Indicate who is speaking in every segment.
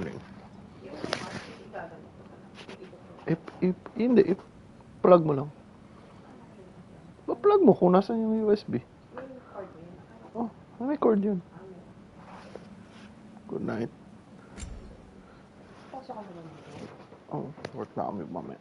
Speaker 1: morning. Hindi, plug mo lang. Pa-plug mo kung nasan yung USB. Oh, may cord yun. Good night. Oh, work na kami mamaya.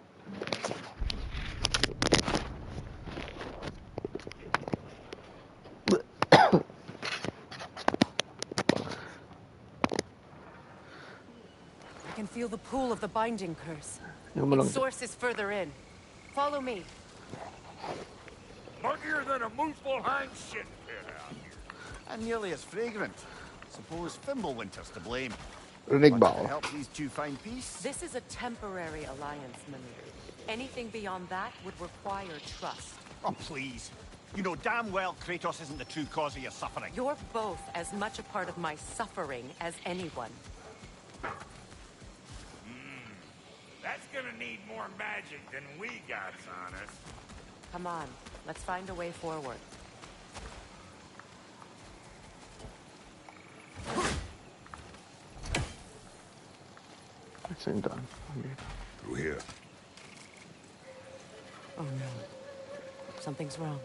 Speaker 2: I can feel the pull of the binding curse. Its source is further in. Follow me.
Speaker 3: Muggier than a mooseful hind shit pit out here.
Speaker 4: And nearly as fragrant. Suppose Fimbulwinter's to blame.
Speaker 1: Rinig ba
Speaker 4: Want
Speaker 1: ako?
Speaker 4: to help these two find peace?
Speaker 2: This is a temporary alliance, Mimir. Anything beyond that would require trust.
Speaker 4: Oh, please. You know damn well Kratos isn't the true cause of your suffering.
Speaker 2: You're both as much a part of my suffering as anyone.
Speaker 3: That's gonna need more magic than we got on us.
Speaker 2: Come on, let's find a way forward.
Speaker 1: Same time.
Speaker 3: Through here.
Speaker 2: Oh no. Something's wrong.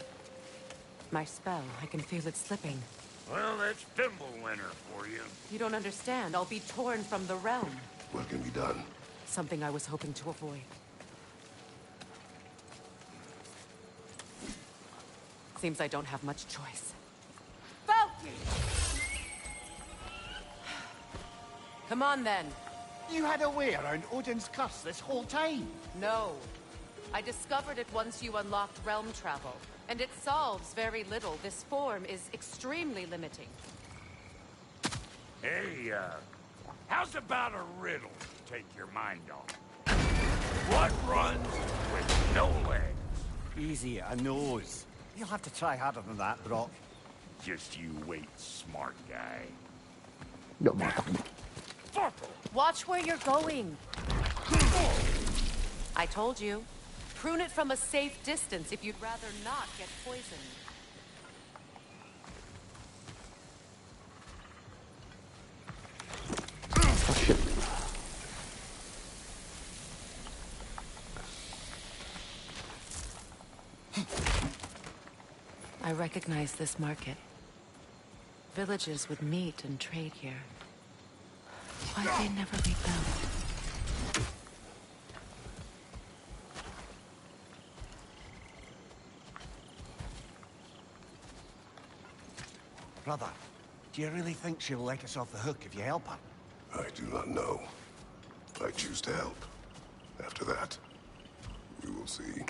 Speaker 2: My spell, I can feel it slipping.
Speaker 3: Well, that's Fimbulwinter for you.
Speaker 2: You don't understand. I'll be torn from the realm.
Speaker 3: What can be done?
Speaker 2: Something I was hoping to avoid. Seems I don't have much choice. Focus! Come on, then.
Speaker 4: You had a way around Odin's curse this whole time.
Speaker 2: No. I discovered it once you unlocked realm travel, and it solves very little. This form is extremely limiting.
Speaker 3: Hey, how's about a riddle to take your mind off? What runs with no legs?
Speaker 4: Easy, a nose. You'll have to try harder than that, Brock.
Speaker 3: Just you wait, smart guy.
Speaker 1: Yo, matakbo.
Speaker 2: Watch where you're going. I told you. Prune it from a safe distance if you'd rather not get poisoned.
Speaker 1: Oh, shit.
Speaker 2: I recognize this market. Villages would meet and trade here. Why'd they never rebuild?
Speaker 4: Brother, do you really think she'll let us off the hook if you help her?
Speaker 5: I do not know. I choose to help. After that, we will see.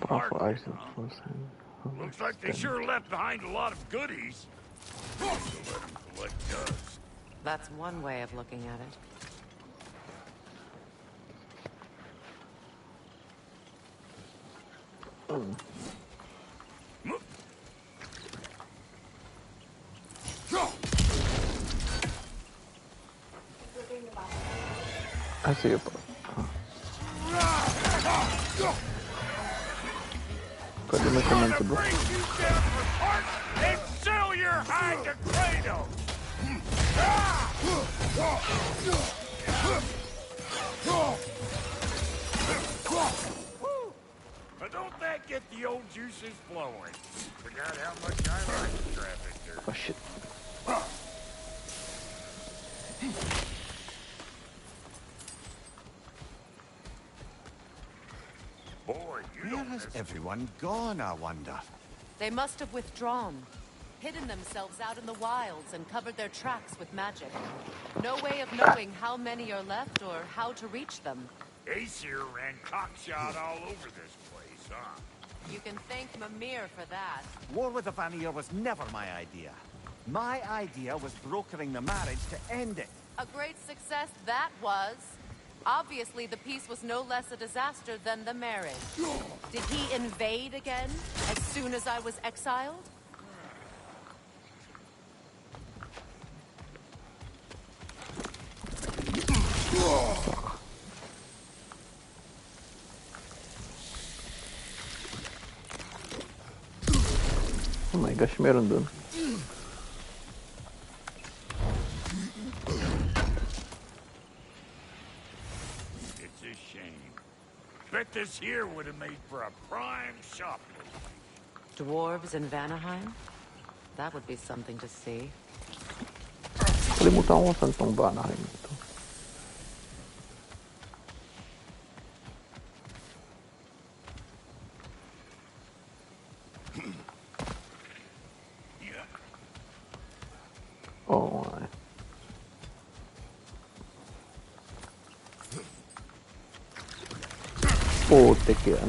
Speaker 1: Powerful items.
Speaker 3: Looks like they sure left behind a lot of goodies. So let them collect dust.
Speaker 2: That's one way of looking at it.
Speaker 1: I see it. Pwede mo siya man bro.
Speaker 3: Break you down for parts and sell your hide to Kratos. But don't that get the old juices flowing? Forgot how much I like traffic there.
Speaker 1: Oh shit.
Speaker 3: Boy, you
Speaker 4: Where
Speaker 3: don't
Speaker 4: has
Speaker 3: miss
Speaker 4: everyone gone, I wonder?
Speaker 2: They must have withdrawn, hidden themselves out in the wilds and covered their tracks with magic. No way of knowing how many are left or how to reach them.
Speaker 3: Aesir ran cockshot all over this place, huh?
Speaker 2: You can thank Mimir for that.
Speaker 4: War with the Vanir was never my idea. My idea was brokering the marriage to end it.
Speaker 2: A great success that was. Obviously, the peace was no less a disaster than the marriage. Did he invade again, as soon as I was exiled?
Speaker 1: Oh my gosh, meron dun.
Speaker 3: It's a shame. Bet this here would have made for a prime shop.
Speaker 2: Dwarves in Vanaheim? That would be something to see.
Speaker 1: Kalimutan ko saan tong Vanaheim ito. Oo nga eh. Putik yan.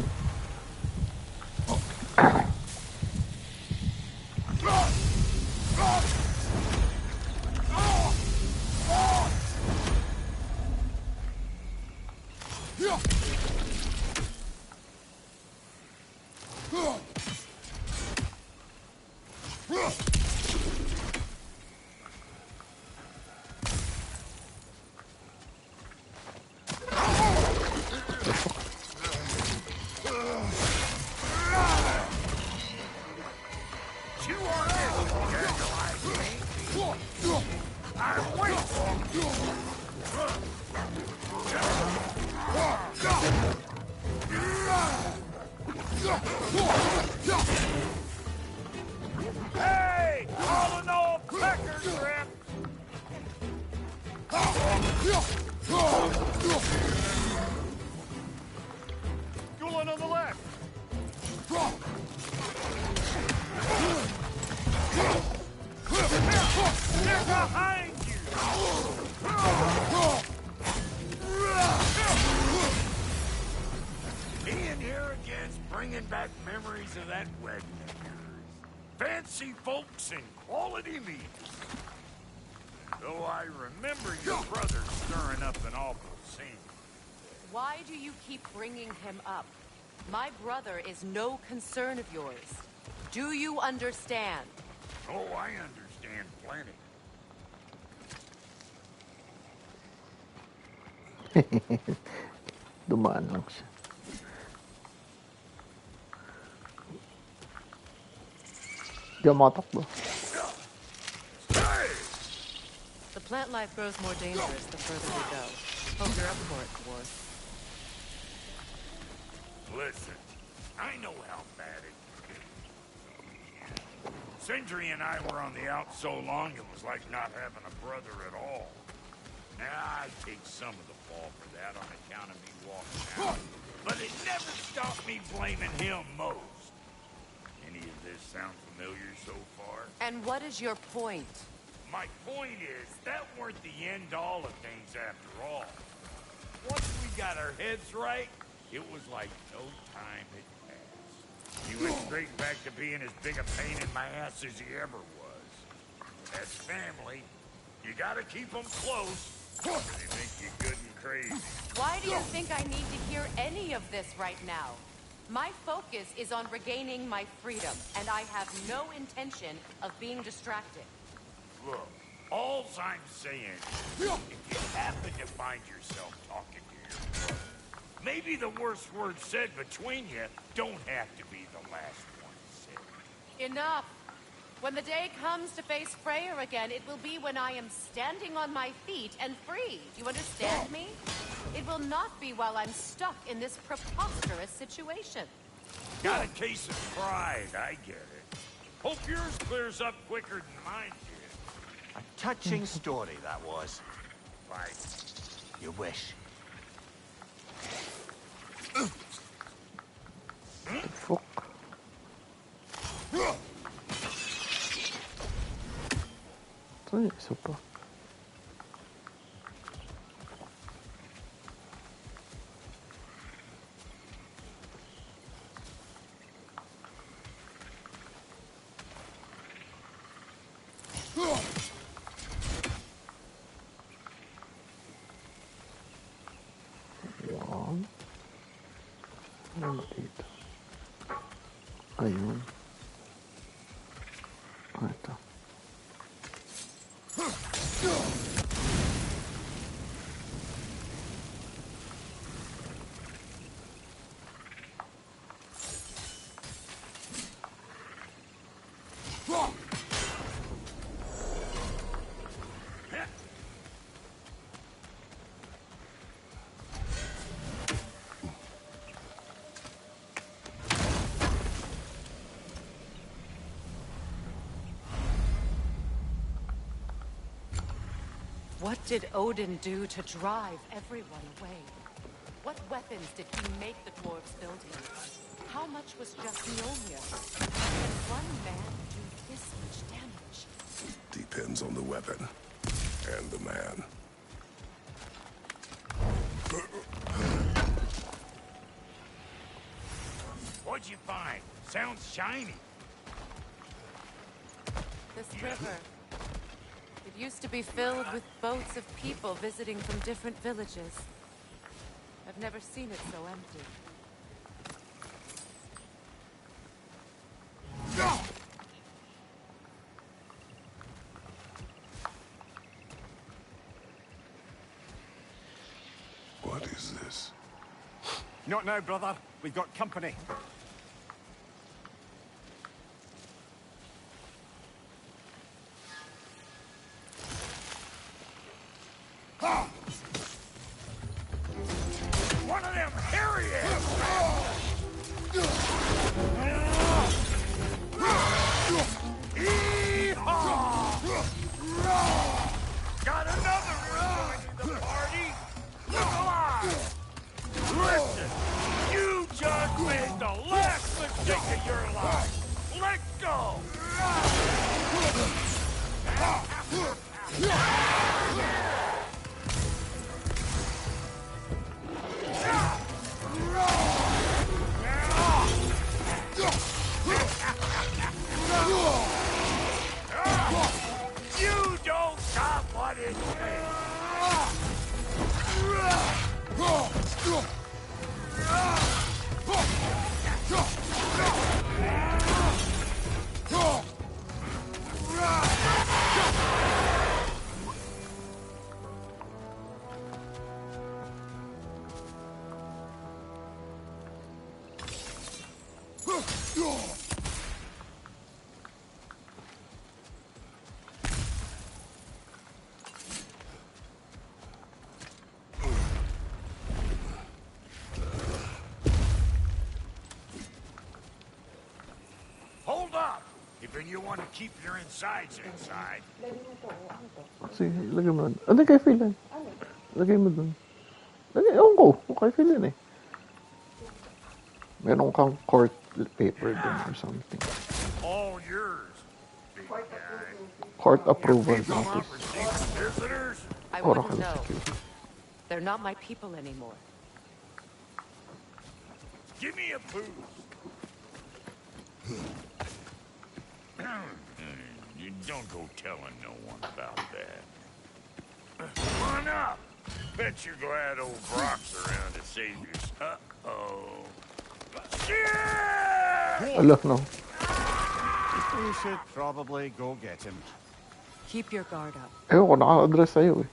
Speaker 3: You are scandalized me. I'm waiting. Hey! All in all, pecker grip! Going on the left! They're behind you! Being here again's bringing back memories of that wedding of yours. Fancy folks and quality meat. Though I remember your brother stirring up an awful scene.
Speaker 2: Why do you keep bringing him up? My brother is no concern of yours. Do you understand?
Speaker 3: Oh, I understand plenty.
Speaker 1: Dumaan lang siya. Di ako makatakbo.
Speaker 2: The plant life grows more dangerous the further we go. Hope you're up for it, dwarf.
Speaker 3: Listen, I know how bad it is. Sindri and I were on the out so long it was like not having a brother at all. Now, I take some of the fall for that on account of me walking out. But it never stopped me blaming him most. Any of this sound familiar so far?
Speaker 2: And what is your point?
Speaker 3: My point is, that weren't the end-all of things after all. Once we got our heads right, it was like no time had passed. He went straight back to being as big a pain in my ass as he ever was. As family, you gotta keep them close. They make you good and crazy.
Speaker 2: Why do you think I need to hear any of this right now? My focus is on regaining my freedom, and I have no intention of being distracted.
Speaker 3: Look, all I'm saying is, if you happen to find yourself talking to your brother, maybe the worst words said between you don't have to be the last one said.
Speaker 2: Enough! When the day comes to face Freyr again, it will be when I am standing on my feet and free. Do you understand me? It will not be while I'm stuck in this preposterous situation.
Speaker 3: Got a case of pride, I get it. Hope yours clears up quicker than mine did.
Speaker 4: A touching story, that was.
Speaker 3: Right.
Speaker 4: You wish.
Speaker 1: The fuck? Ito yung isa pa. Yan. Ano ba dito? Ayun. Ito.
Speaker 2: What did Odin do to drive everyone away? What weapons did he make the dwarves build here? How much was just Mjolnir? Can one man do this much damage?
Speaker 5: Depends on the weapon and the man.
Speaker 3: What'd you find? Sounds shiny.
Speaker 2: This river. It used to be filled with boats of people visiting from different villages. I've never seen it so empty.
Speaker 5: What is this?
Speaker 4: Not now, brother. We've got company.
Speaker 3: One of them Harriers! Got another one joining the party! Look alive! Listen, you just made the last mistake of your life! Let go! You don't stop what it Hold up! If you want to keep your insides inside.
Speaker 1: Sige, lagay mo. Ano kay Phil yan? Lagay mo dun. Lagay, ewan ko. Kay Phil yan eh. Meron kang court paper dun or something.
Speaker 3: All yours, big guy.
Speaker 1: Court approval
Speaker 3: Come up
Speaker 1: notice.
Speaker 3: receiving visitors?
Speaker 2: I
Speaker 1: Oracle
Speaker 2: wouldn't know.
Speaker 1: security.
Speaker 2: They're not my people anymore.
Speaker 3: Give me a boost. You don't go telling no one about that. Come on up. Bet you're glad old Brock's around to save your... Uh-oh. Shit!
Speaker 1: Ala, no.
Speaker 4: We should probably go get him.
Speaker 2: Keep your guard up.
Speaker 1: Ewan ko, naka-address sa'yo eh.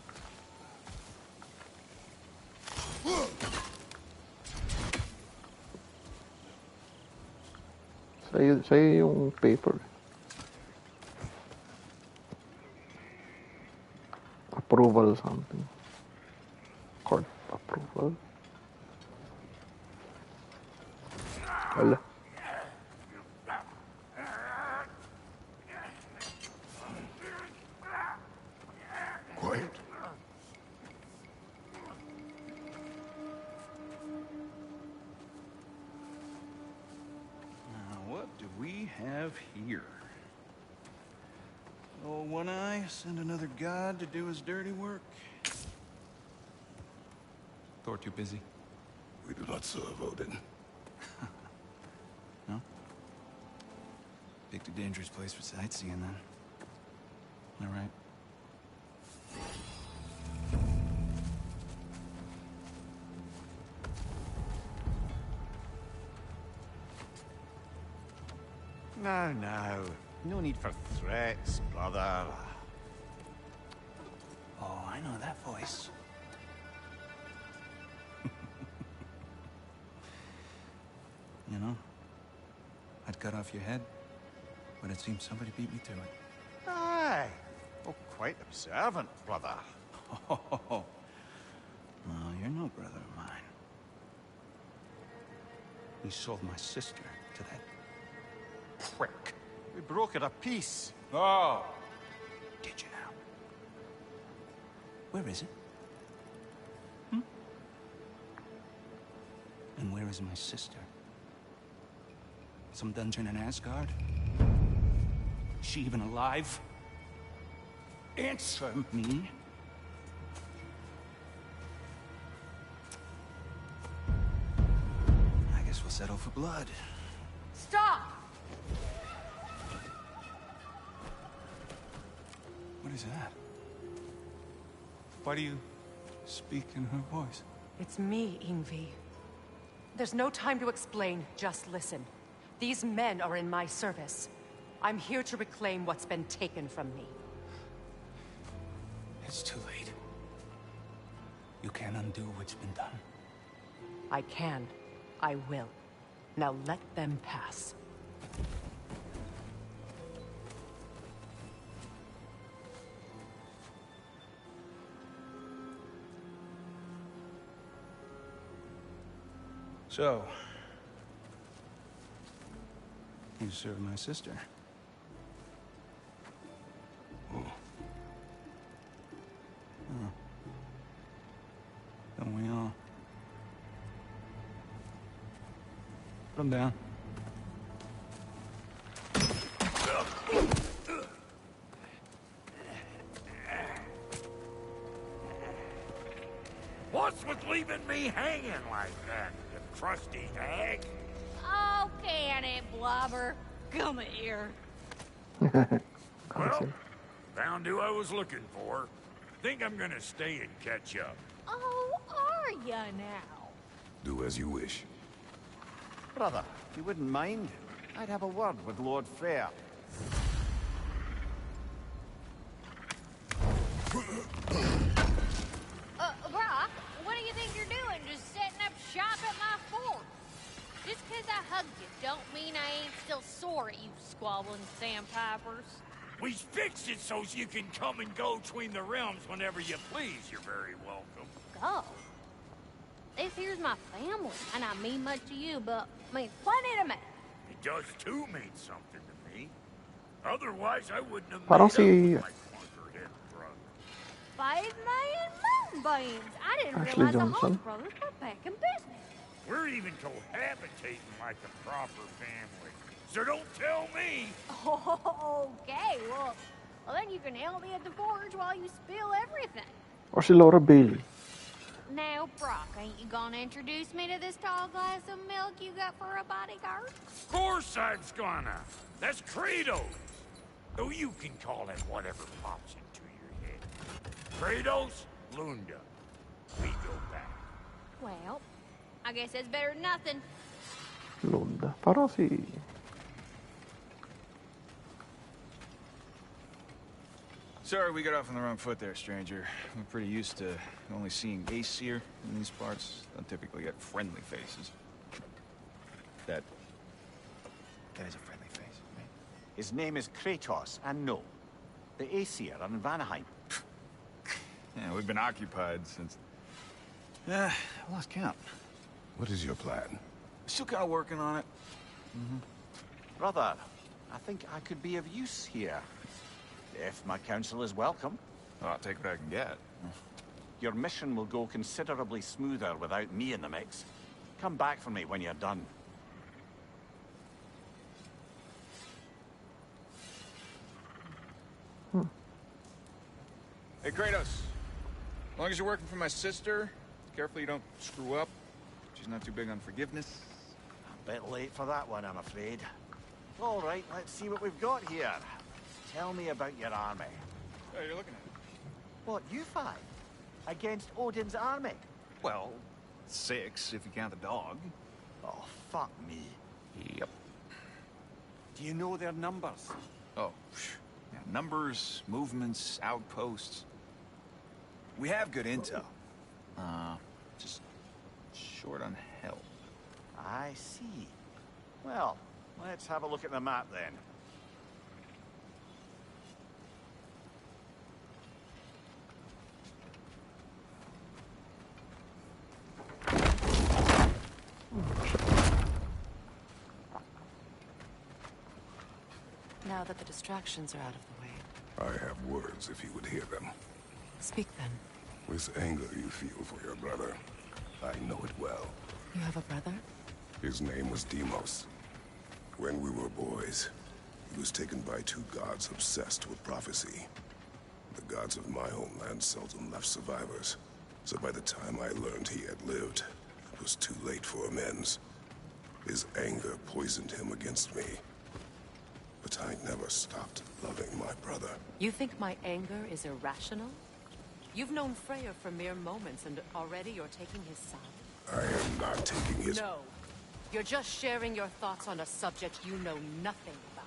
Speaker 1: Sa'yo yung paper. Approval something. Court approval. Ala.
Speaker 5: Quiet.
Speaker 6: Now, what do we have here? Oh, One Eye, send another god to do his dirty work. Thor too busy?
Speaker 5: We do not serve Odin.
Speaker 6: No? Picked a dangerous place for sightseeing, then. All right.
Speaker 4: Now, now. No need for threats, brother.
Speaker 6: Oh, I know that voice. You know, I'd cut off your head, but it seems somebody beat me to it.
Speaker 4: Aye. Oh, quite observant, brother.
Speaker 6: Oh, well, you're no brother of mine. You sold my sister to that prick.
Speaker 4: We broke it a piece.
Speaker 6: Oh! Did you now? Where is it? Hmm? And where is my sister? Some dungeon in Asgard? Is she even alive? Answer me. I guess we'll settle for blood.
Speaker 2: Stop!
Speaker 6: What is that? Why do you speak in her voice?
Speaker 2: It's me, Ingvi. There's no time to explain, just listen. These men are in my service. I'm here to reclaim what's been taken from me.
Speaker 6: It's too late. You can't undo what's been done.
Speaker 2: I can. I will. Now let them pass.
Speaker 6: So, you serve my sister. Oh. Don't we all? Put him down.
Speaker 3: What's with leaving me hanging like that, you crusty hag?
Speaker 7: Oh, can it, Blobber? Come here.
Speaker 3: Well, found who I was looking for. Think I'm gonna stay and catch up.
Speaker 7: Oh, are ya now?
Speaker 5: Do as you wish.
Speaker 4: Brother, if you wouldn't mind, I'd have a word with Lord Freyr.
Speaker 7: Brock, what do you think you're doing? Just setting up shop at my fort? Just 'cause I hugged you don't mean I ain't still sore at you squabbling sandpipers.
Speaker 3: We fixed it so you can come and go between the realms whenever you please. You're very welcome.
Speaker 7: Go. This here's my family, and I mean much to you, but means plenty to me.
Speaker 3: It does too mean something to me. Otherwise, I wouldn't have
Speaker 1: Parang
Speaker 3: made
Speaker 1: si-
Speaker 3: up with my clunkerhead brother.
Speaker 7: 5 million moonbeams. I didn't
Speaker 1: Ashley
Speaker 7: realize the
Speaker 1: Johnson.
Speaker 7: Hodge brothers were back in business.
Speaker 3: We're even cohabitating like a proper family. So don't tell me.
Speaker 7: Okay, well, then you can help me at the forge while you spill everything.
Speaker 1: Or si Laura Bailey.
Speaker 7: Now, Brock, ain't you gonna introduce me to this tall glass of milk you got for a bodyguard?
Speaker 3: Of course I'm gonna. That's Kratos. Though you can call him whatever pops into your head. Kratos, Lunda. We go back.
Speaker 7: Well, I guess that's better than nothing.
Speaker 1: Lunda. Parang si...
Speaker 6: Sorry, we got off on the wrong foot there, stranger. I'm pretty used to only seeing Aesir in these parts. Don't typically get friendly faces. That is a friendly face, right?
Speaker 4: His name is Kratos, and no, the Aesir are in Vanaheim.
Speaker 6: Yeah, we've been occupied since... I lost count.
Speaker 5: What is your plan?
Speaker 6: Still kind of working on it.
Speaker 4: Brother, I think I could be of use here. If my counsel is welcome.
Speaker 6: Oh, I'll take what I can get.
Speaker 4: Your mission will go considerably smoother without me in the mix. Come back for me when you're done.
Speaker 6: Hey, Kratos. As long as you're working for my sister, careful you don't screw up. She's not too big on forgiveness.
Speaker 4: A bit late for that one, I'm afraid. All right, let's see what we've got here. Tell me about your army.
Speaker 6: Oh, you're looking at it.
Speaker 4: What, you fight? Against Odin's army?
Speaker 6: Well, 6 if you count the dog.
Speaker 4: Oh, fuck me.
Speaker 6: Yep.
Speaker 4: Do you know their numbers?
Speaker 6: Oh, yeah, numbers, movements, outposts. We have good intel. Just short on help.
Speaker 4: I see. Well, let's have a look at the map then.
Speaker 2: Now that the distractions are out of the way,
Speaker 5: I have words if you would hear them.
Speaker 2: speak then.
Speaker 5: This anger you feel for your brother, I know it well.
Speaker 2: You have a brother?
Speaker 5: His name was Deimos. When we were boys, he was taken by two gods obsessed with prophecy. The gods of my homeland seldom left survivors, so by the time I learned he had lived, it was too late for amends. His anger poisoned him against me. But I never stopped loving my brother.
Speaker 2: You think my anger is irrational? You've known Freyr for mere moments, and already you're taking his side?
Speaker 5: I am not taking his...
Speaker 2: No. You're just sharing your thoughts on a subject you know nothing about.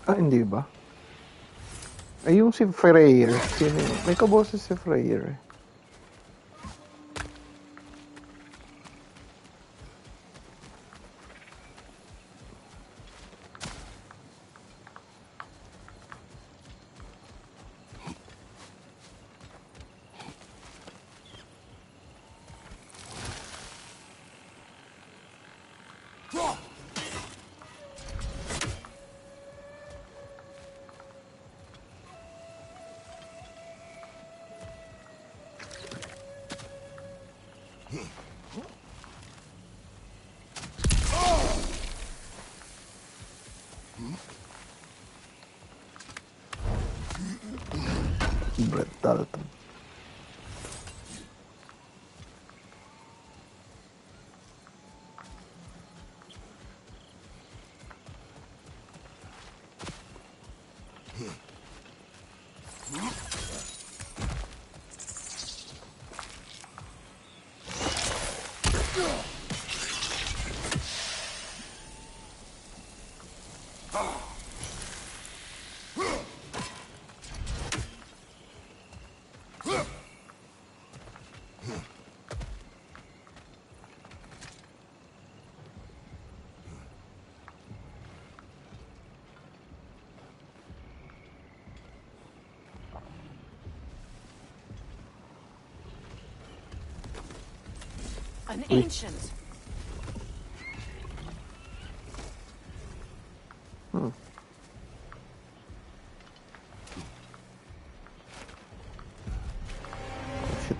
Speaker 1: Ah, hindi ba? Ay, yung si Freyr. Sino yun? May kaboses si Freyr eh. Brett Dalton.
Speaker 2: An ancient.
Speaker 1: Shit.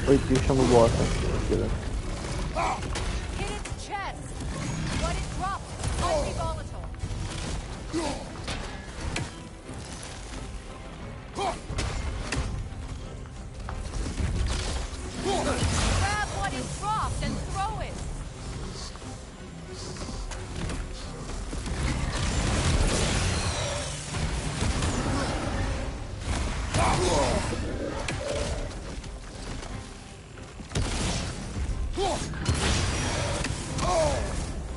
Speaker 1: Wait, di siya mabuhasan. Sila.
Speaker 2: Hit its chest. What it dropped. Highly volatile. Grab what it dropped and throw it.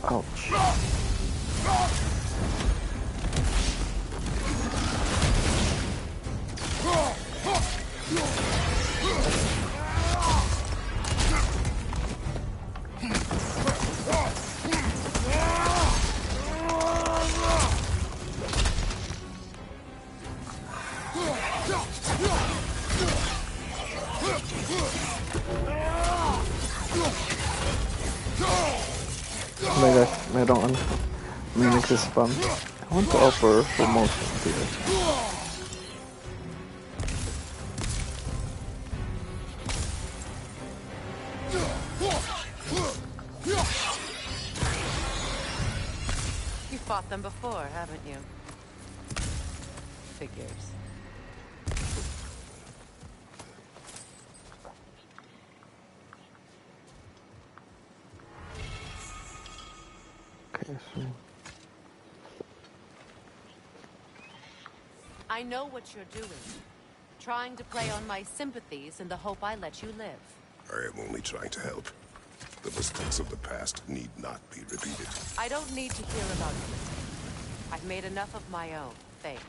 Speaker 1: Ouch. Oh my gosh, merong ano. May nagsispam. I want to offer promotion here.
Speaker 2: fought them before, haven't you? Figures.
Speaker 1: Okay, so
Speaker 2: I know what you're doing. Trying to play on my sympathies in the hope I let you live.
Speaker 5: I am only trying to help. The mistakes of the past need not be repeated.
Speaker 2: I don't need to hear about your mistakes. I've made enough of my own, thanks.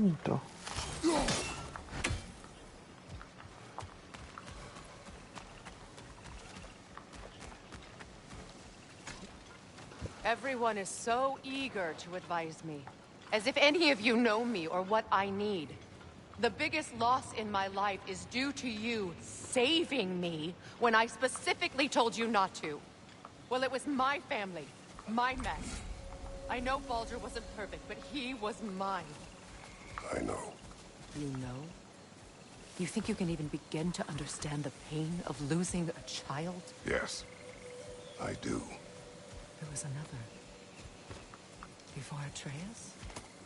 Speaker 1: Ito.
Speaker 2: Everyone is so eager to advise me. As if any of you know me or what I need. The biggest loss in my life is due to you saving me when I specifically told you not to. Well, it was my family, my mess. I know Baldur wasn't perfect, but he was mine.
Speaker 5: I know.
Speaker 2: You know? You think you can even begin to understand the pain of losing a child?
Speaker 5: Yes, I do.
Speaker 2: There was another. Before Atreus?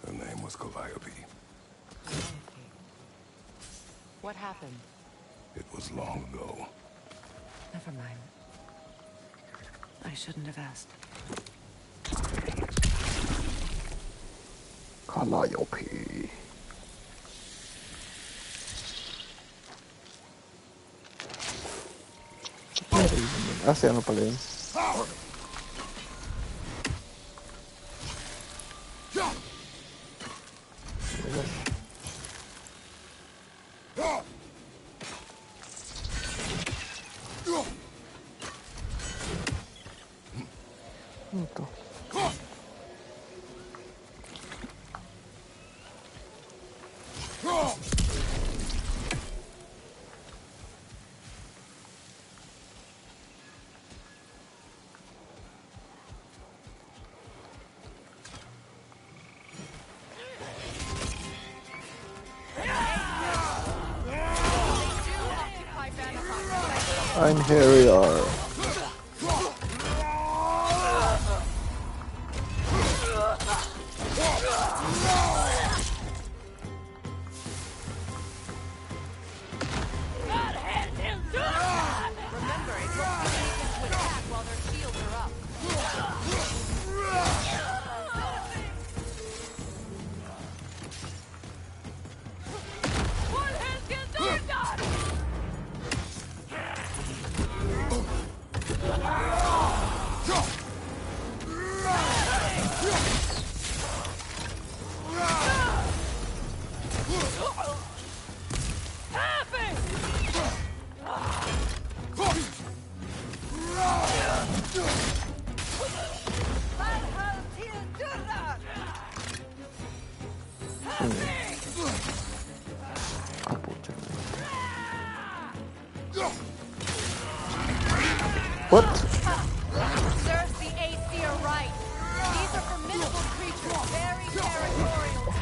Speaker 5: Her name was Calliope.
Speaker 2: Calliope. What happened?
Speaker 5: It was long ago.
Speaker 2: Never mind. I shouldn't have asked.
Speaker 1: Calliope. Si ano pala yun? Ito. And here we are.
Speaker 2: Remember, it will be easy to attack while their shields are up.
Speaker 1: What?
Speaker 2: Serves the Aesir right. These are formidable creatures, very territorial.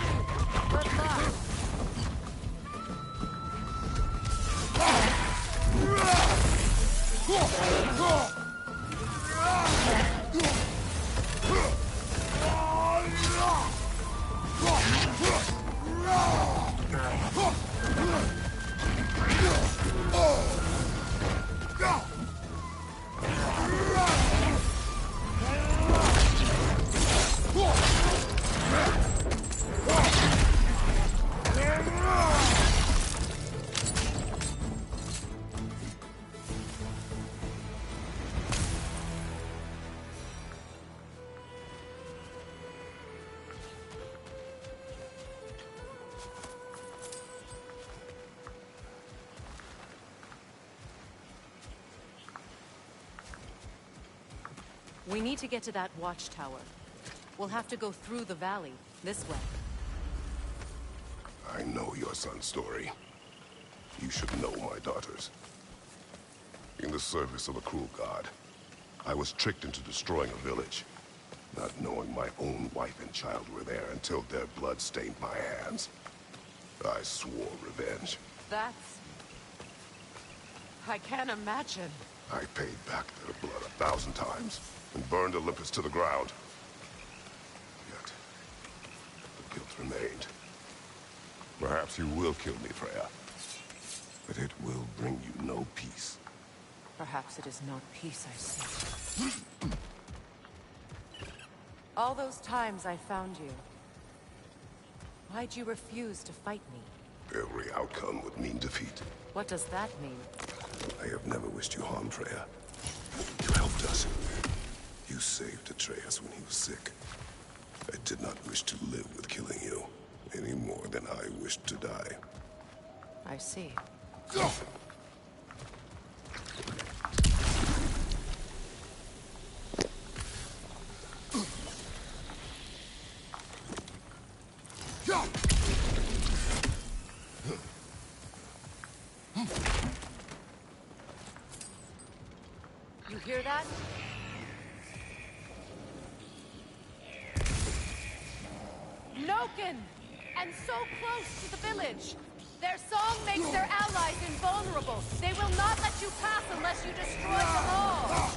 Speaker 2: We need to get to that watchtower. We'll have to go through the valley, this way.
Speaker 5: I know your son's story. You should know my daughter's. In the service of a cruel god, I was tricked into destroying a village, not knowing my own wife and child were there until their blood stained my hands. I swore revenge.
Speaker 2: That's... I can't imagine.
Speaker 5: I paid back their blood 1,000 times and burned Olympus to the ground. Yet, the guilt remained. Perhaps you will kill me, Freya. But it will bring you no peace.
Speaker 2: Perhaps it is not peace I seek. All those times I found you, why'd you refuse to fight me?
Speaker 5: Every outcome would mean defeat.
Speaker 2: What does that mean?
Speaker 5: I have never wished you harm, Freya. You helped us. You saved Atreus when he was sick. I did not wish to live with killing you, any more than I wished to die.
Speaker 2: I see. You hear that? Noken! And so close to the village! Their song makes their allies invulnerable. They will not let you pass unless you destroy them all!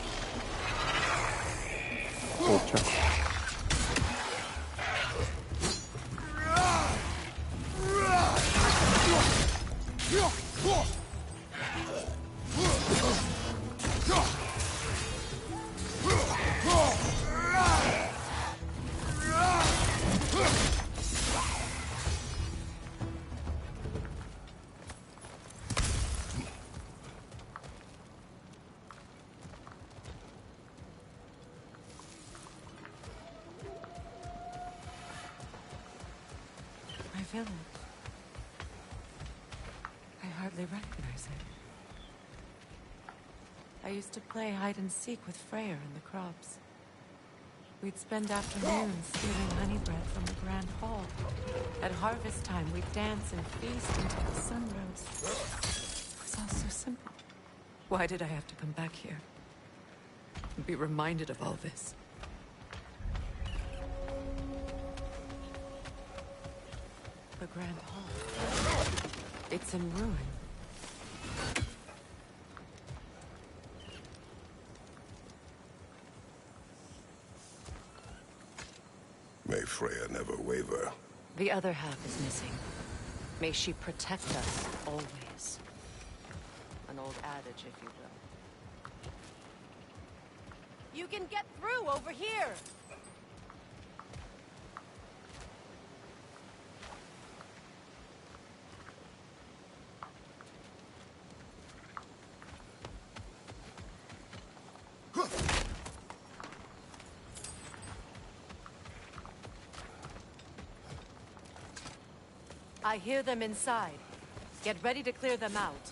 Speaker 2: My village. I hardly recognize it. I used to play hide and seek with Freyr in the crops. We'd spend afternoons stealing honey bread from the grand hall. At harvest time, we'd dance and feast until the sun rose. It was all so simple. Why did I have to come back here? And be reminded of all this? The grand hall. It's in ruin.
Speaker 5: May Freya never waver.
Speaker 2: The other half is missing. May she protect us always. An old adage, if you will. You can get through over here! I hear them inside. Get ready to clear them out.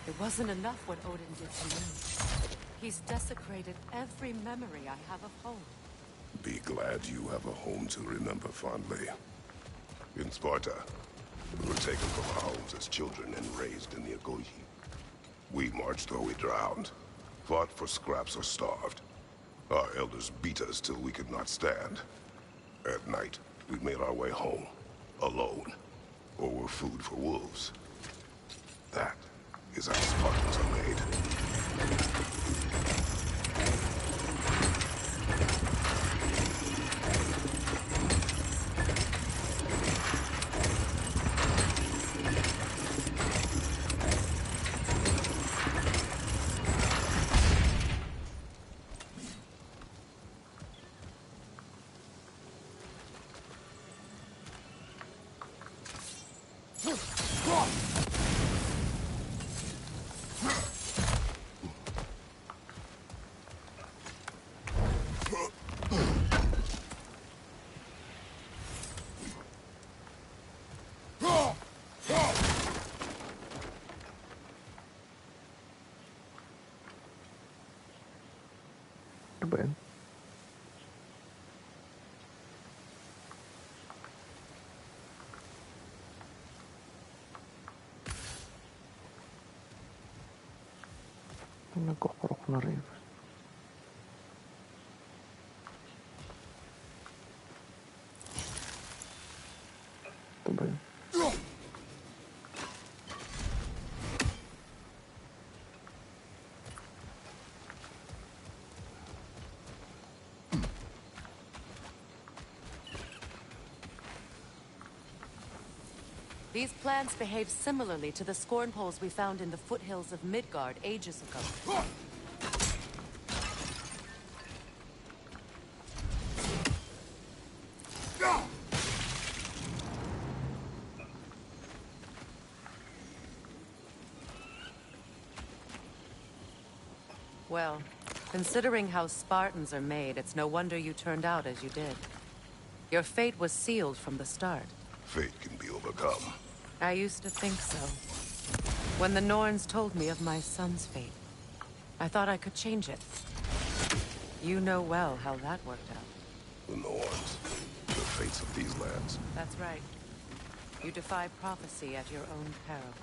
Speaker 2: It wasn't enough what Odin did to me. He's desecrated every memory I have of home.
Speaker 5: Be glad you have a home to remember fondly. In Sparta, we were taken from our homes as children and raised in the Agoge. We marched or we drowned, fought for scraps or starved. Our elders beat us till we could not stand. At night, we made our way home, alone, or were food for wolves. That is how Spartans are made.
Speaker 1: Ano ba yan? Nagkukurok na rin. Ito ba yun?
Speaker 2: These plants behave similarly to the scorn poles we found in the foothills of Midgard ages ago. Well, considering how Spartans are made, it's no wonder you turned out as you did. Your fate was sealed from the start.
Speaker 5: Fate can be overcome.
Speaker 2: I used to think so. When the Norns told me of my son's fate, I thought I could change it. You know well how that worked out.
Speaker 5: The Norns, the fates of these lands.
Speaker 2: That's right. You defy prophecy at your own peril.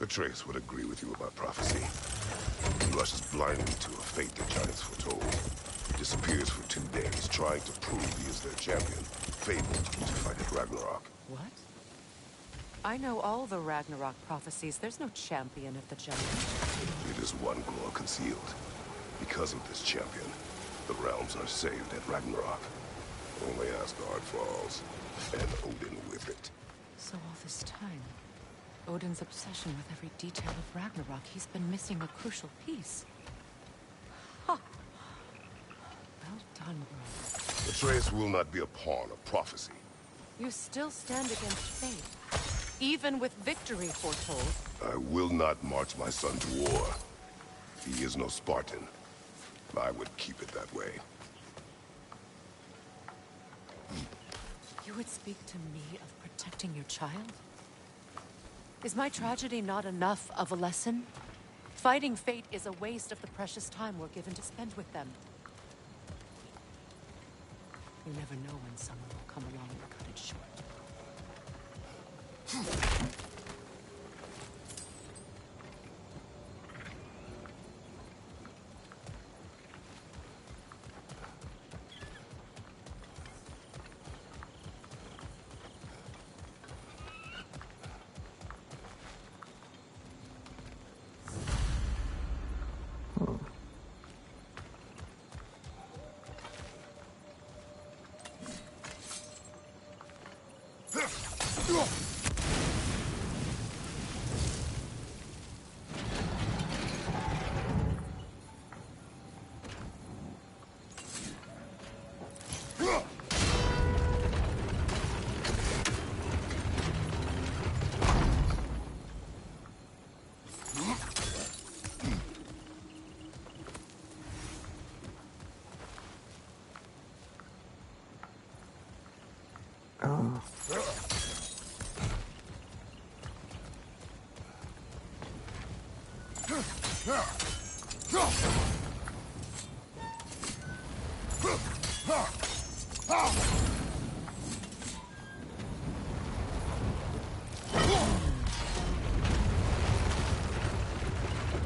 Speaker 5: Atreus would agree with you about prophecy. He rushes blindly to a fate the giants foretold. He disappears for 2 days, trying to prove he is their champion, fabled to fight at Ragnarok.
Speaker 2: What? I know all the Ragnarok prophecies. There's no champion of the giants.
Speaker 5: It is one glow concealed. Because of this champion, the realms are saved at Ragnarok. Only Asgard falls, and Odin with it.
Speaker 2: So all this time, Odin's obsession with every detail of Ragnarok, he's been missing a crucial piece. Ha! Well done, bro.
Speaker 5: Atreus will not be a pawn of prophecy.
Speaker 2: You still stand against fate, even with victory foretold.
Speaker 5: I will not march my son to war. He is no Spartan. I would keep it that way.
Speaker 2: You would speak to me of protecting your child? Is my tragedy not enough of a lesson? Fighting fate is a waste of the precious time we're given to spend with them. You never know when someone will come along and cut it short.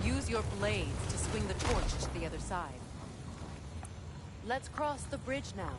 Speaker 2: Use your blades to swing the torch to the other side. Let's cross the bridge now.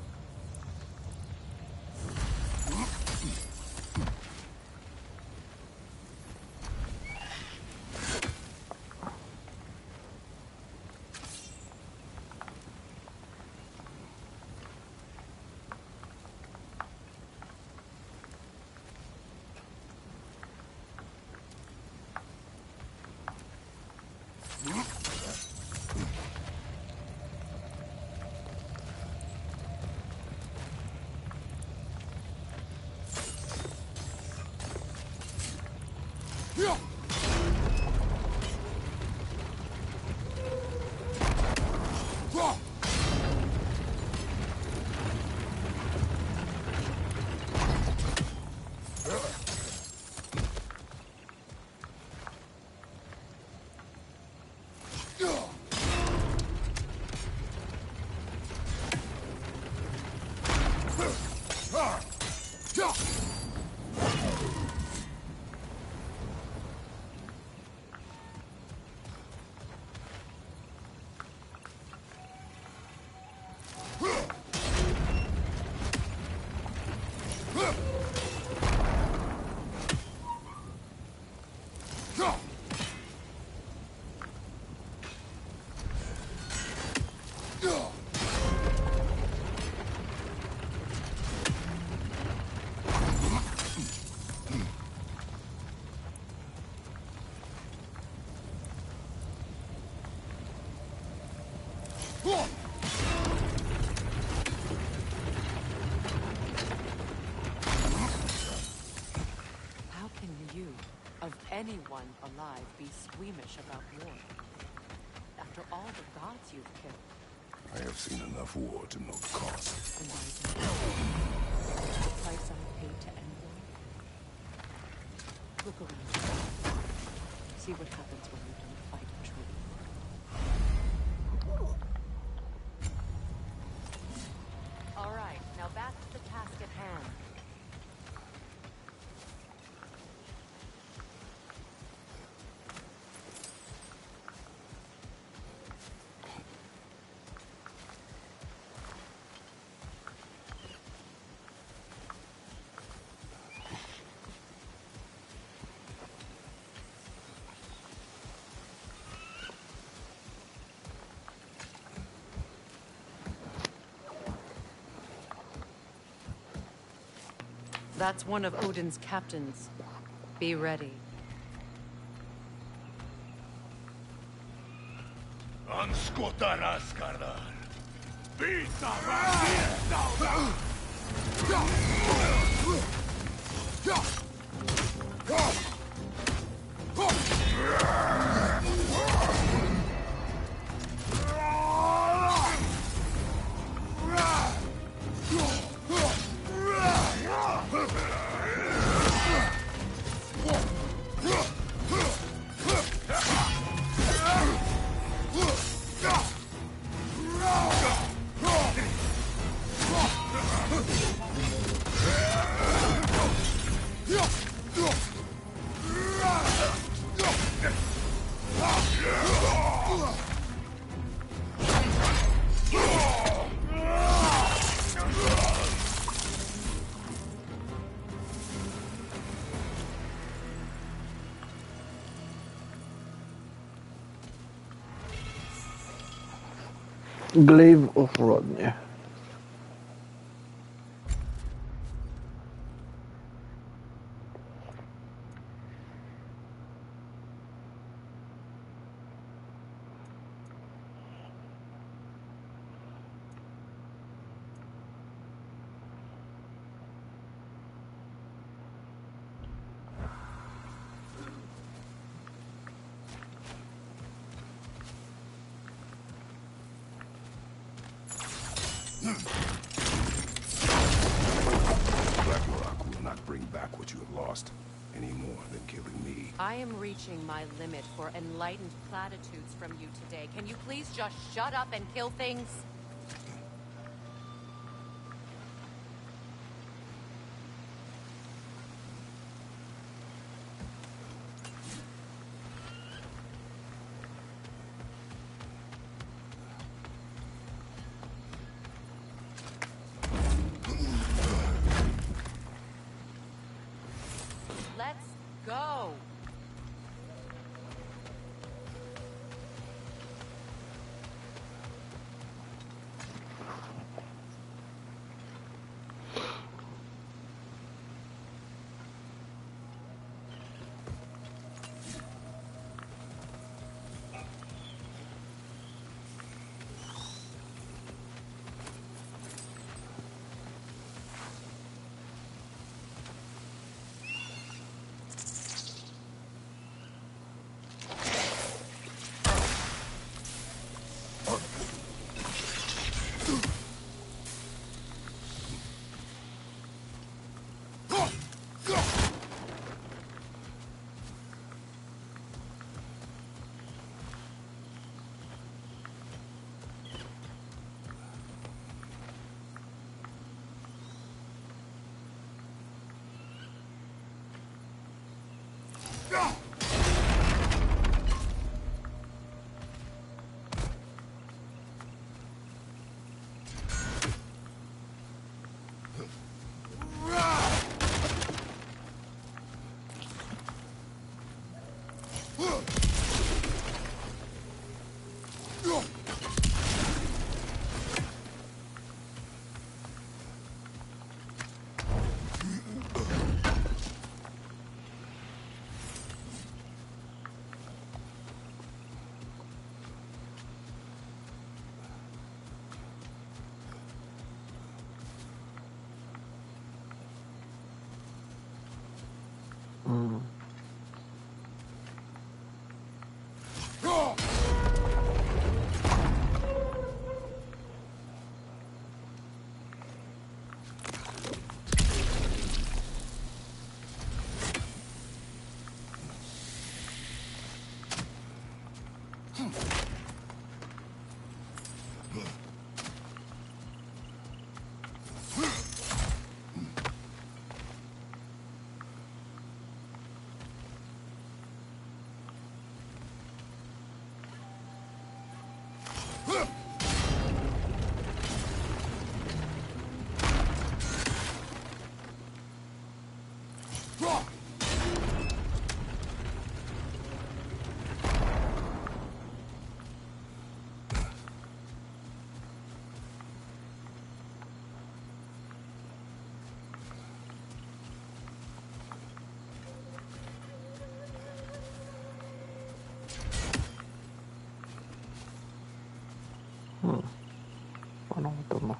Speaker 2: How can you, of anyone alive, be squeamish about war? After all the gods you've killed.
Speaker 5: I have seen enough war to know the cost.
Speaker 2: And why do you? The price I paid to end war? Look around. See what happens when you don't fight truly. All right, now back to the task at hand. That's one of Odin's captains. Be ready.
Speaker 3: Anskotarás, Kardar. Vita
Speaker 1: Glaive of Rodney.
Speaker 5: Ragnarok will not bring back what you have lost, any more than killing me.
Speaker 2: I am reaching my limit for enlightened platitudes from you today. Can you please just shut up and kill things? Let's go.
Speaker 1: Paano ko ito mo?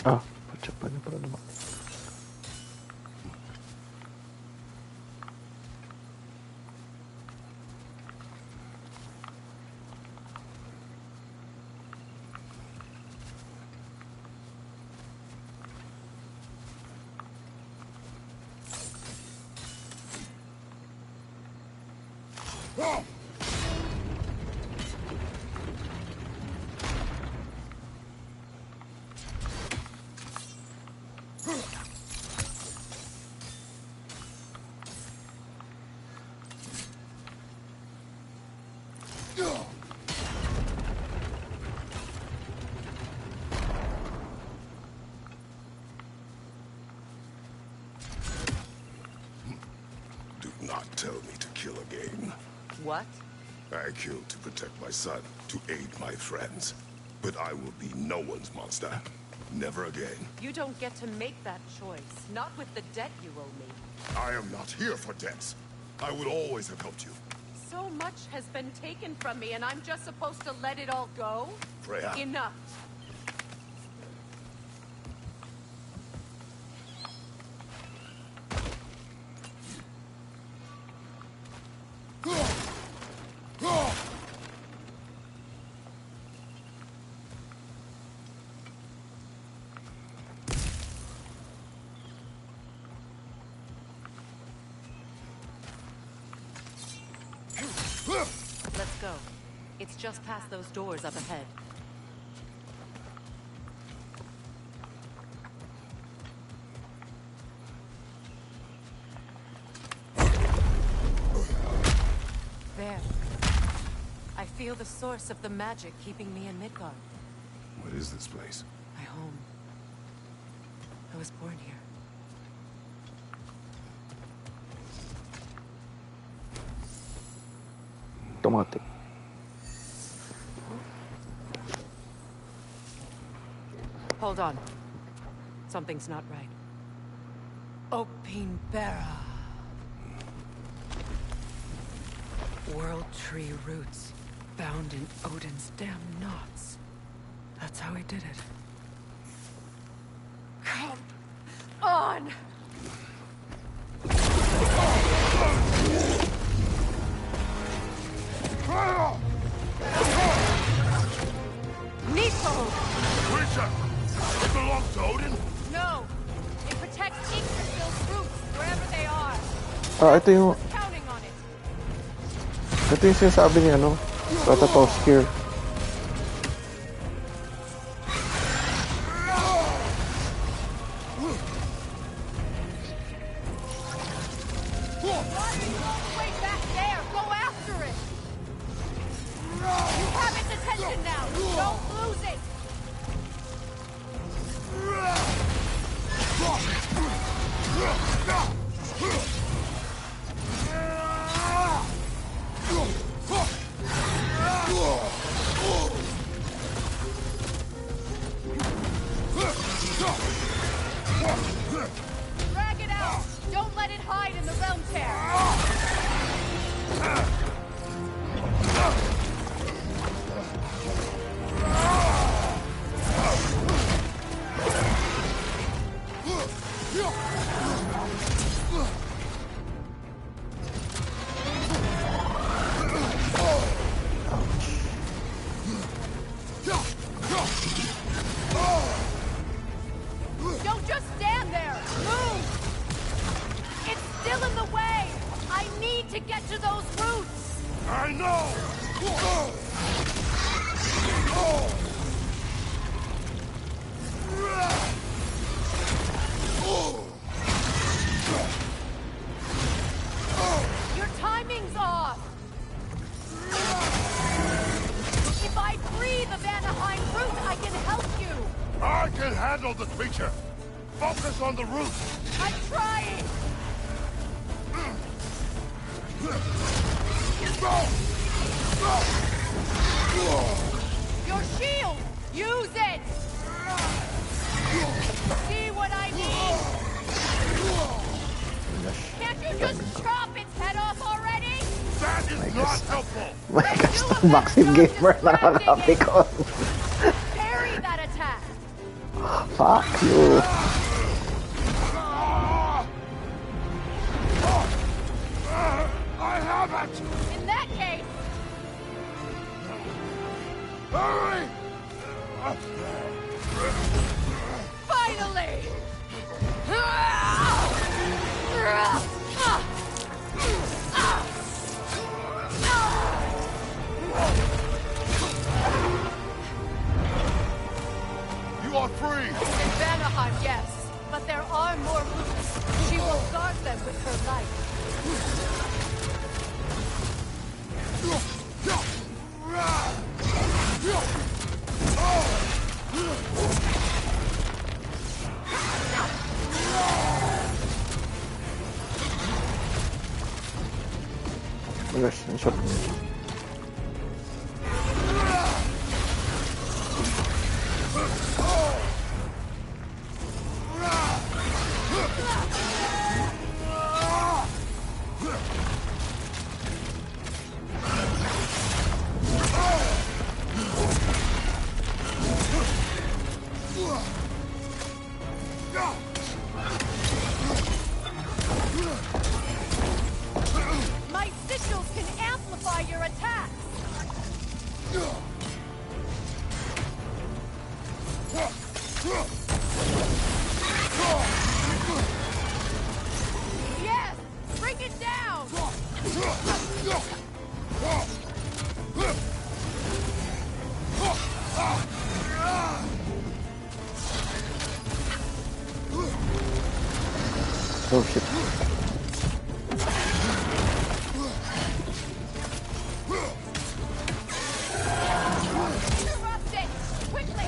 Speaker 1: Ah, cepat ni pala naman.
Speaker 5: Do not tell me to kill again.
Speaker 2: What?
Speaker 5: I killed to protect my son, to aid my friends. But I will be no one's monster. Never again.
Speaker 2: You don't get to make that choice. Not with the debt you owe me.
Speaker 5: I am not here for debts. I would always have helped you.
Speaker 2: So much has been taken from me, and I'm just supposed to let it all go?
Speaker 5: Freya.
Speaker 2: Enough. Let's go. It's just past those doors up ahead. There. I feel the source of the magic keeping me in Midgard.
Speaker 5: What is this place?
Speaker 2: My home. I was born here.
Speaker 1: Automatic.
Speaker 2: Hold on. Something's not right. Opinbera. World tree roots bound in Odin's damn knots. That's how he did it. Come on! Nico!
Speaker 3: Creature! It belongs to Odin?
Speaker 2: No! It protects Yggdrasil's roots wherever they are.
Speaker 1: Ito yung...
Speaker 2: Was counting on it.
Speaker 1: Ito yung sinasabi niya, no? Ratatoskir.
Speaker 2: Way back there! Go after it! You have its attention now! Don't lose it! Drag it out! Don't let it hide in the realm tear! Don't just stand there! Move! It's still in the way! I need to get to those roots!
Speaker 3: I know!
Speaker 2: Your timing's off! If I free the Vanaheim root, I can help you!
Speaker 3: I can handle the creature. Focus on the root.
Speaker 2: I'm trying! Your shield! Use it! See what I mean? Can't you just chop its head off already?
Speaker 3: That is not helpful.
Speaker 1: My gosh, maxim gamer na nakakapi ko.
Speaker 2: Parry that attack!
Speaker 1: Fuck you.
Speaker 3: I have it.
Speaker 2: In that case,
Speaker 3: Hurry!
Speaker 2: finally!
Speaker 3: You are free.
Speaker 2: In Vanaheim, yes, but there are more roots. She will guard them with her life.
Speaker 1: Oh my gosh, shot.
Speaker 2: My sigils can amplify your attacks! Yes! Bring it down!
Speaker 1: Oh shit.
Speaker 2: Interrupt it! Quickly!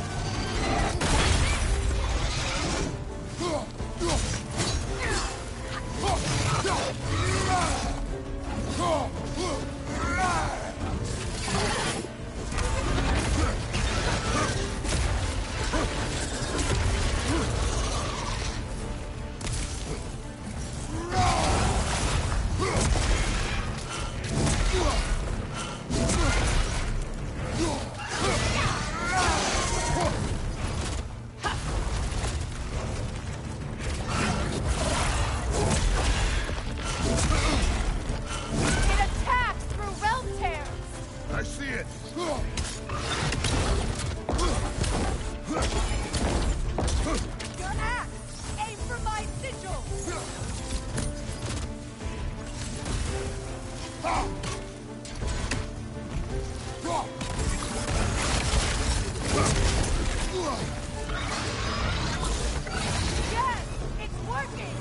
Speaker 2: Yes! It's working!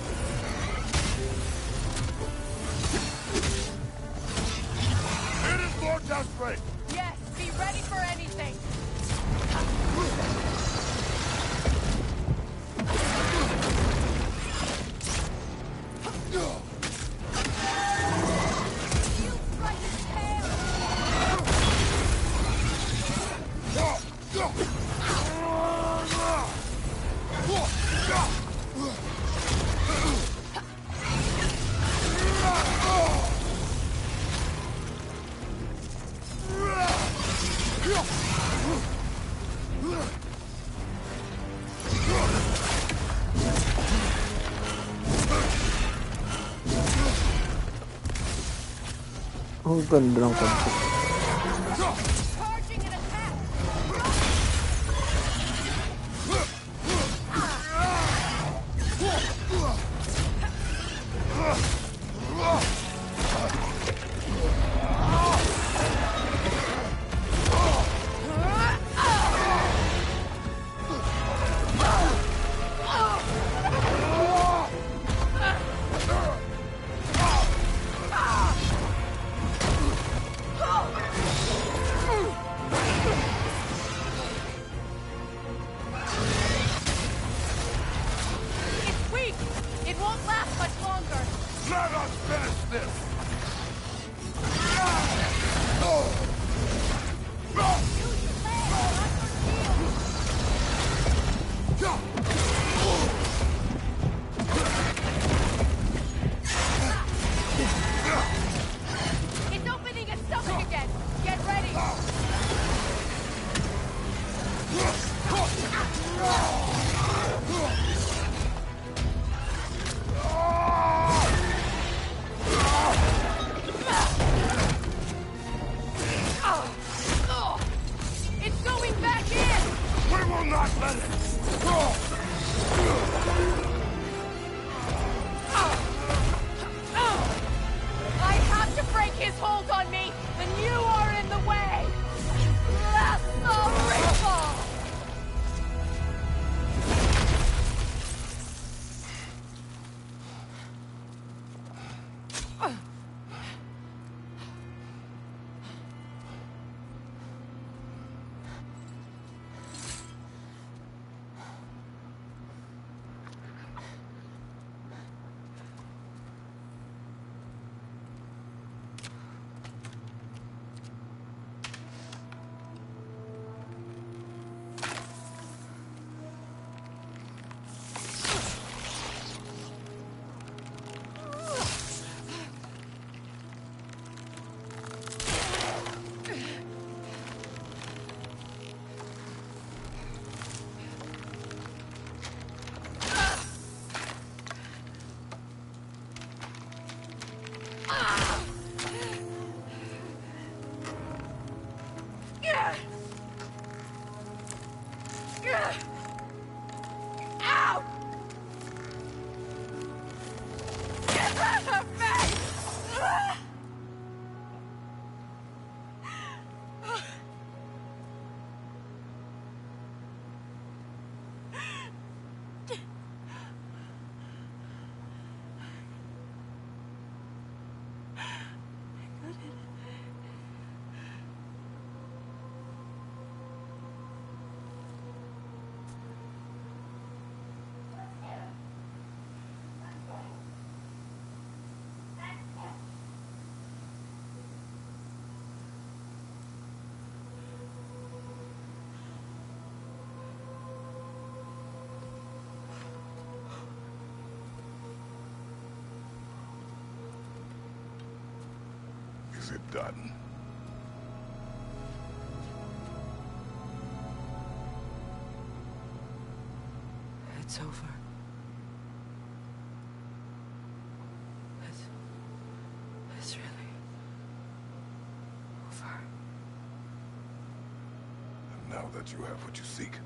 Speaker 3: It is more desperate!
Speaker 2: Yes, be ready for anything! You frightened tail!
Speaker 1: Ang ganda ng concept.
Speaker 2: Charging an attack! It's weak! It won't last much longer!
Speaker 3: Let us finish this!
Speaker 2: It's opening its stomach again! Get ready! It's going back in!
Speaker 3: We will not let it!
Speaker 2: I have to break his hold on me, and you are in the way! That's the ripple! Ow! Get out of me!
Speaker 5: Is it done?
Speaker 8: It's over. It's really over.
Speaker 5: And now that you have what you seek,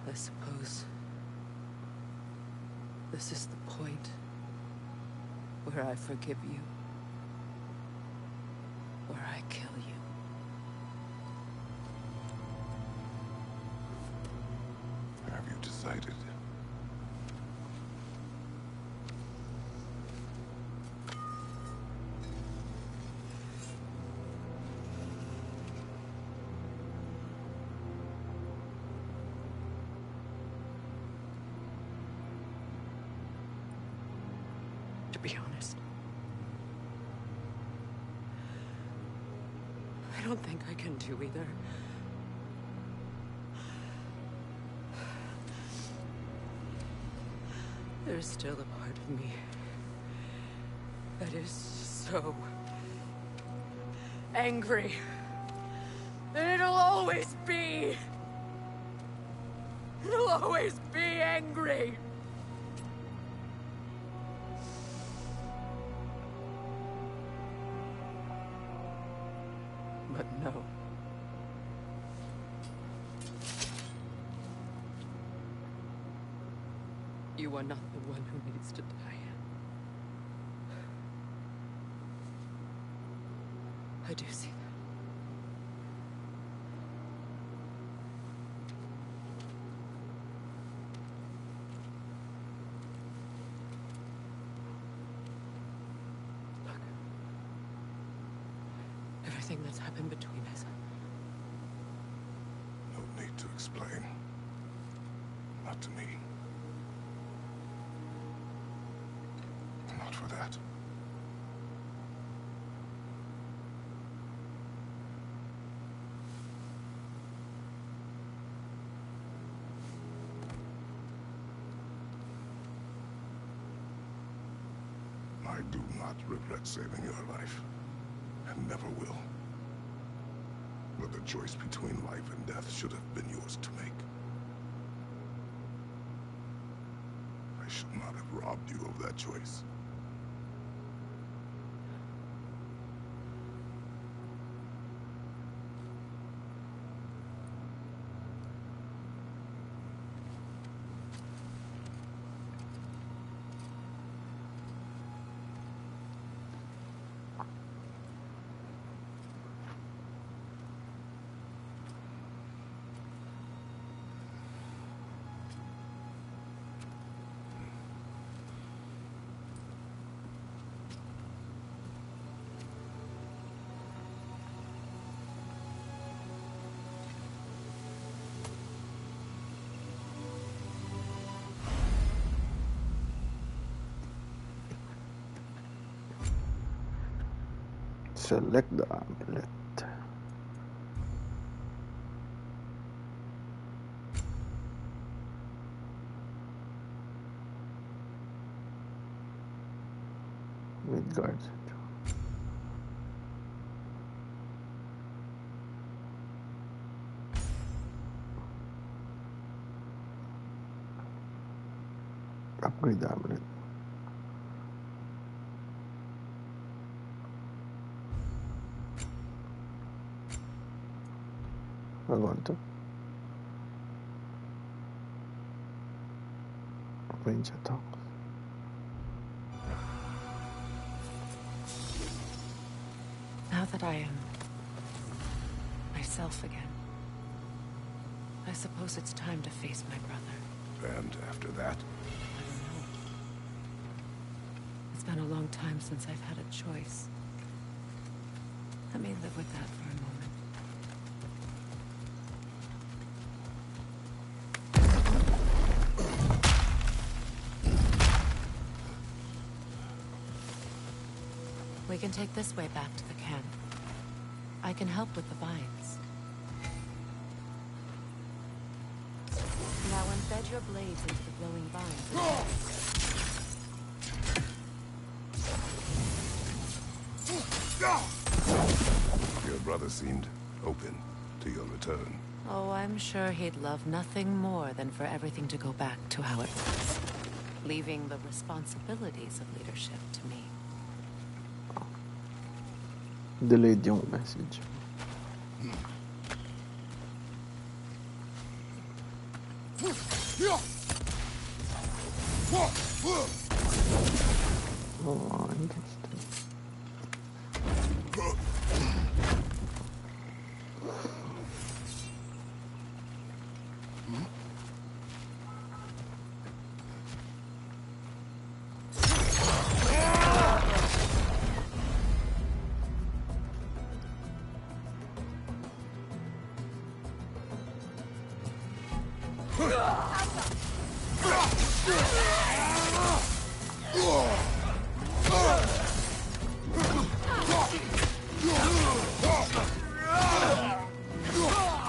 Speaker 8: I suppose This is the point where I forgive you. Where I kill you.
Speaker 5: Have you decided?
Speaker 8: To be honest, I don't think I can do either. There's still a part of me that is so angry that it'll always be. It'll always be angry. But no. You are not the one who needs to die. I do see that. Look. Everything that's happened between us.
Speaker 5: No need to explain. Not to me. Not for that. I do not regret saving your life, and never will. But the choice between life and death should have been yours to make. I should not have robbed you of that choice.
Speaker 1: Select the amulet. Midgard. Upgrade the amulet. I want to. Range attack.
Speaker 8: Now that I am myself again, I suppose it's time to face my brother.
Speaker 5: And after that?
Speaker 8: I don't know. It's been a long time since I've had a choice. Let me live with that for a moment. We can take this way back to the camp. I can help with the vines. Now embed your blades into the glowing vines.
Speaker 5: Your brother seemed open to your return.
Speaker 8: Oh, I'm sure he'd love nothing more than for everything to go back to how it was, leaving the responsibilities of leadership to me.
Speaker 1: Delayed yung message. Oh, interesting.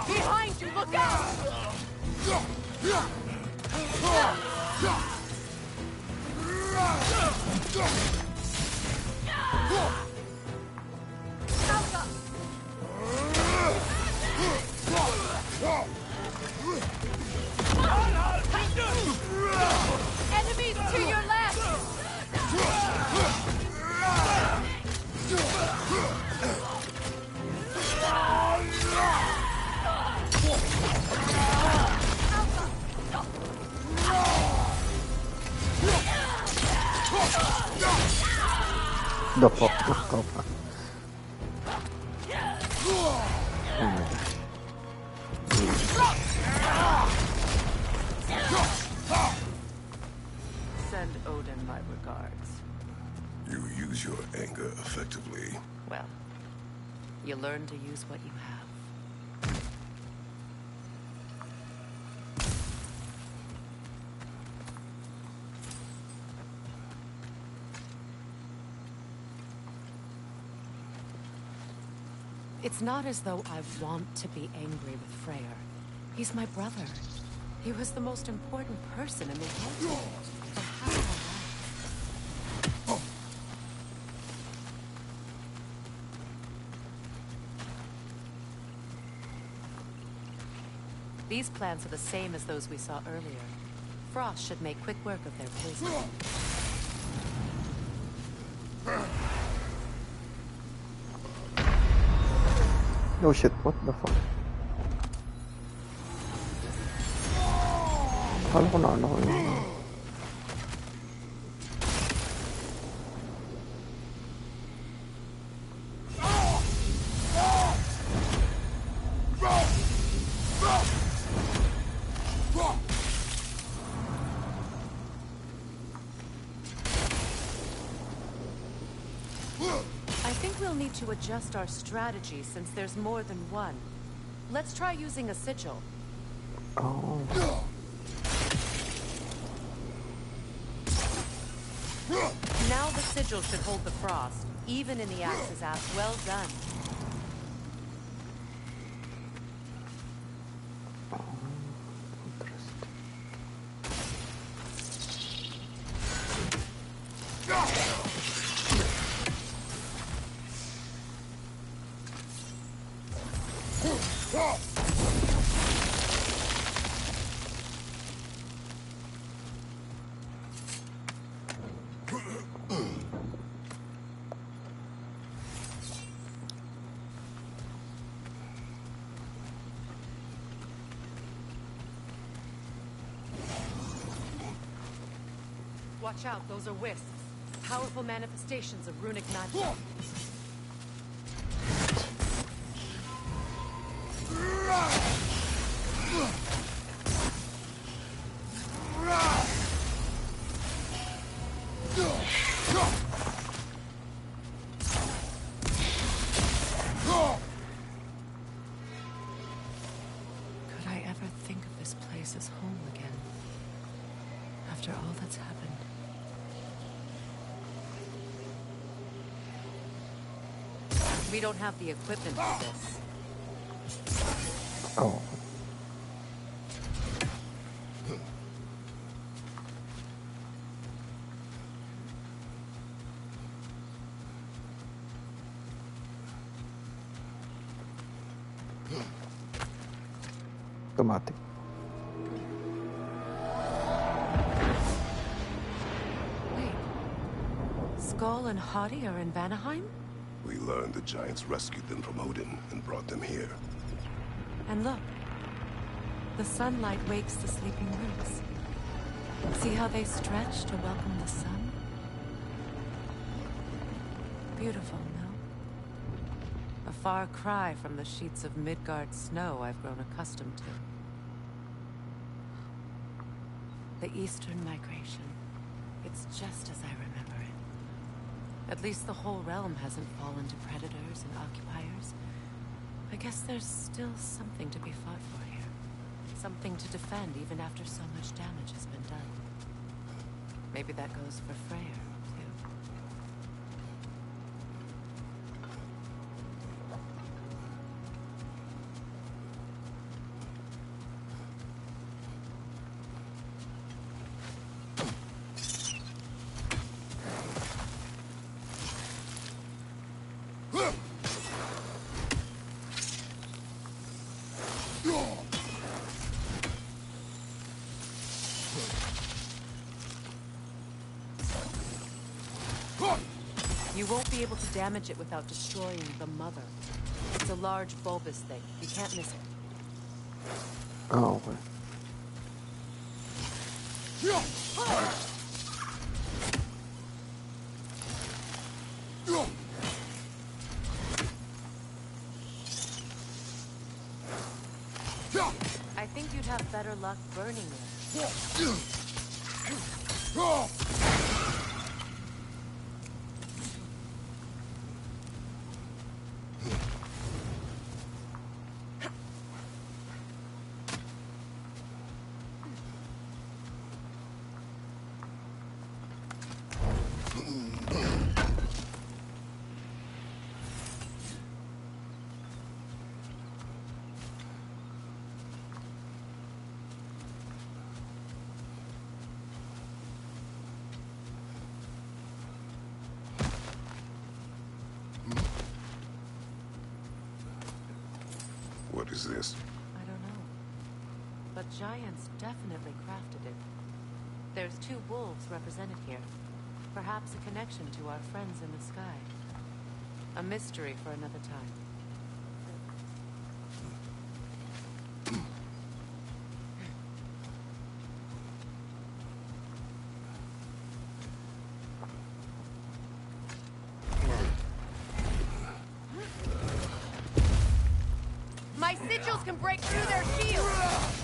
Speaker 2: Behind you, look out! Enemies to your left!
Speaker 1: The fuck? Oh, fuck.
Speaker 8: Send Odin my regards.
Speaker 5: You use your anger effectively.
Speaker 8: Well, you learn to use what you have. It's not as though I want to be angry with Freyr. He's my brother. He was the most important person in the world. For half my life. These plants are the same as those we saw earlier. Frost should make quick work of their poison.
Speaker 1: Oh shit, what the fuck? Akala ko na ano ko yun.
Speaker 8: I think we'll need to adjust our strategy since there's more than one. Let's try using a sigil.
Speaker 1: Oh.
Speaker 8: Now the sigil should hold the frost, even in the axe's ass. Well done. Watch out, those are wisps. Powerful manifestations of runic magic. Could I ever think of this place as home again? After all that's happened. We don't have the equipment for this.
Speaker 1: Oh. Automatic.
Speaker 8: Wait. Skull and Hati are in Vanaheim?
Speaker 5: We learned the giants rescued them from Odin and brought them here.
Speaker 8: And look. The sunlight wakes the sleeping roots. See how they stretch to welcome the sun? Beautiful, no? A far cry from the sheets of Midgard snow I've grown accustomed to. The Eastern Migration. It's just as I remember it. At least the whole realm hasn't fallen to predators and occupiers. I guess there's still something to be fought for here. Something to defend even after so much damage has been done. Maybe that goes for Freyr, too. You won't be able to damage it without destroying the mother. It's a large bulbous thing. You can't miss it.
Speaker 1: Oh, okay.
Speaker 8: I think you'd have better luck burning it.
Speaker 5: What is this?
Speaker 8: I don't know. But giants definitely crafted it. There's 2 wolves represented here. Perhaps a connection to our friends in the sky. A mystery for another time.
Speaker 2: My sigils can break through their shields!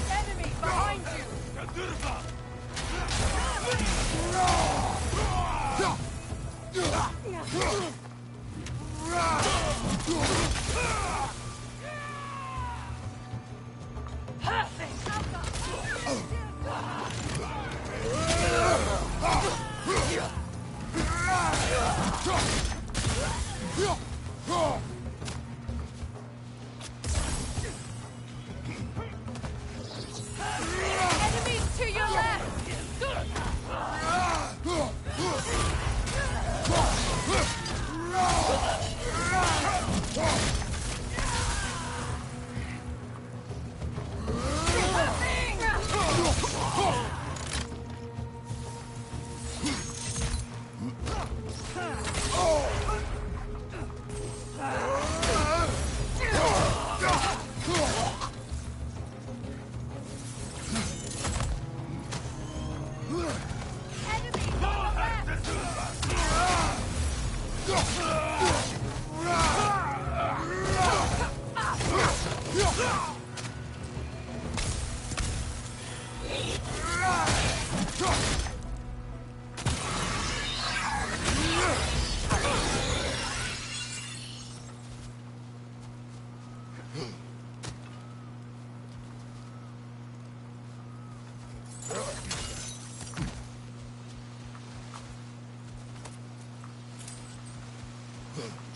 Speaker 2: Enemy behind you! Enemies to your left!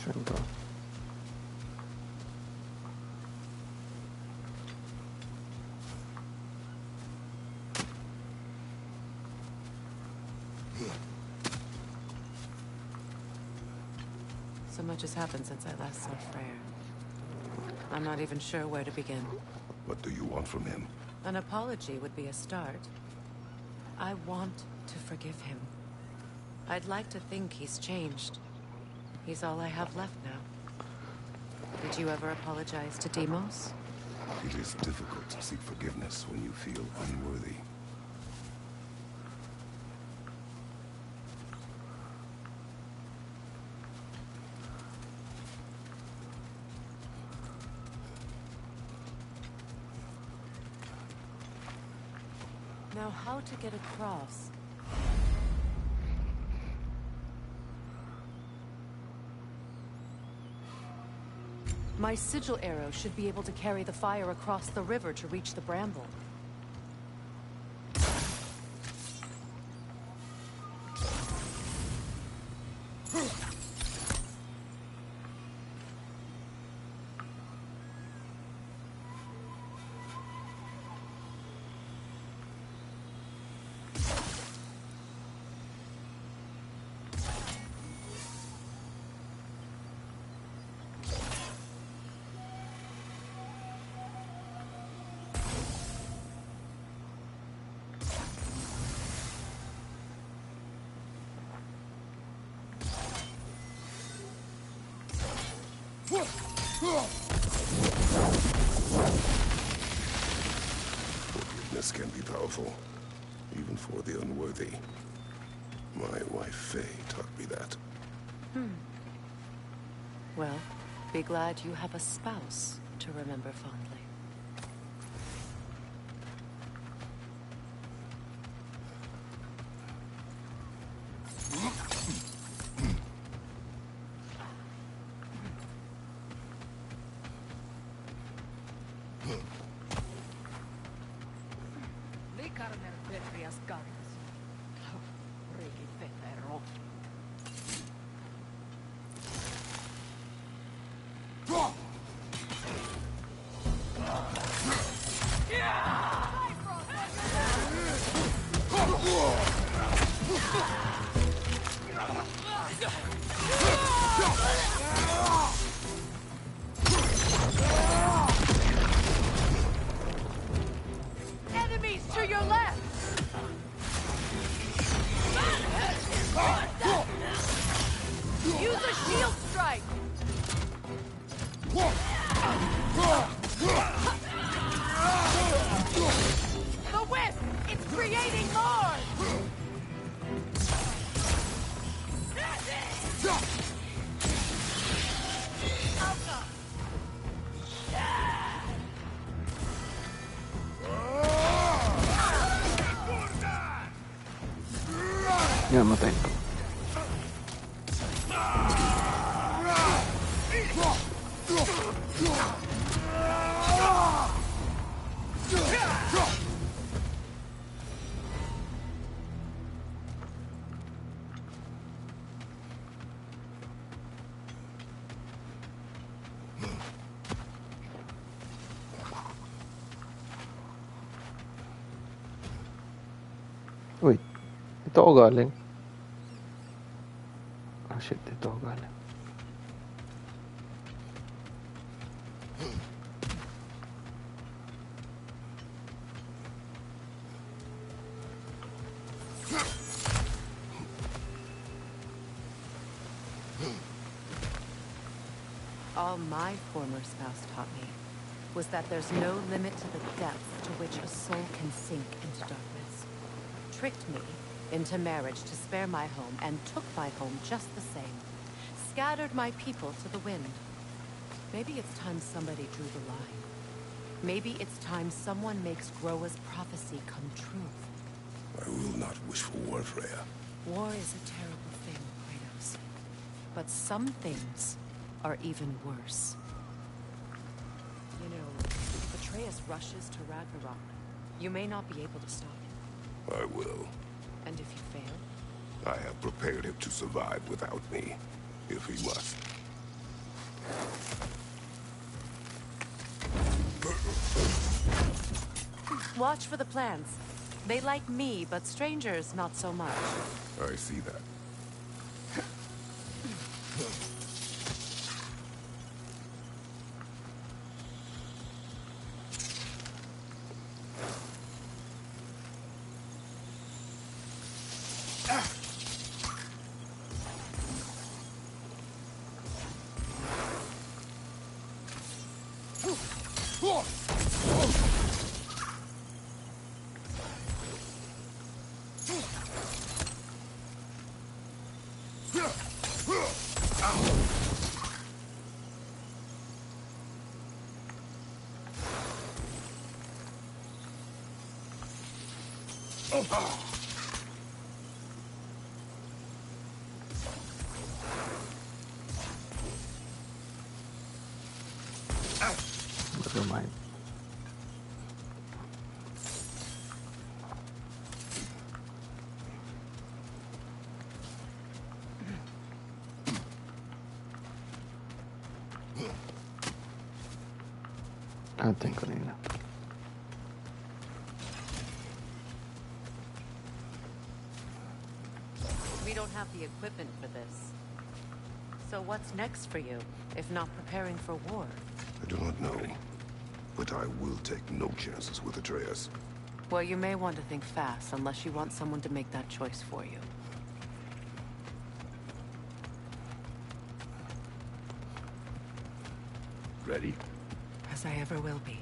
Speaker 1: Chamber.
Speaker 8: So much has happened since I last saw Freyr. I'm not even sure where to begin.
Speaker 5: What do you want from him?
Speaker 8: An apology would be a start. I want to forgive him. I'd like to think he's changed. He's all I have left now. Did you ever apologize to Deimos?
Speaker 5: It is difficult to seek forgiveness when you feel unworthy.
Speaker 8: Now, how to get across? My sigil arrow should be able to carry the fire across the river to reach the bramble.
Speaker 5: Forgiveness can be powerful, even for the unworthy. My wife Faye taught me that.
Speaker 8: Well, be glad you have a spouse to remember fondly.
Speaker 2: Enemies to your left! Use a shield strike! The whip! It's creating more!
Speaker 1: Yan, matayin ko. Wait, ito ako galing. Ah, shit, ito ako galing.
Speaker 8: All my former spouse taught me was that there's no limit to the depth to which a soul can sink into darkness. Tricked me into marriage to spare my home and took my home just the same. Scattered my people to the wind. Maybe it's time somebody drew the line. Maybe it's time someone makes Groa's prophecy come true.
Speaker 5: I will not wish for war, Freya.
Speaker 8: War is a terrible thing, Kratos. But some things are even worse. You know, if Atreus rushes to Ragnarok, you may not be able to stop him.
Speaker 5: I will.
Speaker 8: And if you fail?
Speaker 5: I have prepared him to survive without me, if he must.
Speaker 8: Watch for the plants. They like me, but strangers not so much.
Speaker 5: I see that.
Speaker 1: Never mind. Antayin ko na yun.
Speaker 8: We don't have the equipment for this. So what's next for you, if not preparing for war?
Speaker 5: I do not know, but I will take no chances with Atreus.
Speaker 8: Well, you may want to think fast, unless you want someone to make that choice for you.
Speaker 5: Ready?
Speaker 8: As I ever will be.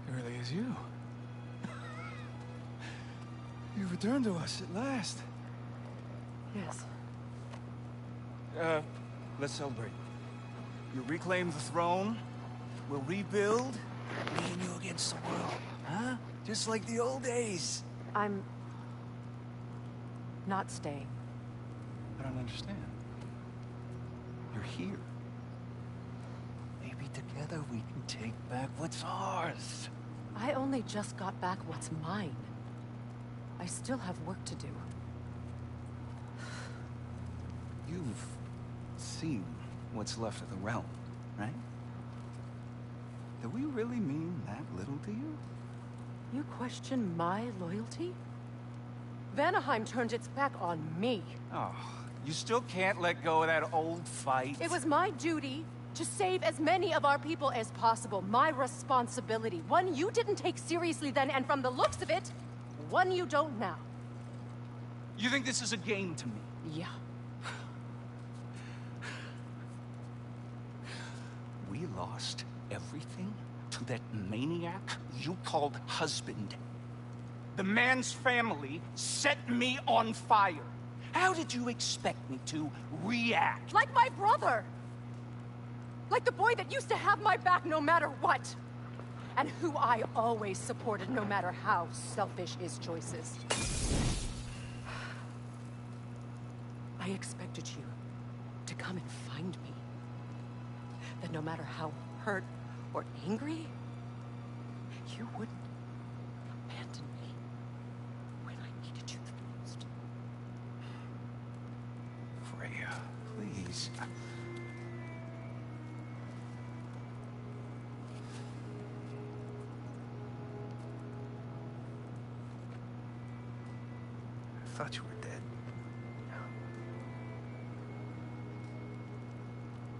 Speaker 6: It really is you. You returned to us at last.
Speaker 8: Yes.
Speaker 6: Let's celebrate. You reclaim the throne, we'll rebuild, me and you against the world, huh? Just like the old days.
Speaker 8: I'm... not staying.
Speaker 6: I don't understand. You're here. Maybe together we can take back what's ours.
Speaker 8: I only just got back what's mine. I still have work to do.
Speaker 6: You've seen what's left of the realm, right? Do we really mean that little to you?
Speaker 8: You question my loyalty? Vanaheim turned its back on me.
Speaker 6: Oh, you still can't let go of that old fight?
Speaker 8: It was my duty to save as many of our people as possible. My responsibility. One you didn't take seriously then, and from the looks of it, one you don't now.
Speaker 6: You think this is a game to me?
Speaker 8: Yeah.
Speaker 6: We lost everything to that maniac you called husband. The man's family set me on fire. How did you expect me to react?
Speaker 8: Like my brother! Like the boy that used to have my back no matter what! And who I always supported no matter how selfish his choices. I expected you to come and find me. That no matter how hurt or angry, you wouldn't abandon me when I needed you the most.
Speaker 6: Freya, please. I thought you were dead.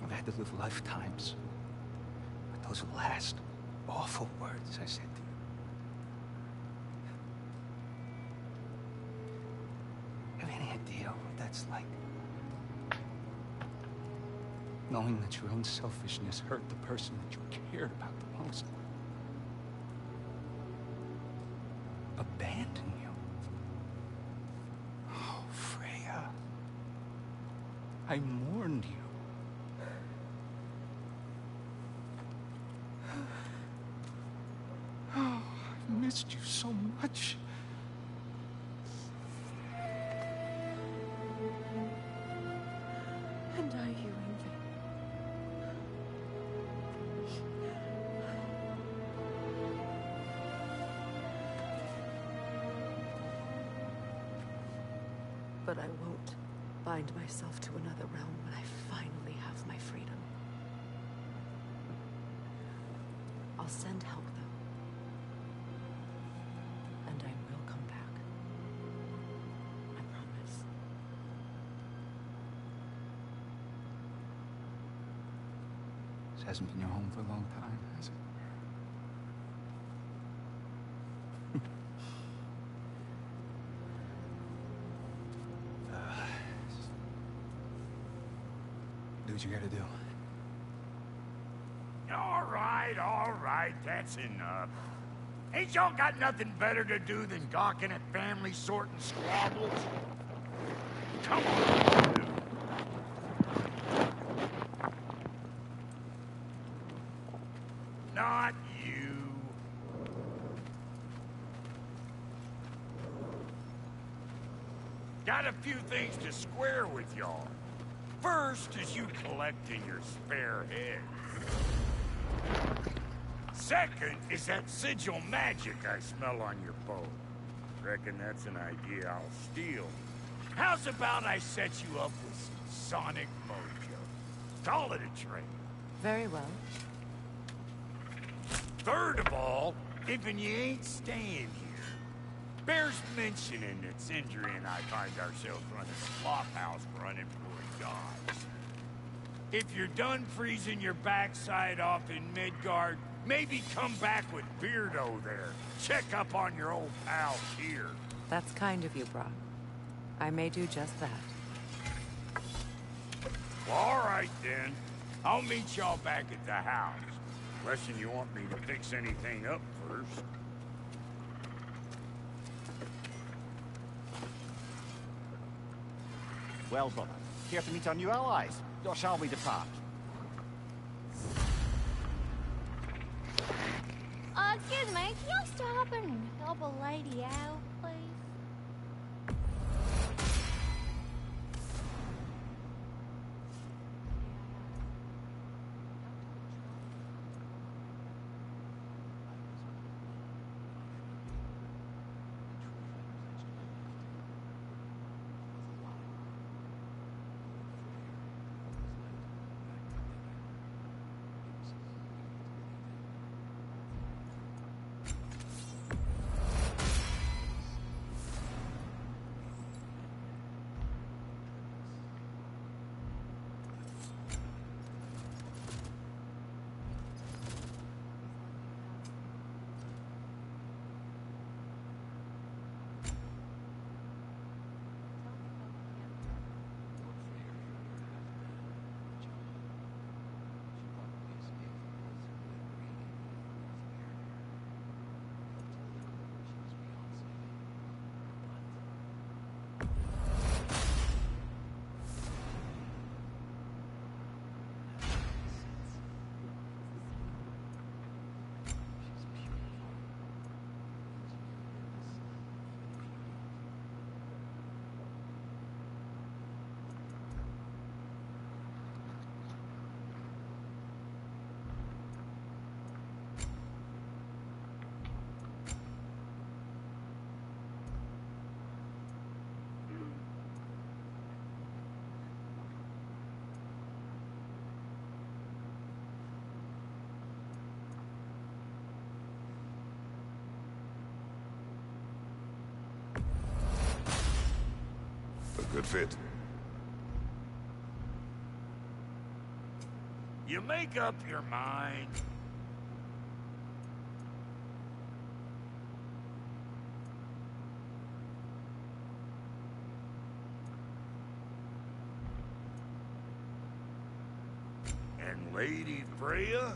Speaker 6: I've had to live lifetimes with those last awful words I said to you. Have any idea what that's like? Knowing that your own selfishness hurt the person that you cared about the most. Abandon you. Oh, Freya. I mourned you. Oh, I've missed you so much.
Speaker 8: And I you envy. But I won't bind myself to another realm when I finally have my freedom. I'll send help, though. And I will come back. I promise.
Speaker 6: This hasn't been your home for a long time, has it? what you gotta do.
Speaker 3: All right, that's enough. Ain't y'all got nothing better to do than gawking at family sorting squabbles? Come on, dude. Not you. Got a few things to square with y'all. First is you collecting your spare head. Second is that sigil magic I smell on your boat. Reckon that's an idea I'll steal. How's about I set you up with some sonic mojo? Call it a trade.
Speaker 8: Very well.
Speaker 3: Third of all, if you ain't staying here, bears mentioning that Sindri and I find ourselves running a flophouse for unemployed gods. If you're done freezing your backside off in Midgard, maybe come back with Beardo there. Check up on your old pal here.
Speaker 8: That's kind of you, Brock. I may do just that.
Speaker 3: All right, then. I'll meet y'all back at the house. Unless you want me to fix anything up first.
Speaker 4: Well, brother, care to meet our new allies? Or shall we depart?
Speaker 7: Excuse me, can you stop and help a lady out, please?
Speaker 5: A good fit.
Speaker 3: You make up your mind. And Lady Freya?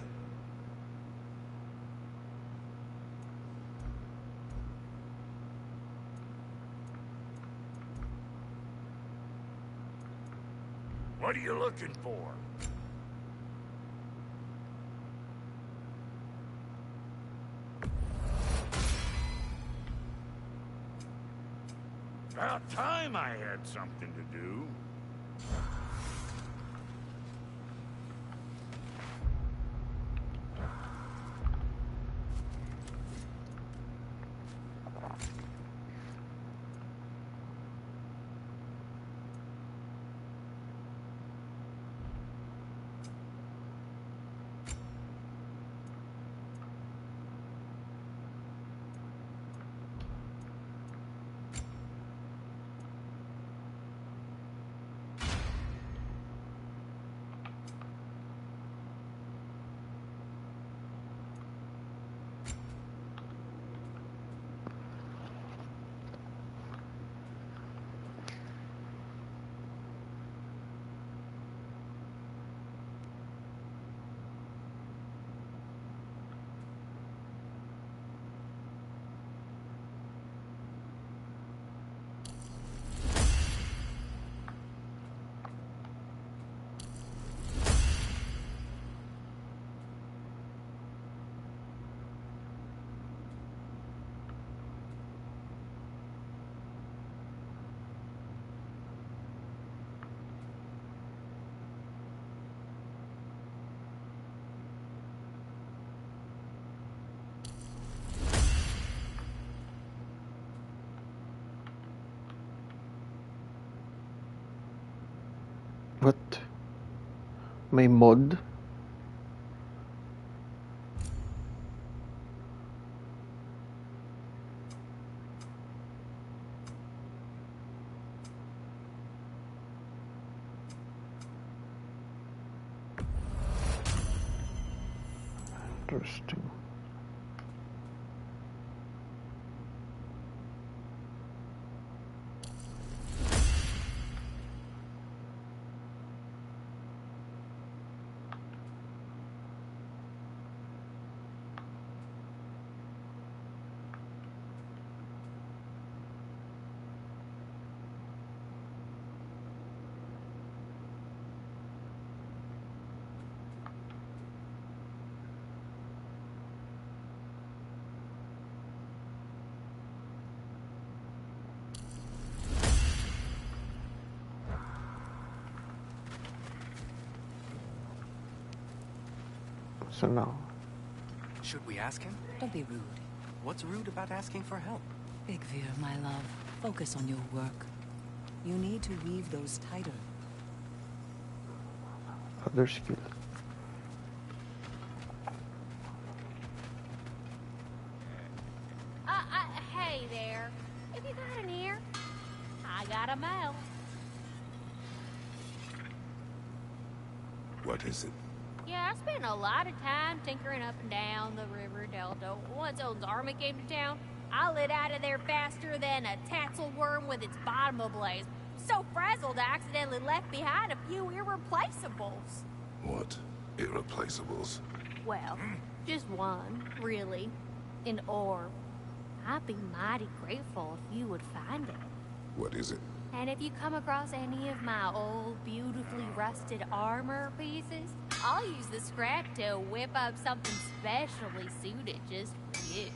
Speaker 3: What are you looking for? About time I had something to do.
Speaker 1: May mod. Interesting. So now,
Speaker 9: Should we ask him?
Speaker 8: Don't be rude.
Speaker 9: What's rude about asking for help?
Speaker 8: Big Veer, my love. Focus on your work. You need to weave those tighter.
Speaker 1: other skill.
Speaker 7: Hey there. Have you got an ear? I got a mouth.
Speaker 5: What is it?
Speaker 7: Yeah, I spent a lot of time tinkering up and down the river delta. Once Odin's army came to town, I lit out of there faster than a tassel worm with its bottom ablaze. So frazzled, I accidentally left behind a few irreplaceables.
Speaker 5: What? Irreplaceables?
Speaker 7: Well, just one, really. An orb. I'd be mighty grateful if you would find it.
Speaker 5: What is it?
Speaker 7: And if you come across any of my old, beautifully rusted armor pieces, I'll use the scrap to whip up something specially suited just for you.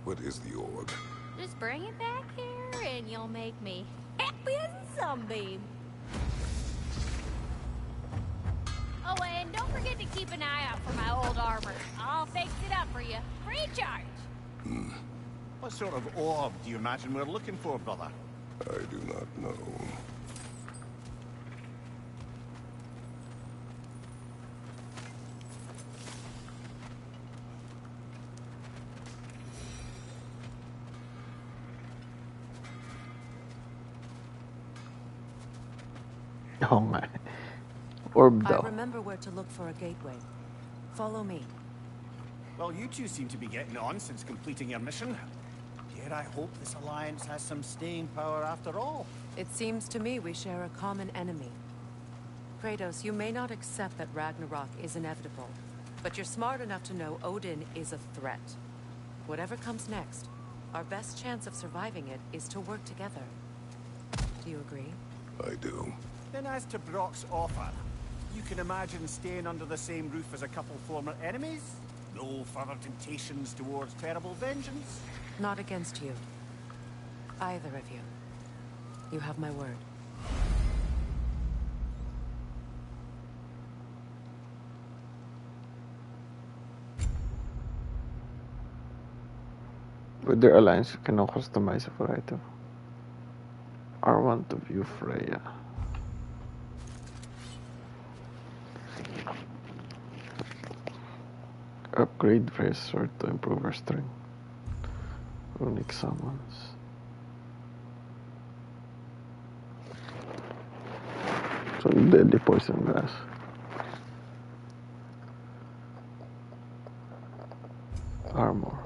Speaker 5: What is the orb?
Speaker 7: Just bring it back here and you'll make me happy as a sunbeam. Oh, and don't forget to keep an eye out for my old armor. I'll fix it up for you, free of charge.
Speaker 4: What sort of orb do you imagine we're looking for, brother?
Speaker 5: I do not know.
Speaker 1: Oh my. Orb
Speaker 8: I
Speaker 1: daw.
Speaker 8: remember where to look for a gateway. Follow me.
Speaker 4: Well, you two seem to be getting on since completing your mission. Yet I hope this alliance has some staying power after all.
Speaker 8: It seems to me we share a common enemy. Kratos, you may not accept that Ragnarok is inevitable, but you're smart enough to know Odin is a threat. Whatever comes next, our best chance of surviving it is to work together. Do you agree?
Speaker 5: I do.
Speaker 4: Then as to Brock's offer, you can imagine staying under the same roof as a couple former enemies? No further temptations towards terrible vengeance?
Speaker 8: Not against you. Either of you. You have my word.
Speaker 1: With their alliance, you can now customize a variety of R1 to view Freya. Upgrade Freya's sword to improve her strength. Runic summons. So deadly poison gas. Armor.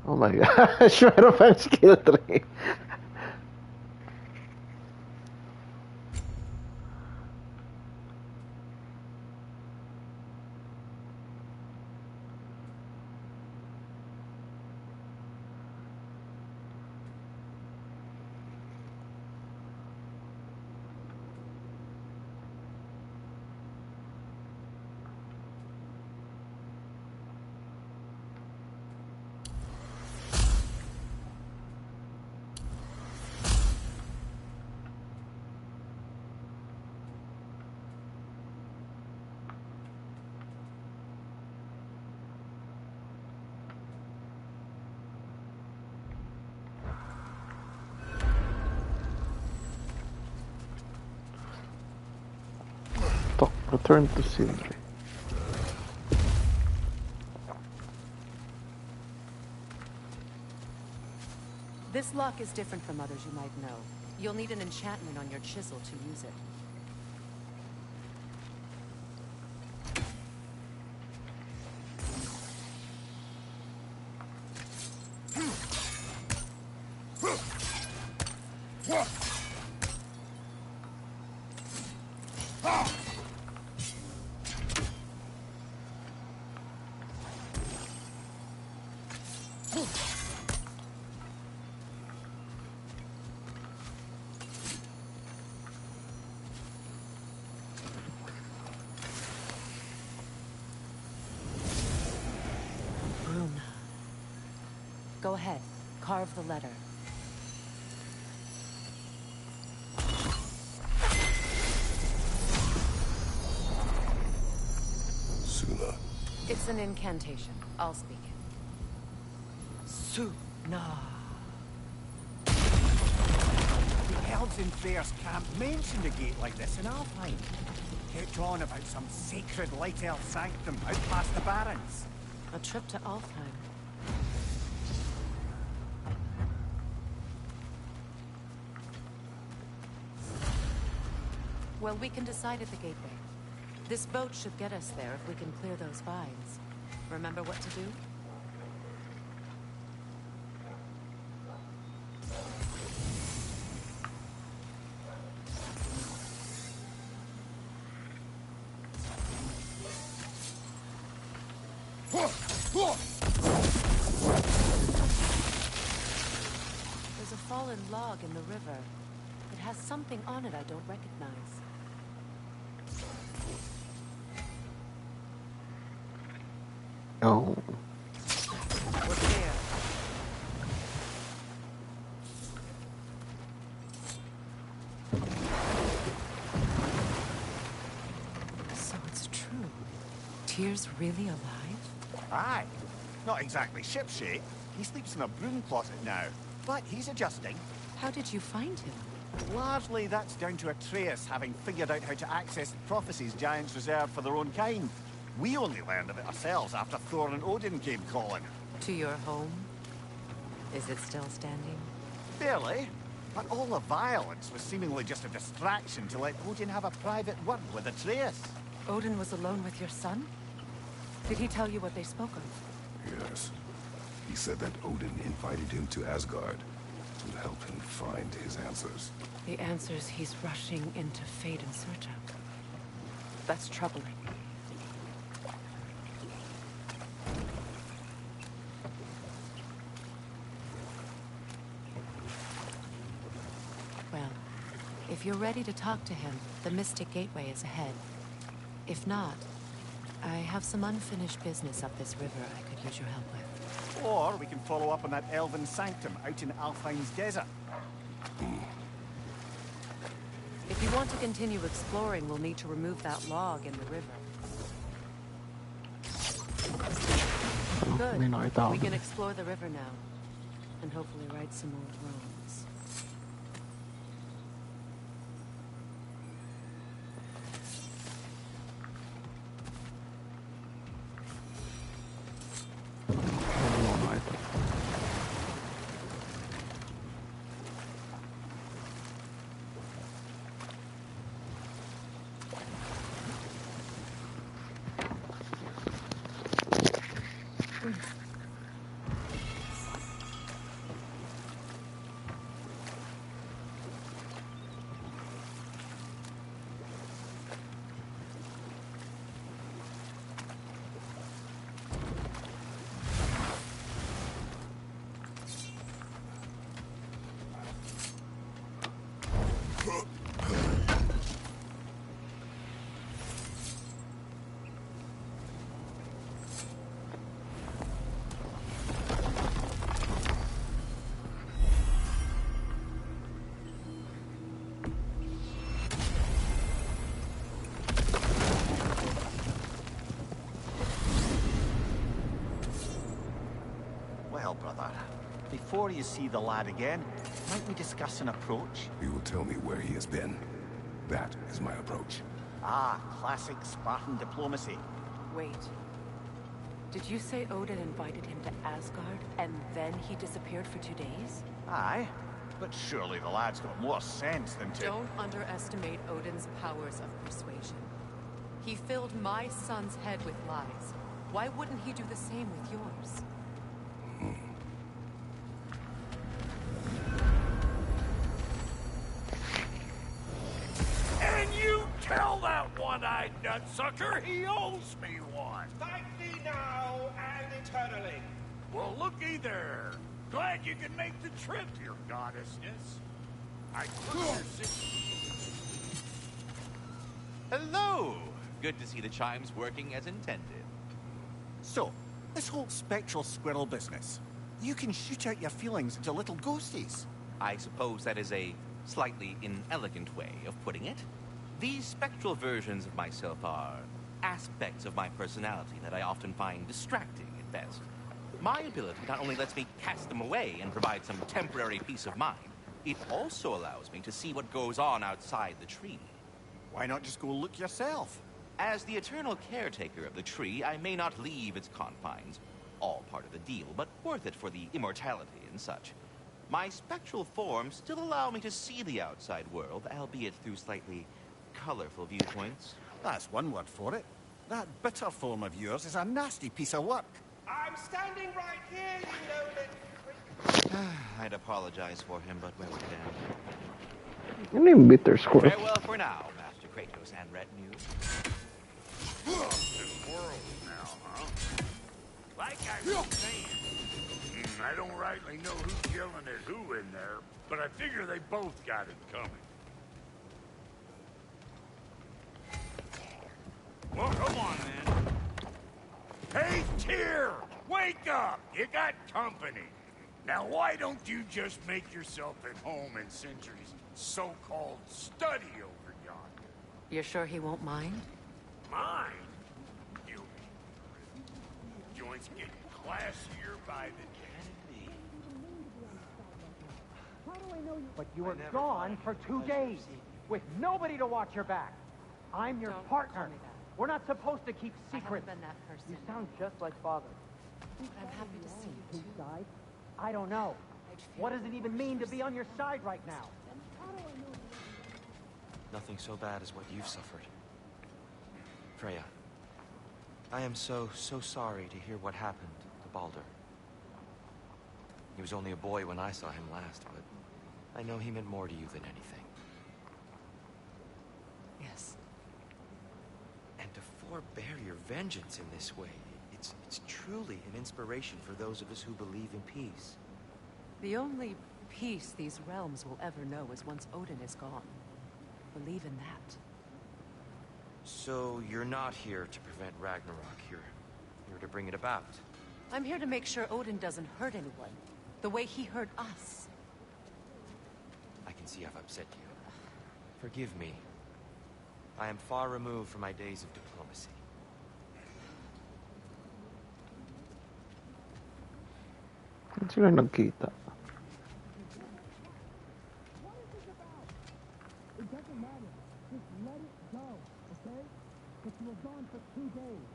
Speaker 1: Oh my gosh, meron pang skill tree. Return to Sindri.
Speaker 8: This lock is different from others you might know. You'll need an enchantment on your chisel to use it. Go ahead. Carve the letter.
Speaker 5: Suna.
Speaker 8: It's an incantation. I'll speak it. Suna.
Speaker 4: The elves in Freyr's camp mentioned a gate like this in Alfheim. Kept on about some sacred light elf sanctum out past the barrens.
Speaker 8: A trip to Alfheim. Well, we can decide at the gateway. This boat should get us there if we can clear those vines. Remember what to do? There's a fallen log in the river. It has something on it I don't recognize.
Speaker 1: Oh.
Speaker 8: We're clear. So it's true. Tyr's really alive?
Speaker 4: Aye. Not exactly shipshape. He sleeps in a broom closet now. But he's adjusting.
Speaker 8: How did you find him?
Speaker 4: Largely that's down to Atreus having figured out how to access the prophecies giants reserved for their own kind. We only learned of it ourselves after Thor and Odin came calling.
Speaker 8: To your home? Is it still standing?
Speaker 4: Barely. But all the violence was seemingly just a distraction to let Odin have a private word with Atreus.
Speaker 8: Odin was alone with your son? Did he tell you what they spoke of?
Speaker 5: Yes. He said that Odin invited him to Asgard to help him find his answers.
Speaker 8: The answers he's rushing into fate in search of. That's troubling. Well, if you're ready to talk to him, the Mystic Gateway is ahead. If not, I have some unfinished business up this river I could use your help with.
Speaker 4: Or we can follow up on that elven sanctum out in Alfheim's desert.
Speaker 8: If you want to continue exploring, we'll need to remove that log in the river. Good.
Speaker 1: May nakita ako
Speaker 8: We can
Speaker 1: dun.
Speaker 8: explore the river now. And hopefully right some old wrongs.
Speaker 1: Ano na ito?
Speaker 4: Well, brother, before you see the lad again, might we discuss an approach?
Speaker 5: He will tell me where he has been. That is my approach.
Speaker 4: Ah, classic Spartan diplomacy.
Speaker 8: Wait. Did you say Odin invited him to Asgard, and then he disappeared for 2 days?
Speaker 4: Aye, but surely the lad's got more sense than to...
Speaker 8: Don't underestimate Odin's powers of persuasion. He filled my son's head with lies. Why wouldn't he do the same with yours?
Speaker 3: And you tell that one-eyed nutsucker he owes me one.
Speaker 10: Thank thee now and eternally.
Speaker 3: Well, looky there. Glad you could make the trip, your goddessness. I took your
Speaker 11: Hello! Good to see the chimes working as intended.
Speaker 4: So, this whole spectral squirrel business. You can shoot out your feelings into little ghosties.
Speaker 11: I suppose that is a slightly inelegant way of putting it. These spectral versions of myself are aspects of my personality that I often find distracting at best. My ability not only lets me cast them away and provide some temporary peace of mind, it also allows me to see what goes on outside the tree.
Speaker 4: Why not just go look yourself?
Speaker 11: As the eternal caretaker of the tree, I may not leave its confines. All part of the deal, but worth it for the immortality and such. My spectral forms still allow me to see the outside world, albeit through slightly colorful viewpoints.
Speaker 4: That's one word for it. That bitter form of yours is a nasty piece of work.
Speaker 10: I'm standing right here, you know, little freak.
Speaker 11: I'd apologize for him, but where would it end?
Speaker 1: Ano yung bitter squirrel?
Speaker 11: Farewell for now, Master Kratos and retinue.
Speaker 3: this world now, huh? Like I was saying, I don't rightly know who's yelling at who in there, but I figure they both got it coming. Well, come on, then. Hey, Tyr! Wake up! You got company. Now, why don't you just make yourself at home in Sentry's so-called study over yonder?
Speaker 8: You're sure he won't mind?
Speaker 3: Mine? You... Joints getting classier by the day.
Speaker 12: But you were gone for 2 days, with nobody to watch your back. I'm your partner. We're not supposed to keep secrets.
Speaker 8: I haven't been that person.
Speaker 12: You sound just like father.
Speaker 8: I'm happy to see you too.
Speaker 12: Side? I don't know. What does it even mean to be on your side right now?
Speaker 9: Nothing so bad as what you've suffered. Freya, I am so sorry to hear what happened to Baldur. He was only a boy when I saw him last, but I know he meant more to you than anything.
Speaker 8: Yes.
Speaker 9: And to forbear your vengeance in this way, it's truly an inspiration for those of us who believe in peace.
Speaker 8: The only peace these realms will ever know is once Odin is gone. Believe in that.
Speaker 9: So you're not here to prevent Ragnarok. You're to bring it about.
Speaker 8: I'm here to make sure Odin doesn't hurt anyone, the way he hurt us.
Speaker 9: I can see I've upset you. Forgive me. I am far removed from my days of diplomacy.
Speaker 1: Hindi sila nagkita.
Speaker 12: It doesn't matter. Just let it go, okay? But you were gone for 2 days.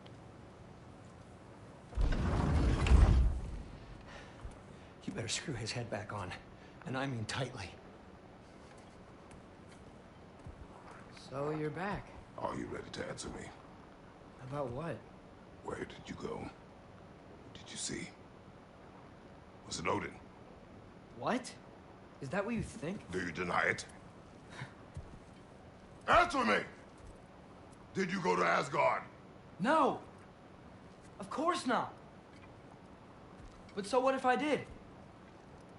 Speaker 13: You better screw his head back on. And I mean tightly.
Speaker 14: So you're back.
Speaker 5: Are you ready to answer me?
Speaker 14: About what?
Speaker 5: Where did you go? Did you see? Was it Odin?
Speaker 14: What? Is that what you think?
Speaker 5: Do you deny it? Answer me! Did you go to Asgard?
Speaker 14: No! Of course not! But so what if I did?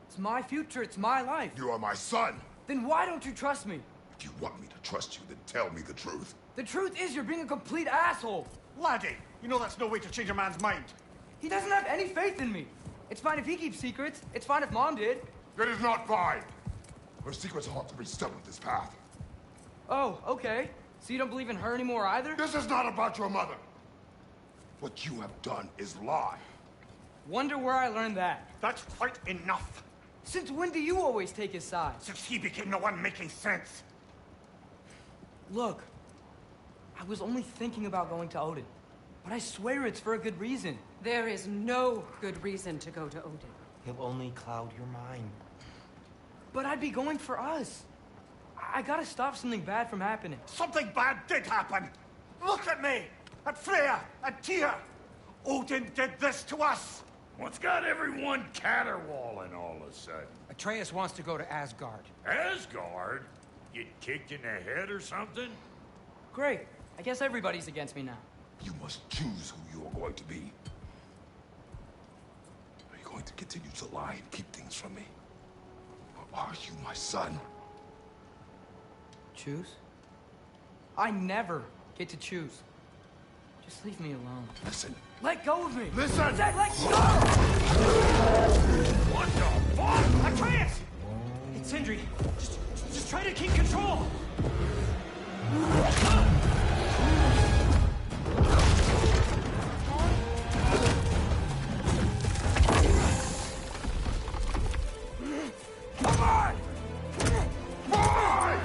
Speaker 14: It's my future, it's my life.
Speaker 5: You are my son!
Speaker 14: Then why don't you trust me?
Speaker 5: If you want me to trust you, then tell me the truth.
Speaker 14: The truth is you're being a complete asshole!
Speaker 4: Laddie, you know that's no way to change a man's mind.
Speaker 14: He doesn't have any faith in me. It's fine if he keeps secrets. It's fine if Mom did.
Speaker 5: It is not fine! Her secrets ought to be stuck with this path.
Speaker 14: Oh, okay. So you don't believe in her anymore either?
Speaker 5: This is not about your mother. What you have done is lie.
Speaker 14: Wonder where I learned that.
Speaker 4: That's quite enough.
Speaker 14: Since when do you always take his side?
Speaker 4: Since he became the one making sense.
Speaker 14: Look, I was only thinking about going to Odin. But I swear it's for a good reason.
Speaker 8: There is no good reason to go to Odin.
Speaker 13: He'll only cloud your mind.
Speaker 14: But I'd be going for us. I gotta stop something bad from happening.
Speaker 4: Something bad did happen! Look at me! At Freya! At Tyr! Odin did this to us!
Speaker 3: What's got everyone caterwauling all of a sudden?
Speaker 12: Atreus wants to go to Asgard.
Speaker 3: Asgard? Get kicked in the head or something?
Speaker 14: Great. I guess everybody's against me now.
Speaker 5: You must choose who you are going to be. Are you going to continue to lie and keep things from me? Or are you my son?
Speaker 14: Choose? I never get to choose. Just leave me alone.
Speaker 5: Listen.
Speaker 14: Let go of me!
Speaker 5: Listen!
Speaker 14: I said let go!
Speaker 3: What the fuck?
Speaker 14: Atreus! It's Sindri. Just try to keep control!
Speaker 3: Come on! Boy!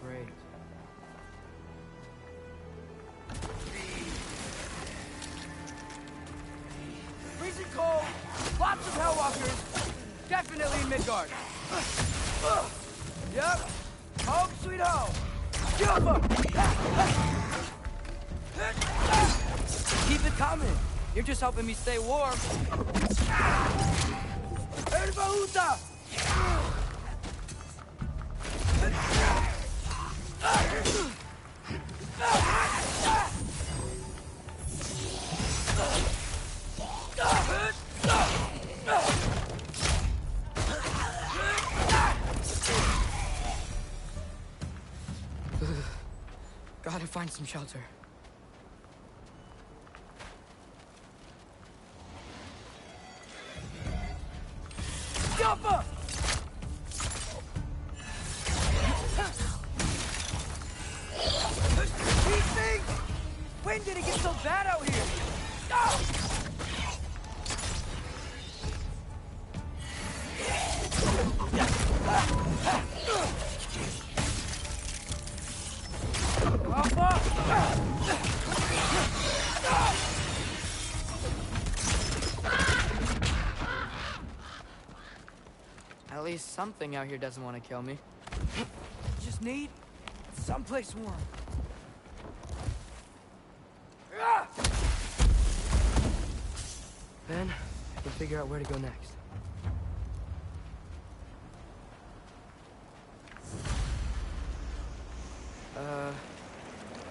Speaker 14: Great. Freezing cold, lots of Hellwalkers, definitely in Midgard. Yep, home sweet home. Jump! Keep it coming. You're just helping me stay warm. Erbahuta! Gotta find some shelter. Jumper! These things! When did it get so bad out here? Oh! At least something out here doesn't want to kill me. Just need someplace warm. Then I can figure out where to go next.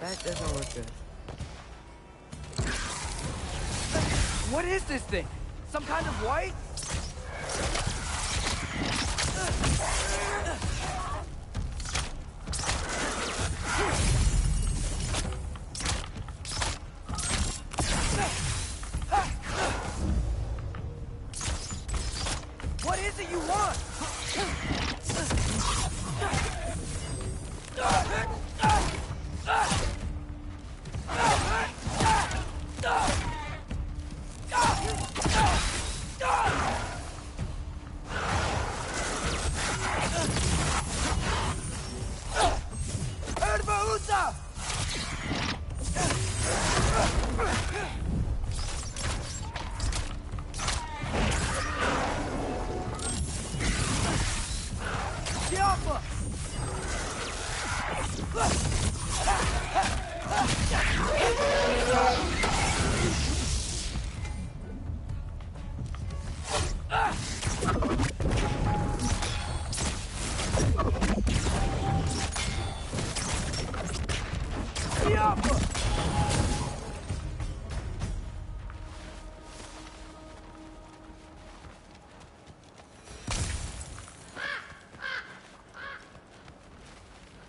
Speaker 14: That doesn't look good. What is this thing? Some kind of white? What is it you want?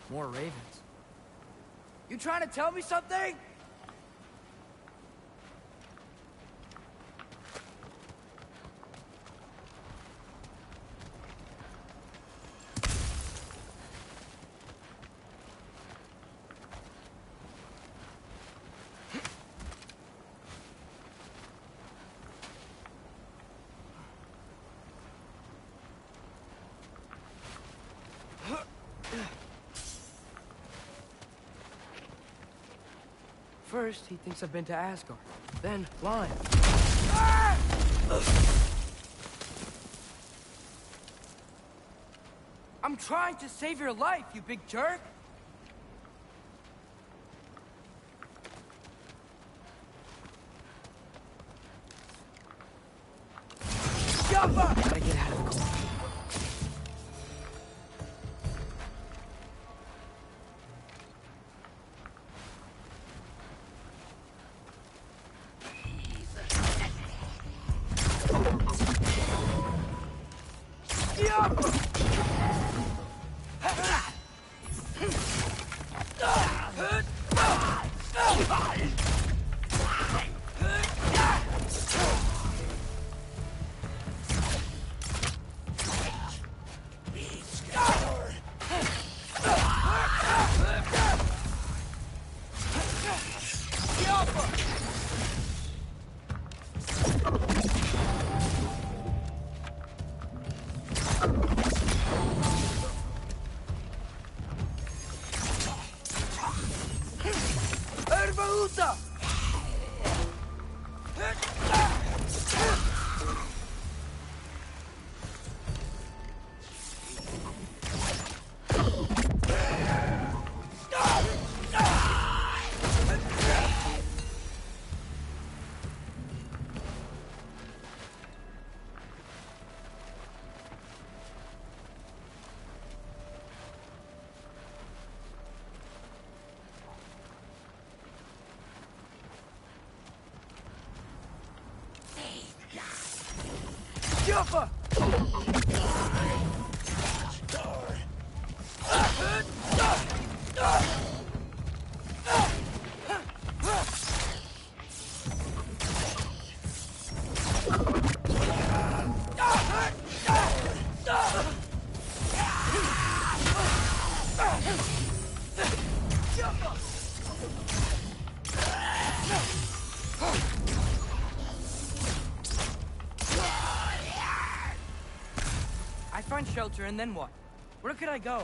Speaker 14: More ravens. You trying to tell me something? First, he thinks I've been to Asgard. Then, lying. I'm trying to save your life, you big jerk! Gotta get out of the corner. Jumper! I find shelter, and then what? Where could I go?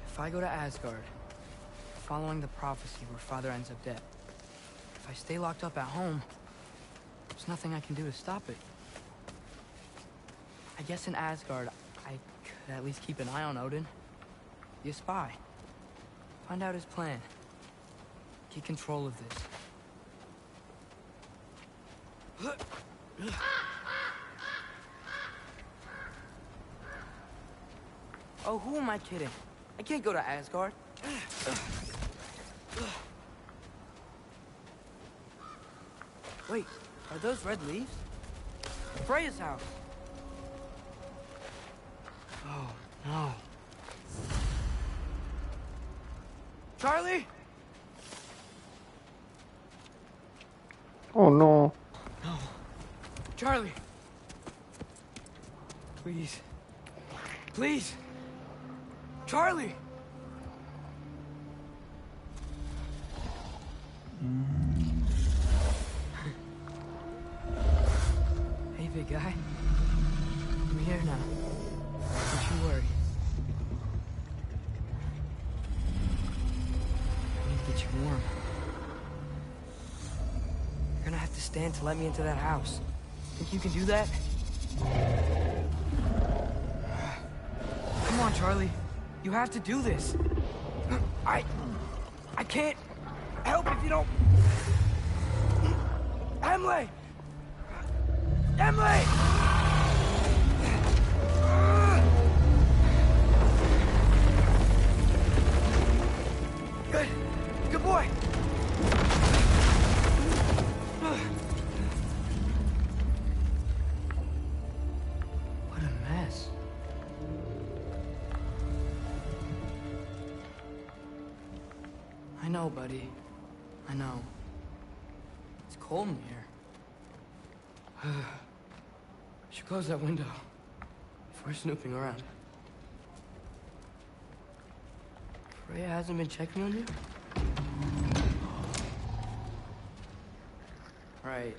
Speaker 14: If I go to Asgard, following the prophecy where Father ends up dead, if I stay locked up at home, there's nothing I can do to stop it. I guess in Asgard, I could at least keep an eye on Odin. Be a spy. Find out his plan. Get control of this. Oh, who am I kidding? I can't go to Asgard. Wait, are those red leaves? Freya's house. Oh, no. Charlie?
Speaker 1: Oh no.
Speaker 14: No. Charlie. Please. Please. Charlie! Hey, big guy. I'm here now. Don't you worry. I need to get you warm. You're gonna have to stand to let me into that house. Think you can do that? Come on, Charlie. You have to do this. I can't help if you don't... Emily! Emily! Good. Good boy. What a mess. I know, buddy. I know. It's cold in here. Should close that window before snooping around. Freya hasn't been checking on you? Right.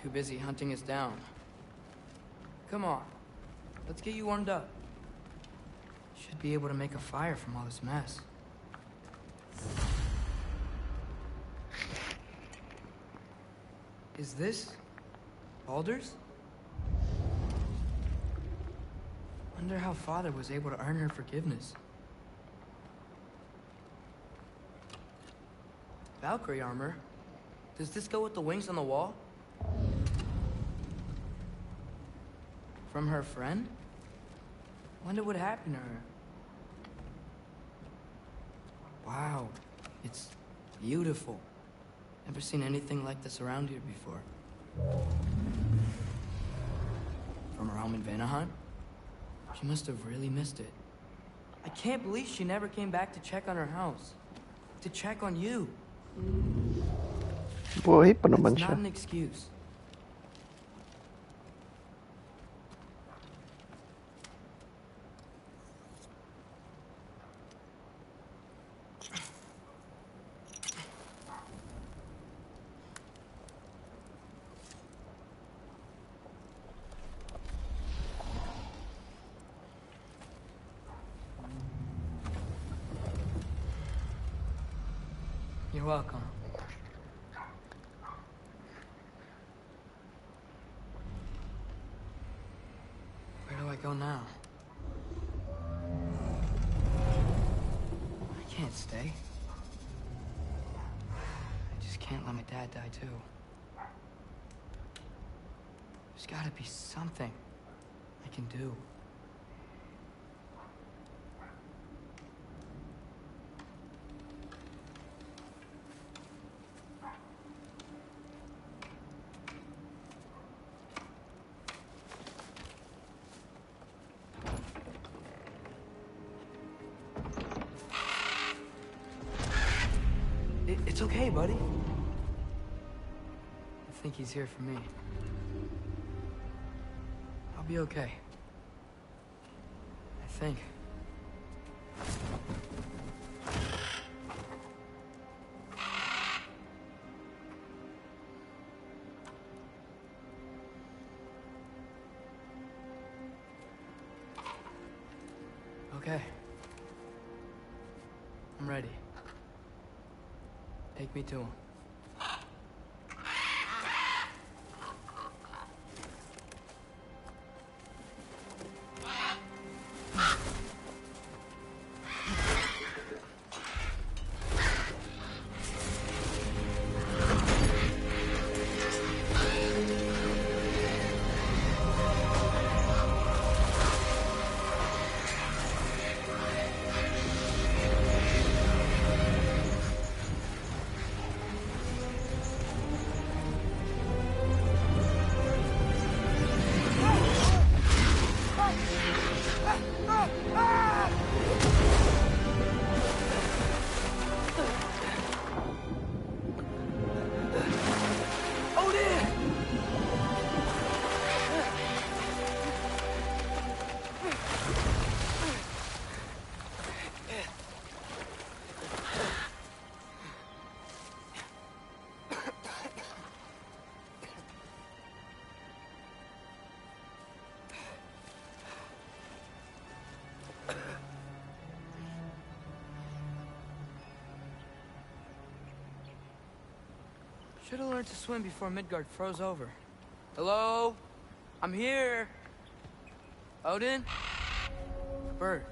Speaker 14: Too busy hunting us down. Come on. Let's get you warmed up. Should be able to make a fire from all this mess. Is this Baldur's? Wonder how Father was able to earn her forgiveness. Valkyrie armor? Does this go with the wings on the wall? From her friend? Wonder what happened to her. Wow, it's beautiful. Never seen anything like this around here before. From her home in Vanaheim? She must have really missed it. I can't believe she never came back to check on her house. To check on you.
Speaker 1: Buhay pa naman
Speaker 14: That's
Speaker 1: siya.
Speaker 14: not an excuse. You're welcome. Where do I go now? I can't stay. I just can't let my dad die too. There's gotta be something I can do. It's okay, buddy. I think he's here for me. I'll be okay. I think. Okay. I'm ready. Take me to him. Should have learned to swim before Midgard froze over. Hello? I'm here. Odin? Bird.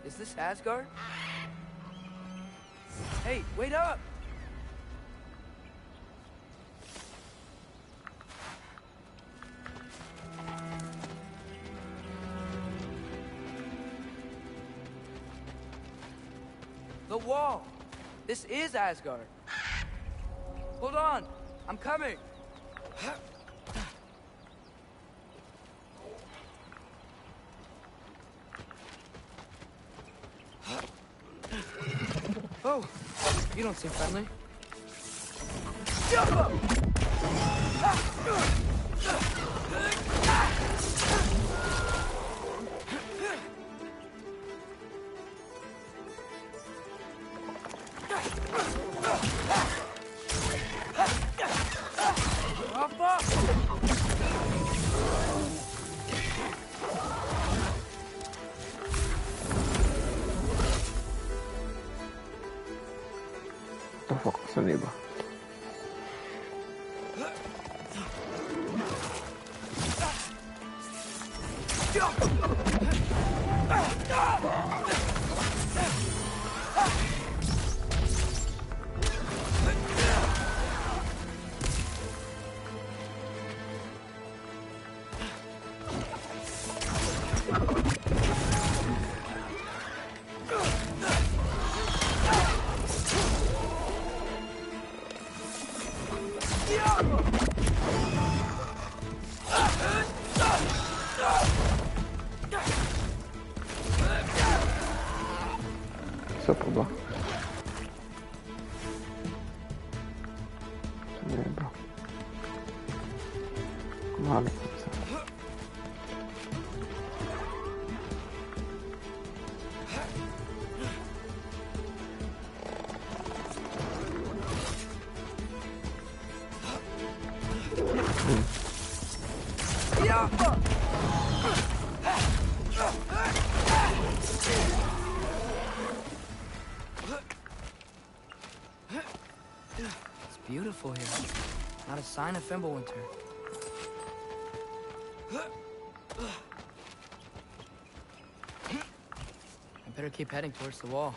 Speaker 14: Is this Asgard? Hey, wait up! The wall! This is Asgard. Hold on! I'm coming! Oh, you don't seem friendly.
Speaker 1: the fuck? Saan iba? Isa pa ba? Saan na iba? Kumahanap ko isa.
Speaker 14: It's beautiful here. Not a sign of Fimbulwinter. I better keep heading towards the wall.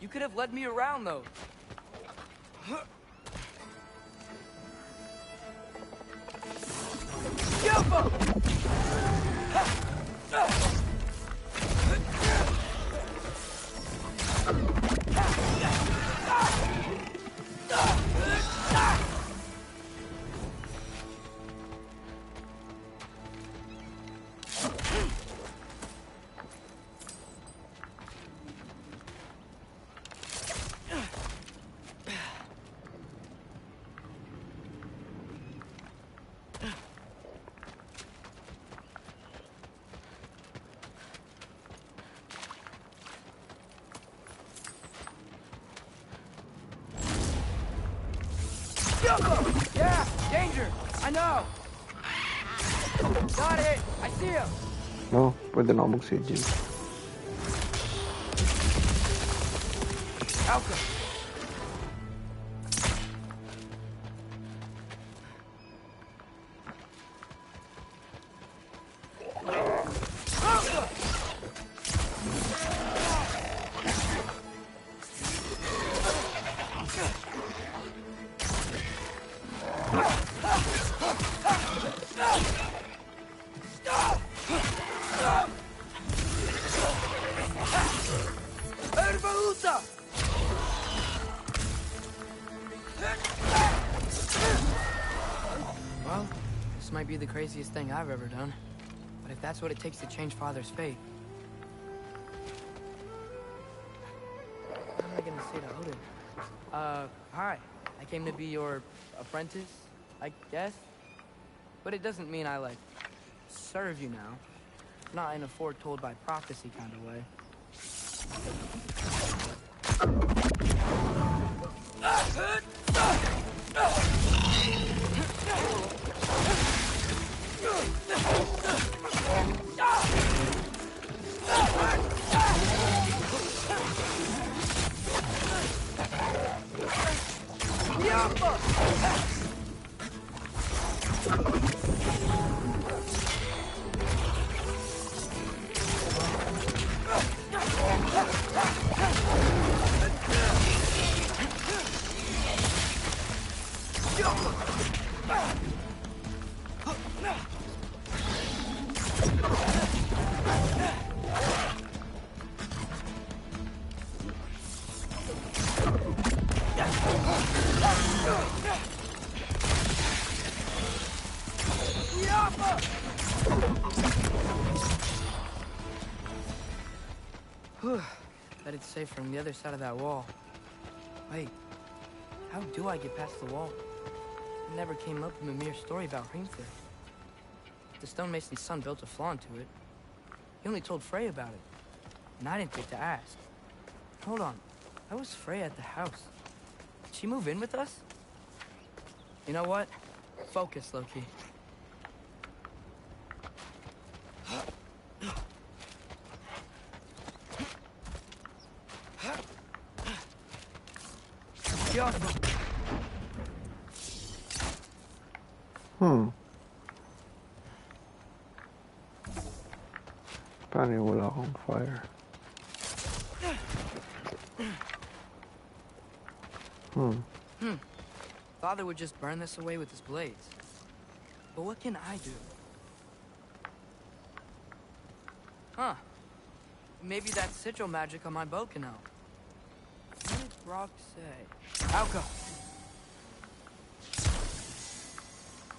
Speaker 14: You could have led me around, though. Yeah, danger! I know! Got it! I see him!
Speaker 1: No, pwede na ako mag-sigil.
Speaker 14: Alka! Well, this might be the craziest thing I've ever done. But if that's what it takes to change Father's fate... What am I gonna say to Odin? Hi. I came to be your apprentice, I guess? But it doesn't mean I, like, serve you now. Not in a foretold by prophecy kind of way. Bet it's safe from the other side of that wall. Wait, how do I get past the wall? It never came up in the mere story about Hrimthur. The stonemason's son built a flaw into it. He only told Frey about it, and I didn't think to ask. Hold on, how was Frey at the house? Did she move in with us? You know what? Focus, Loki.
Speaker 1: Paano yung wala akong fire?
Speaker 14: Father would just burn this away with his blades. But what can I do? Huh. Maybe that sigil magic on my bow can help. What did Brock say? Alka!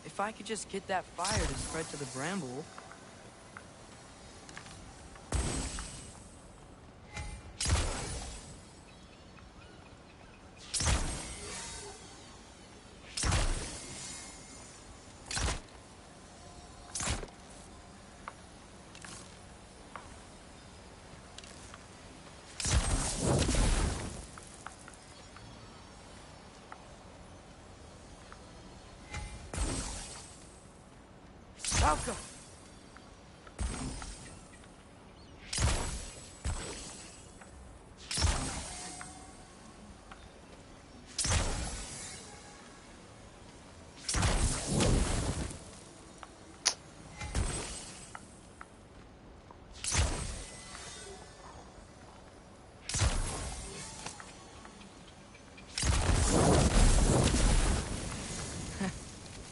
Speaker 14: If I could just get that fire to spread to the bramble... Alka!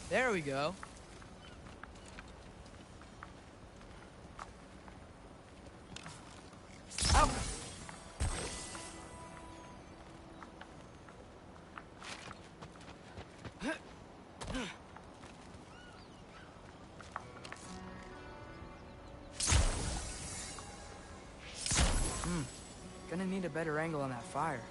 Speaker 14: There we go. Gonna need a better angle on that fire.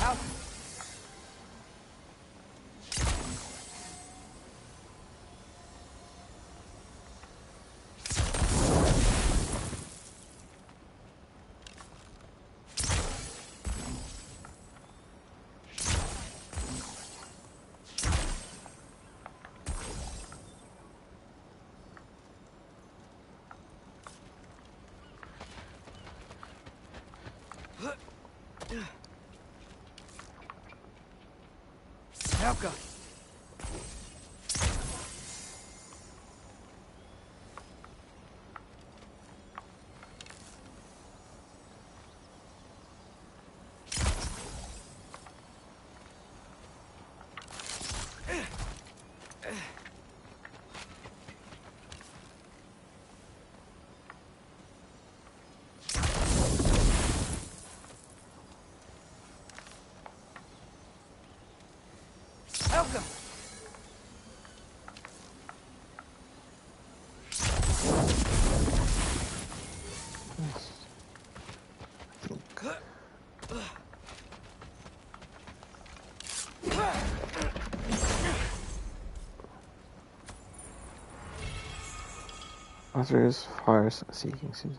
Speaker 14: Out. Helka. Helka.
Speaker 1: After his fire seeking season.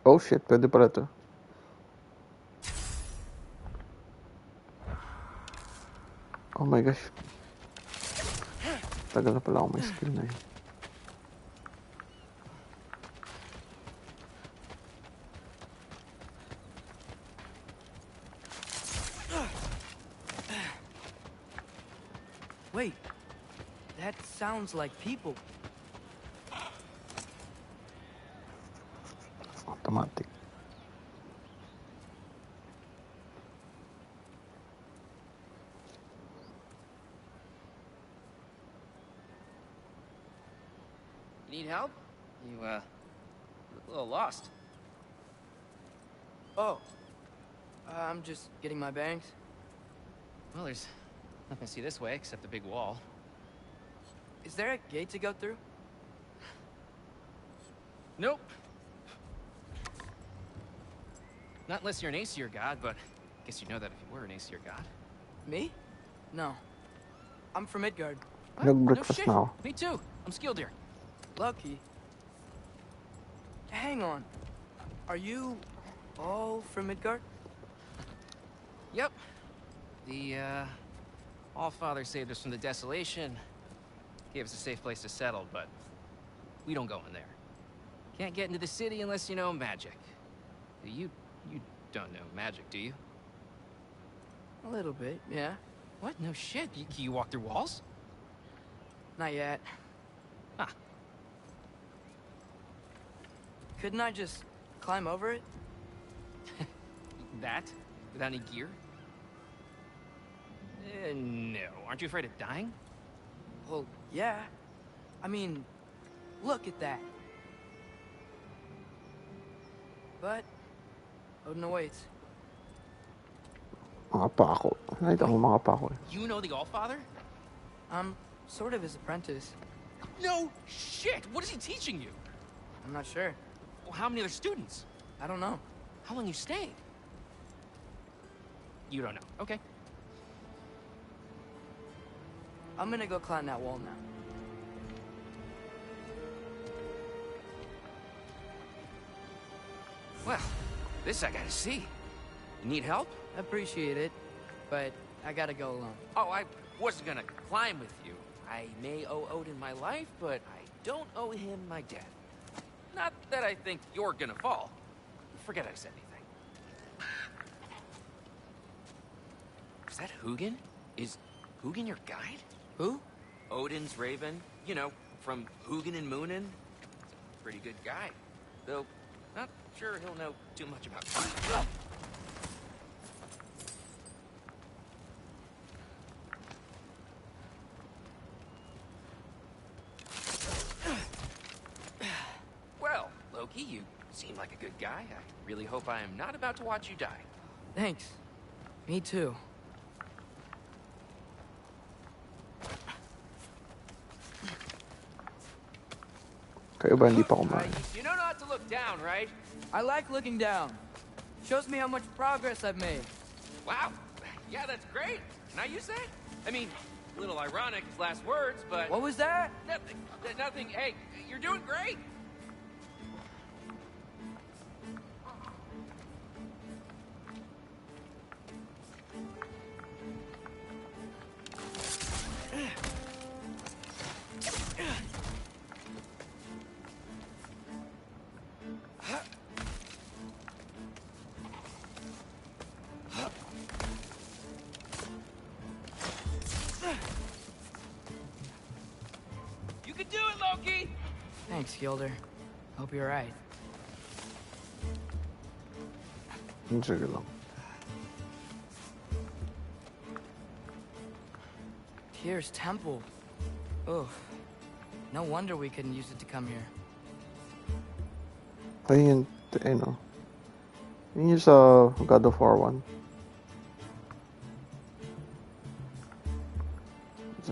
Speaker 1: Oh shit, pwede pala to. Oh my gosh. Tagal na pala ako may skill na yun.
Speaker 14: Wait. That sounds like people.
Speaker 1: Automatic.
Speaker 15: Need help? You, look a little lost.
Speaker 14: Oh. I'm just getting my bangs.
Speaker 15: Well, there's nothing to see this way except the big wall.
Speaker 14: Is there a gate to go through?
Speaker 15: Nope. Not unless you're an Aesir god, but I guess you'd know that if you were an Aesir god.
Speaker 14: Me? No. I'm from Midgard.
Speaker 15: No
Speaker 1: Nag-breakfast
Speaker 15: shit.
Speaker 1: na ako.
Speaker 15: Me too. I'm skilled here.
Speaker 14: Lucky. Hang on. Are you all from Midgard?
Speaker 15: Yep. The, Allfather saved us from the desolation. Gave us a safe place to settle, but we don't go in there. Can't get into the city unless you know magic. You don't know magic, do you?
Speaker 14: A little bit, yeah.
Speaker 15: What? No shit. Can you walk through walls?
Speaker 14: Not yet.
Speaker 15: Huh.
Speaker 14: Couldn't I just climb over it?
Speaker 15: That? Without any gear? No. Aren't you afraid of dying?
Speaker 14: Well, yeah. I mean, look at that. But, Odin awaits.
Speaker 1: Mga pako. Nakita ko mga pako eh.
Speaker 15: You know the Allfather?
Speaker 14: I'm sort of his apprentice.
Speaker 15: No shit! What is he teaching you?
Speaker 14: I'm not sure.
Speaker 15: Well, how many other students?
Speaker 14: I don't know.
Speaker 15: How long you stayed? You don't know. Okay.
Speaker 14: I'm gonna go climb that wall now.
Speaker 15: Well, this I gotta see. You need help?
Speaker 14: Appreciate it, but I gotta go alone.
Speaker 15: Oh, I wasn't gonna climb with you. I may owe Odin my life, but I don't owe him my death. Not that I think you're gonna fall. Forget I said anything. Is that Hugin? Is Hugin your guide?
Speaker 14: Who?
Speaker 15: Odin's raven. You know, from Hugin and Moonin. Pretty good guy. Though, not sure he'll know too much about climbing. Well, Loki, you seem like a good guy. I really hope I am not about to watch you die.
Speaker 14: Thanks. Me too.
Speaker 1: Kayo ba hindi pa kumain?
Speaker 15: You know not to look down, right?
Speaker 14: I like looking down. Shows me how much progress I've made.
Speaker 15: Wow. Yeah, that's great. Can I use that? I mean, a little ironic, his last words, but...
Speaker 14: What was that?
Speaker 15: Nothing. Nothing. Hey, you're doing great. You can do it, Loki!
Speaker 14: Thanks, Gilder. Hope you're right.
Speaker 1: Sige lang.
Speaker 14: Tyr's temple. Oof. No wonder we couldn't use it to come here.
Speaker 1: Ayun yun, no? Yun yung sa God of War 1.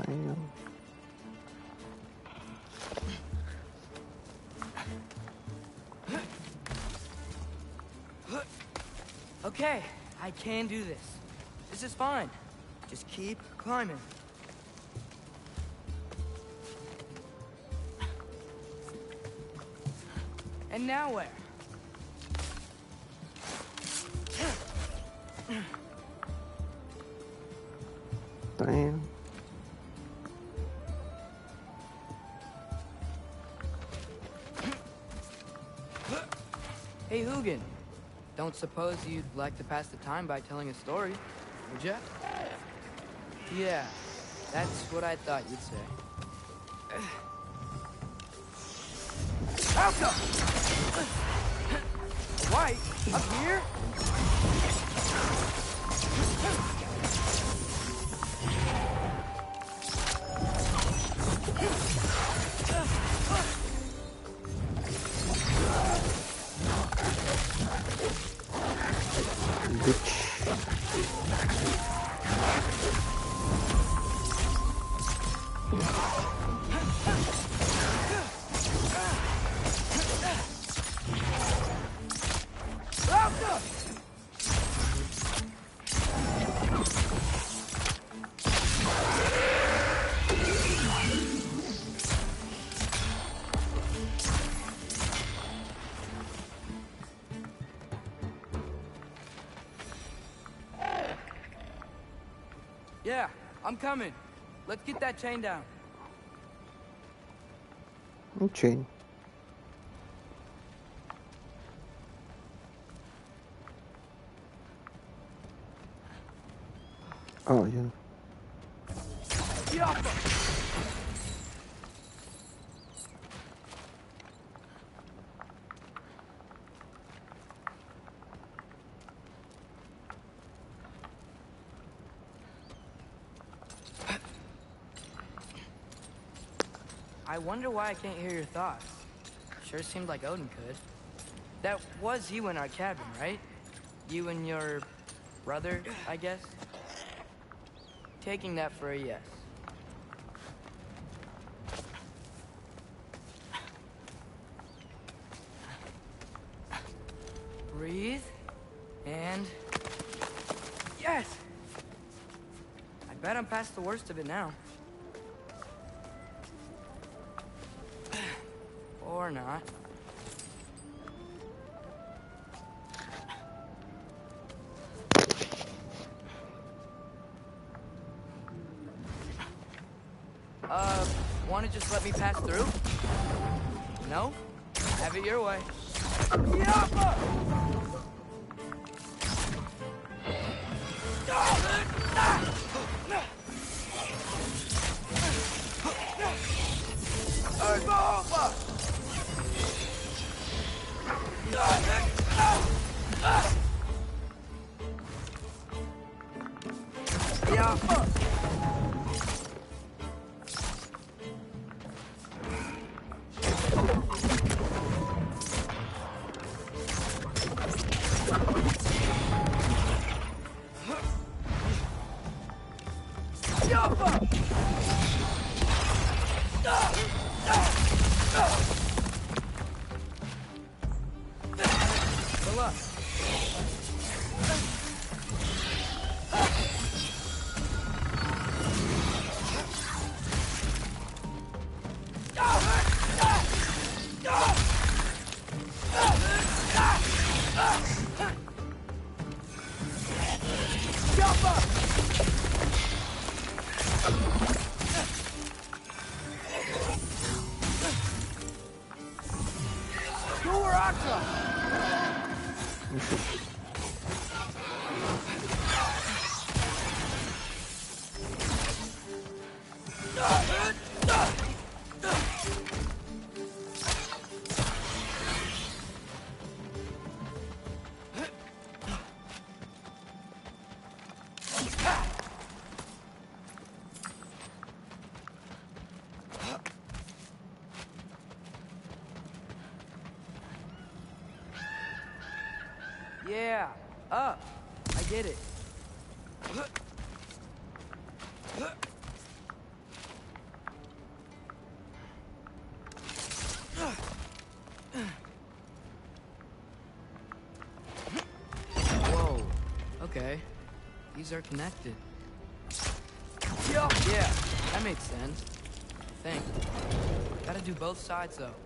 Speaker 1: Ayun.
Speaker 14: Okay, I can do this. This is fine. Just keep climbing. And now where?
Speaker 1: Damn.
Speaker 14: Hey, Hugin. Don't suppose you'd like to pass the time by telling a story, would ya? Yeah, that's what I thought you'd say. Alka! White? Up here? Yeah, I'm coming. Let's get that chain down.
Speaker 1: Chain. Oh, yun.
Speaker 14: I wonder why I can't hear your thoughts. Sure seemed like Odin could. That was you in our cabin, right? You and your brother, I guess? Taking that for a yes. Breathe. And... yes! I bet I'm past the worst of it now. Or not. Wanna just let me pass through? No? Have it your way. Yeah, up. I get it. Whoa. Okay. These are connected. Yeah, that makes sense. I think. Gotta do both sides, though.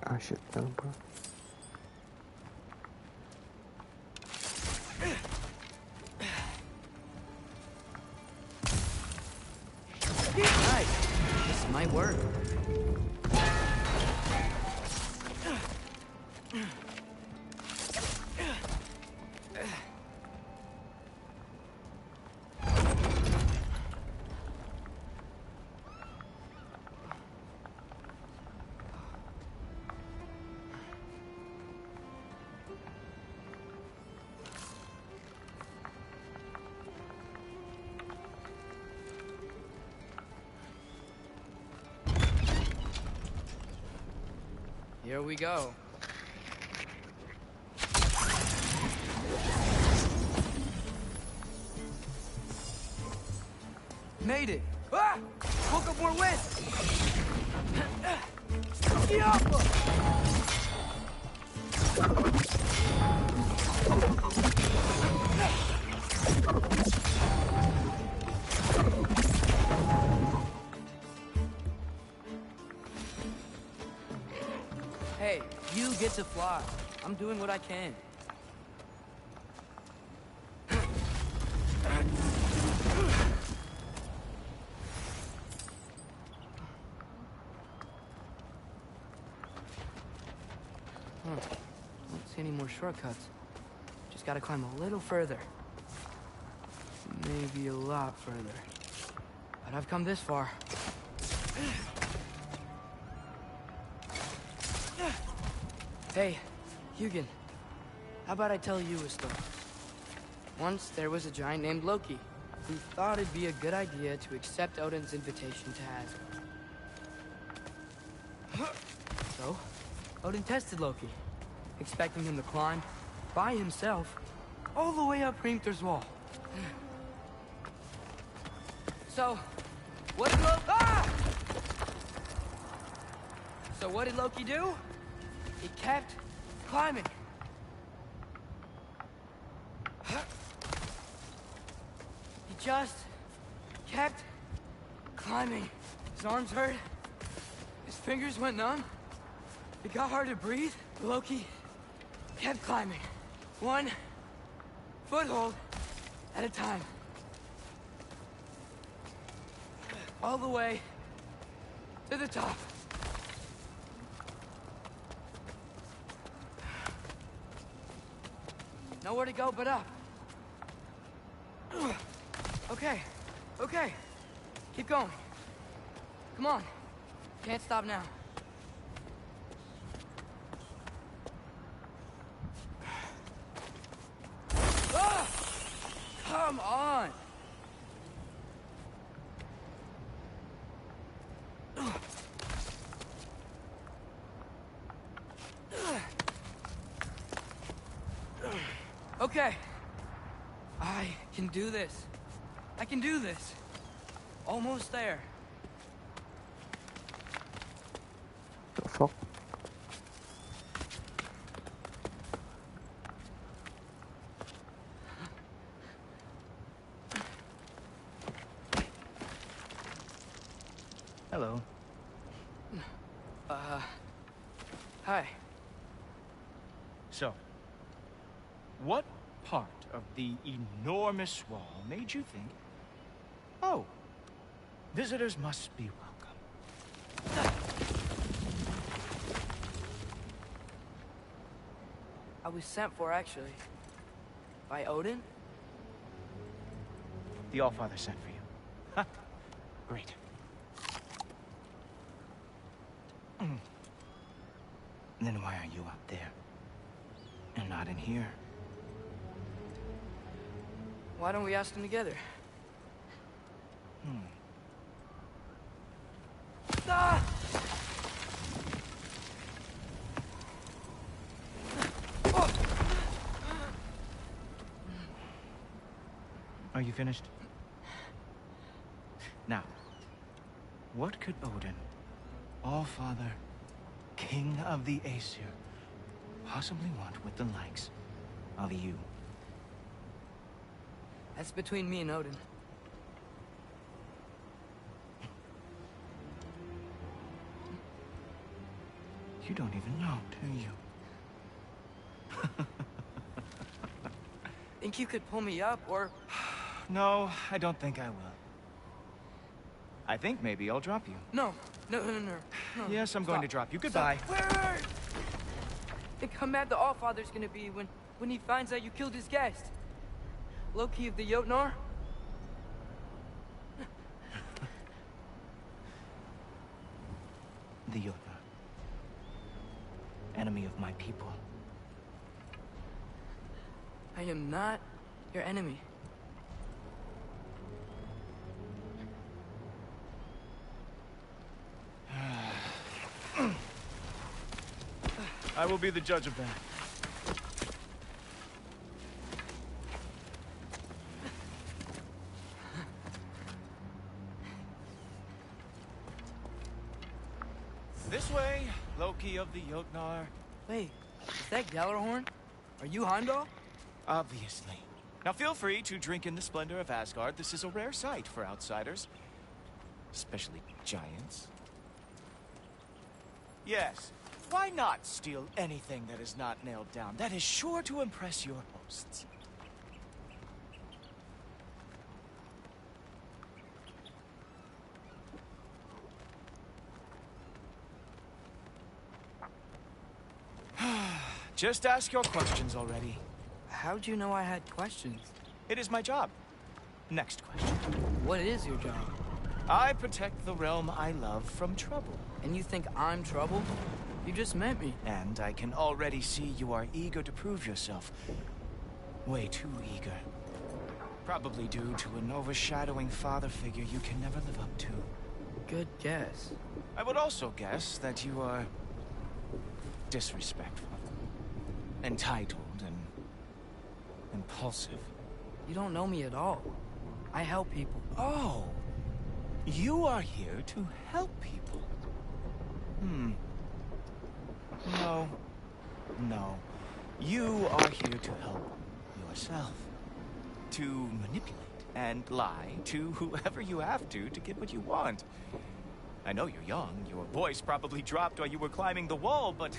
Speaker 1: Ah, shit. Ano pa?
Speaker 14: Nice. This might work. Here we go. Made it. Ah! Woke up more wind. Hey, you get to fly. I'm doing what I can. Don't see any more shortcuts. Just gotta climb a little further. Maybe a lot further. But I've come this far. Hey, Hugin. How about I tell you a story? Once there was a giant named Loki who thought it'd be a good idea to accept Odin's invitation to Asgard. So, Odin tested Loki, expecting him to climb by himself all the way up Hrimthur's wall. So, what did Loki do? He kept climbing. He just kept climbing. His arms hurt. His fingers went numb. It got hard to breathe. Loki kept climbing. One foothold at a time. All the way to the top. Nowhere to go but up. Okay, okay. Keep going. Come on. Can't stop now. Ah! Come on! Okay. I can do this. I can do this. Almost there.
Speaker 1: The fuck?
Speaker 6: Hello.
Speaker 14: Hi.
Speaker 6: So, what part of the enormous wall made you think, oh, visitors must be welcome?
Speaker 14: I was sent for, actually. By Odin?
Speaker 6: The Allfather sent for you. Huh. Great. Then why are you up there? And not in here?
Speaker 14: Why don't we ask them together? Ah!
Speaker 6: Are you finished? Now, what could Odin, Allfather, King of the Aesir, possibly want with the likes of you?
Speaker 14: That's between me and Odin.
Speaker 6: You don't even know, do you?
Speaker 14: Think you could pull me up, or...
Speaker 6: No, I don't think I will. I think maybe I'll drop you.
Speaker 14: No.
Speaker 6: Yes, I'm going to drop you. Goodbye.
Speaker 14: Wait. Think how mad the Allfather's gonna be when he finds out you killed his guest. Loki of the Jotnar?
Speaker 6: The Jotnar. Enemy of my people.
Speaker 14: I am not your enemy.
Speaker 6: I will be the judge of that. This way, Loki of the Jotnar.
Speaker 14: Wait, Is that Gallarhorn? Are you Heimdall?
Speaker 6: Obviously. Now feel free to drink in the splendor of Asgard. This is a rare sight for outsiders. Especially giants. Yes. Why not steal anything that is not nailed down? That is sure to impress your hosts. Just ask your questions already.
Speaker 14: How'd you know I had questions?
Speaker 6: It is my job. Next question.
Speaker 14: What is your job?
Speaker 6: I protect the realm I love from trouble.
Speaker 14: And you think I'm trouble? You just met me.
Speaker 6: And I can already see you are eager to prove yourself. Way too eager. Probably due to an overshadowing father figure you can never live up to.
Speaker 14: Good guess.
Speaker 6: I would also guess that you are disrespectful, entitled, and impulsive.
Speaker 14: You don't know me at all. I help people.
Speaker 6: Oh, you are here to help people. No. No. You are here to help yourself. To manipulate and lie to whoever you have to get what you want. I know you're young. Your voice probably dropped while you were climbing the wall, but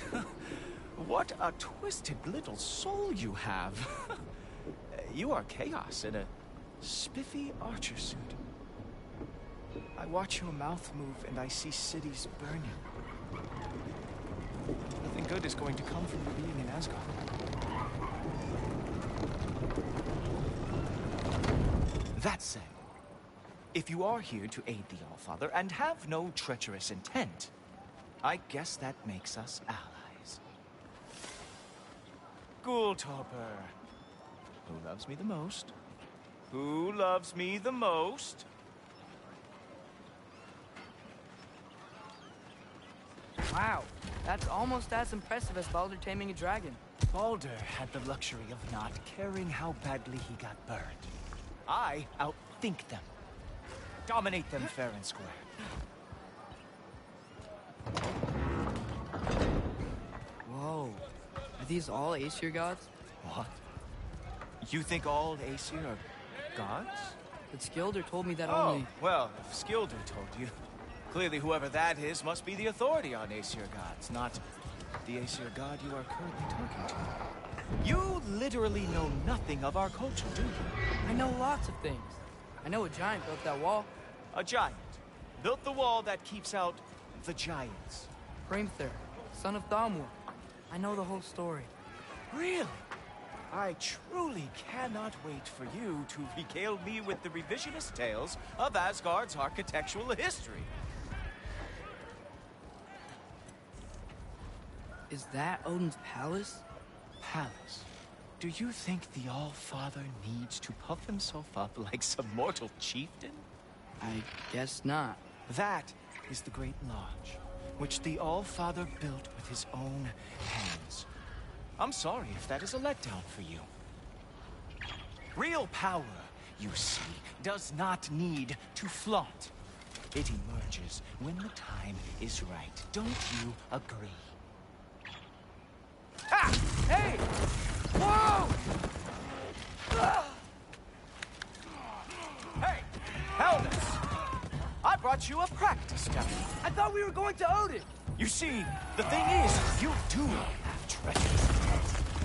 Speaker 6: what a twisted little soul you have. You are chaos in a spiffy archer suit. I watch your mouth move and I see cities burning. Nothing good is going to come from you being in Asgard. That said, if you are here to aid the Allfather and have no treacherous intent, I guess that makes us allies. Ghoultoper. Who loves me the most? Who loves me the most?
Speaker 14: Wow, that's almost as impressive as Baldur taming a dragon.
Speaker 6: Baldur had the luxury of not caring how badly he got burned. I outthink them. Dominate them fair and square.
Speaker 14: Whoa. Are these all Aesir gods?
Speaker 6: What? You think all Aesir are gods?
Speaker 14: But Skilder told me that
Speaker 6: Oh,
Speaker 14: only...
Speaker 6: well, if Skilder told you, clearly whoever that is must be the authority on Aesir gods, not the Aesir god you are currently talking to. You literally know nothing of our culture, do you?
Speaker 14: I know lots of things. I know a giant built that wall.
Speaker 6: A giant built the wall that keeps out the giants.
Speaker 14: Hrimthur, son of Thamur. I know the whole story.
Speaker 6: Really? I truly cannot wait for you to regale me with the revisionist tales of Asgard's architectural history.
Speaker 14: Is that Odin's palace?
Speaker 6: Palace? Do you think the All-Father needs to puff himself up like some mortal chieftain?
Speaker 14: I guess not.
Speaker 6: That is the Great Lodge, which the All-Father built with his own hands. I'm sorry if that is a letdown for you. Real power, you see, does not need to flaunt. It emerges when the time is right. Don't you agree? Ah! Hey! Whoa! Hey! Helmets! I brought you a practice dummy.
Speaker 14: I thought we were going to Odin!
Speaker 6: You see, the thing is, you do have treasure.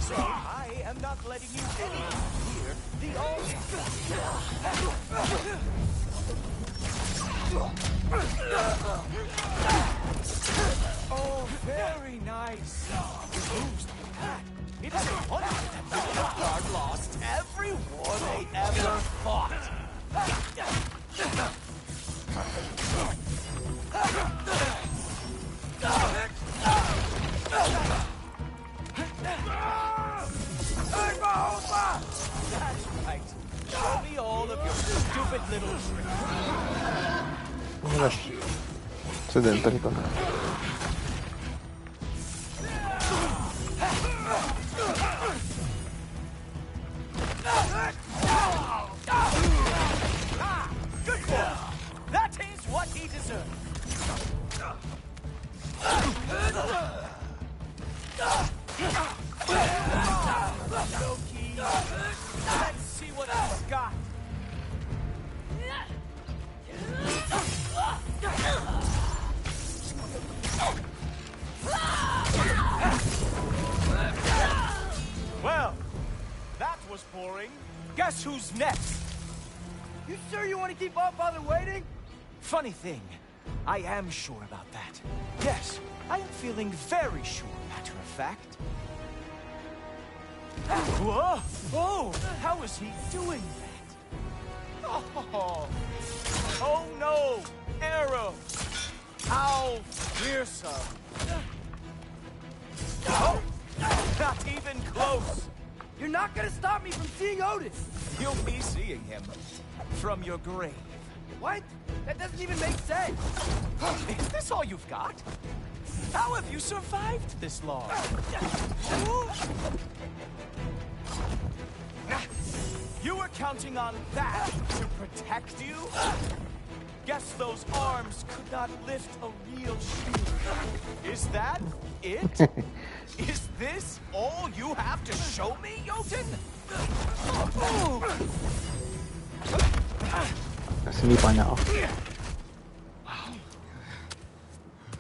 Speaker 6: So I am not letting you near the Oh, very nice. It moves like that. It is a wonder that Midgard lost every war they ever fought. That's right. Show me all of your stupid little tricks.
Speaker 1: Oh my gosh. Accidentally to.
Speaker 6: Good boy. That is what he deserves.
Speaker 4: Loki, let's see what he's got. Well, that was boring. Guess who's next?
Speaker 12: You sure you want to keep All Father waiting?
Speaker 4: Funny thing, I am sure about that. Yes, I am feeling very sure, matter of fact. Whoa! Oh, how is he doing that? Oh no! Arrow! How fearsome! Oh! Not even close!
Speaker 12: You're not gonna stop me from seeing Odin!
Speaker 4: You'll be seeing him from your grave.
Speaker 12: What? That doesn't even make sense!
Speaker 4: Is this all you've got? How have you survived this long? You were counting on that to protect you? Guess those arms could not lift a real shield. Is that it? Is this all you have to show me, Jotun?
Speaker 1: Nasilipan niya ako.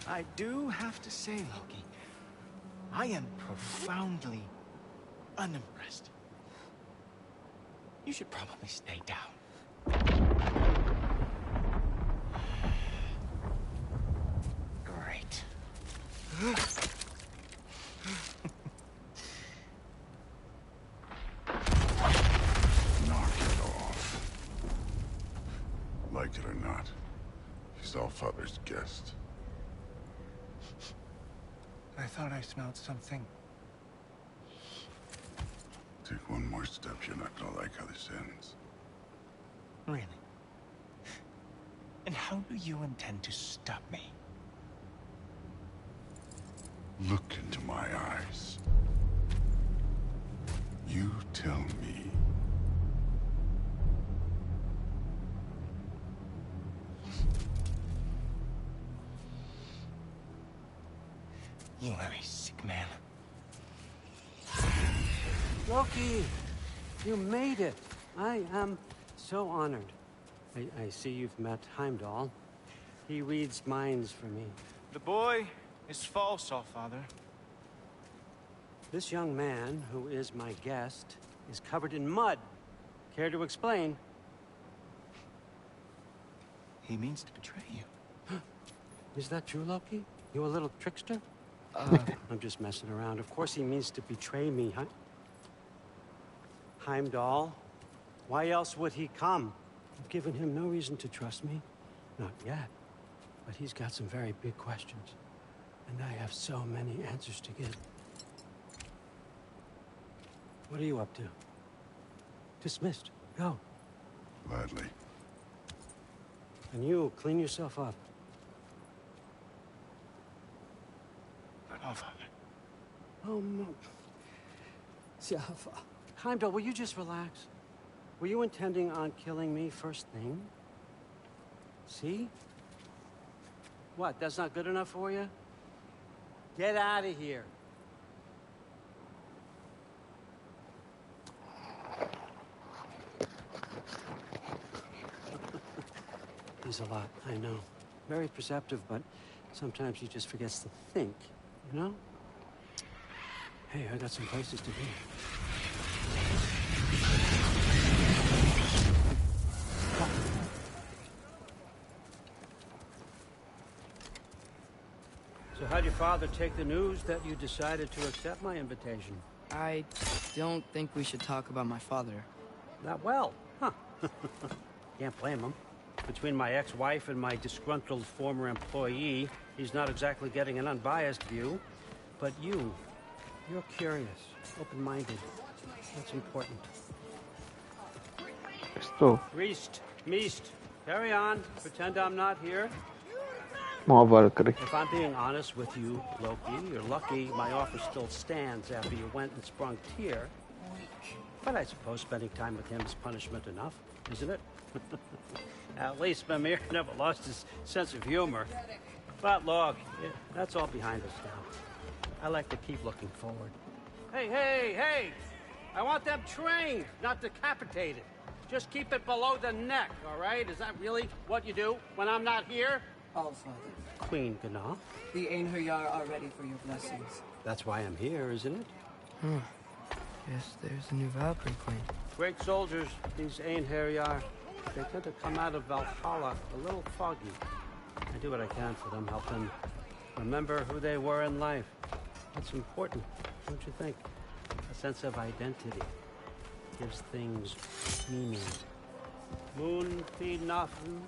Speaker 4: I do have to say, Loki, I am profoundly unimpressed. You should probably stay down. Great.
Speaker 5: Knock it off. Like it or not, he's Allfather's guest.
Speaker 4: I thought I smelled something.
Speaker 5: Take one more step, you're not gonna like how this ends.
Speaker 4: Really? And how do you intend to stop me?
Speaker 5: Look into my eyes. You tell me.
Speaker 4: You are a sick man.
Speaker 16: Loki, you made it. I am so honored. I see you've met Heimdall. He reads minds for me.
Speaker 4: The boy is false, Allfather.
Speaker 16: This young man, who is my guest, is covered in mud. Care to explain?
Speaker 4: He means to betray you.
Speaker 16: Is that true, Loki? You a little trickster? I'm just messing around. Of course he means to betray me, huh? Heimdall? Why else would he come? I've given him no reason to trust me. Not yet. But he's got some very big questions. And I have so many answers to give. What are you up to? Dismissed. Go.
Speaker 5: Gladly.
Speaker 16: And you, clean yourself up.
Speaker 4: But Allfather.
Speaker 16: Oh, no. Heimdall, will you just relax? Were you intending on killing me first thing? See? What, that's not good enough for you? Get out of here. He's a lot, I know. Very perceptive, but sometimes he just forgets to think, you know? Hey, I got some places to be. So how'd your father take the news that you decided to accept my invitation?
Speaker 14: I don't think we should talk about my father.
Speaker 16: Not well, huh? Can't blame him. Between my ex-wife and my disgruntled former employee, he's not exactly getting an unbiased view. But you're curious, open-minded. That's important.
Speaker 1: So,
Speaker 16: Meest, carry on. Pretend I'm not here.
Speaker 1: mga Valkyrie.
Speaker 16: If I'm being honest with you, Loki, you're lucky my offer still stands after you went and sprung Tyr. But I suppose spending time with him is punishment enough, isn't it? At least Mimir never lost his sense of humor. But look, that's all behind us now. I like to keep looking forward. Hey! I want them trained, not decapitated. Just keep it below the neck, all right? Is that really what you do when I'm not here?
Speaker 17: All Father.
Speaker 16: Queen Gana.
Speaker 17: The Einherjar are ready for your blessings.
Speaker 16: That's why I'm here, isn't it?
Speaker 14: Guess there's a new Valkyrie queen.
Speaker 16: Great soldiers, these Einherjar. They tend to come out of Valhalla a little foggy. I do what I can for them, help them remember who they were in life. That's important, don't you think? A sense of identity gives things meaning. Moon Nafen,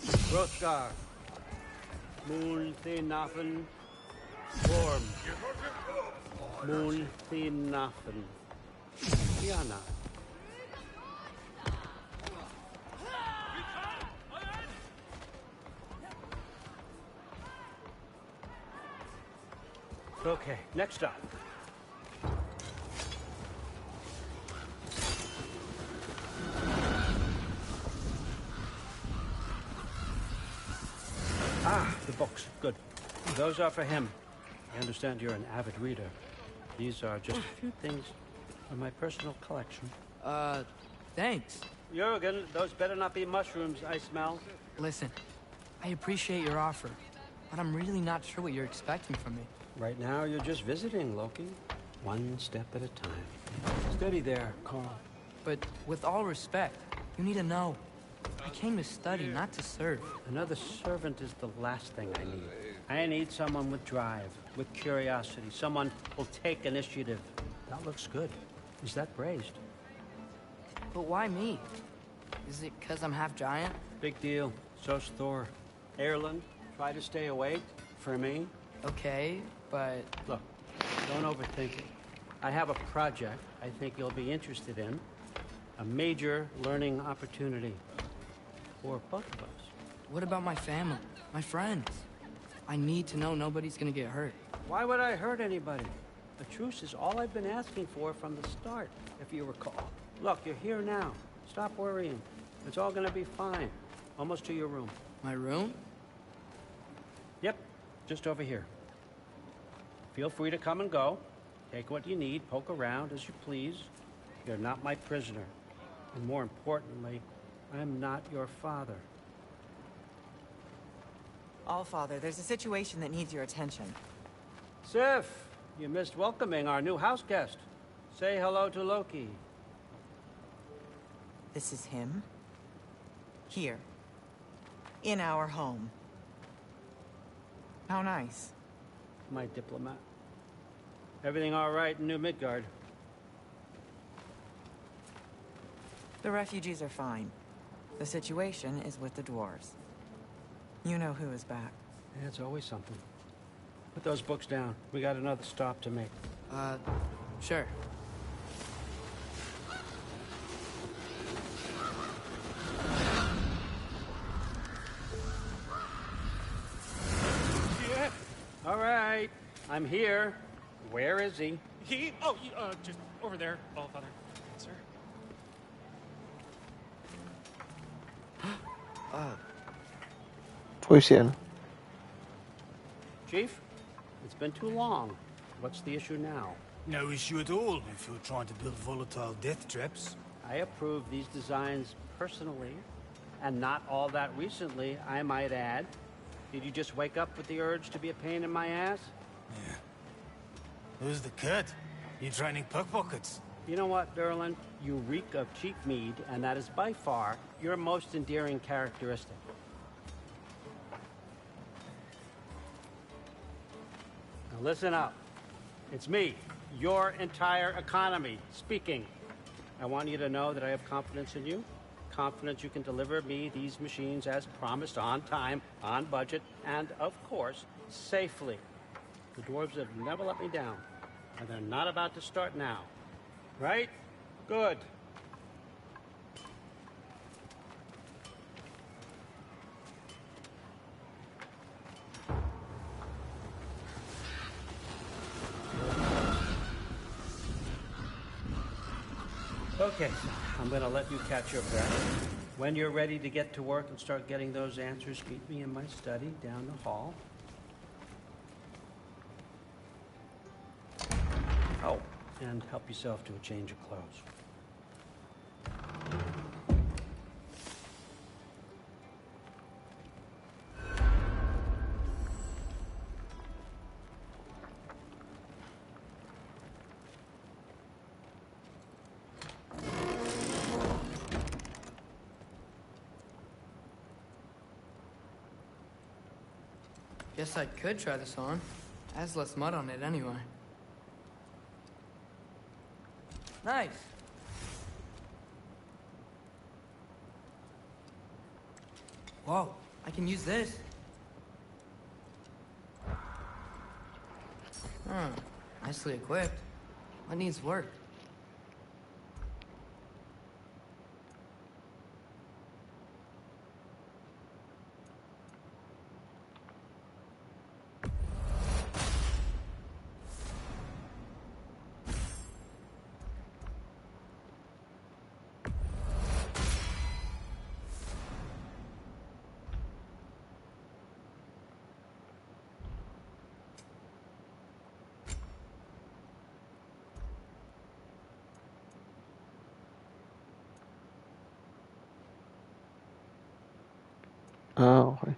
Speaker 16: Hrothgar. Moon Nafen, Worm. Moon Nafen, Diana. Okay, next up. The books. Good. Those are for him. I understand you're an avid reader. These are just a few things from my personal collection.
Speaker 14: Thanks.
Speaker 16: Jurgen, those better not be mushrooms I smell.
Speaker 14: Listen, I appreciate your offer, but I'm really not sure what you're expecting from me.
Speaker 16: Right now, you're just visiting, Loki. One step at a time. Steady there, Carl.
Speaker 14: But with all respect, you need to know. I came to study, not to serve.
Speaker 16: Another servant is the last thing I need. I need someone with drive, with curiosity, someone who'll take initiative. That looks good. Is that braised?
Speaker 14: But why me? Is it because I'm half giant?
Speaker 16: Big deal. So's Thor. Erland, try to stay awake for me.
Speaker 14: Okay, but...
Speaker 16: Look, don't overthink it. I have a project I think you'll be interested in. A major learning opportunity. For both of us.
Speaker 14: What about my family? My friends? I need to know nobody's gonna get hurt.
Speaker 16: Why would I hurt anybody? A truce is all I've been asking for from the start, if you recall. Look, you're here now. Stop worrying. It's all gonna be fine. Almost to your room.
Speaker 14: My room?
Speaker 16: Yep, just over here. Feel free to come and go. Take what you need, poke around as you please. You're not my prisoner. And more importantly, I'm not your father.
Speaker 18: All Father, there's a situation that needs your attention.
Speaker 16: Sif, you missed welcoming our new house guest. Say hello to Loki.
Speaker 18: This is him? Here. In our home. How nice.
Speaker 16: My diplomat. Everything all right in New Midgard?
Speaker 18: The refugees are fine. The situation is with the dwarves. You know who is back.
Speaker 16: Yeah, it's always something. Put those books down. We got another stop to make.
Speaker 14: Sure.
Speaker 16: Yeah. All right. I'm here. Where is he?
Speaker 19: Just over there, All Father. Sir.
Speaker 1: Foi si ano.
Speaker 16: Chief, it's been too long. What's the issue now?
Speaker 20: No issue at all if you're trying to build volatile death traps.
Speaker 16: I approve these designs personally, and not all that recently, I might add. Did you just wake up with the urge to be a pain in my ass?
Speaker 20: Yeah. Who's the cut? You training pickpockets?
Speaker 16: You know what, Derlin? You reek of cheap mead, and that is by far your most endearing characteristic. Now listen up. It's me, your entire economy, speaking. I want you to know that I have confidence in you. Confidence you can deliver me these machines as promised, on time, on budget, and, of course, safely. The dwarves have never let me down, and they're not about to start now. Right? Good. Okay, I'm gonna let you catch your breath. When you're ready to get to work and start getting those answers, meet me in my study down the hall. Oh, and help yourself to a change of clothes.
Speaker 14: Guess I could try this on. Has less mud on it anyway. Nice. Whoa, I can use this. Huh, nicely equipped. What needs work?
Speaker 1: Ah, okay.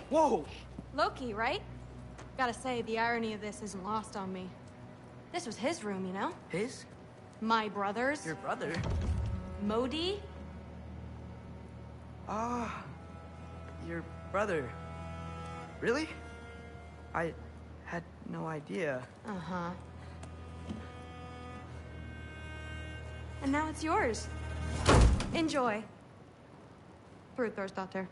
Speaker 21: Whoa! Loki, right? Gotta say, the irony of this isn't lost on me. This was his room, you know?
Speaker 14: His?
Speaker 21: My brother's.
Speaker 14: Your brother?
Speaker 21: Modi?
Speaker 14: Ah, your brother. Really? I had no idea.
Speaker 21: Uh-huh. And now it's yours. Enjoy. Daughter.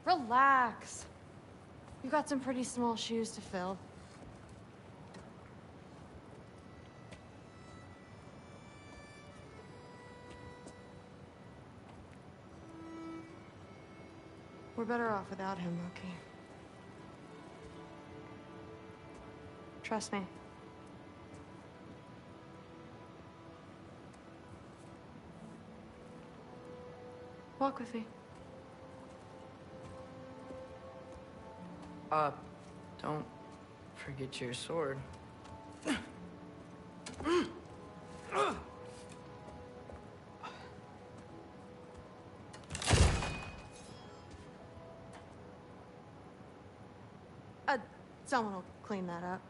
Speaker 21: Relax. You've got some pretty small shoes to fill. We're better off without him, Loki. Trust me. Walk with me.
Speaker 14: Don't forget your sword.
Speaker 21: Someone will clean that up.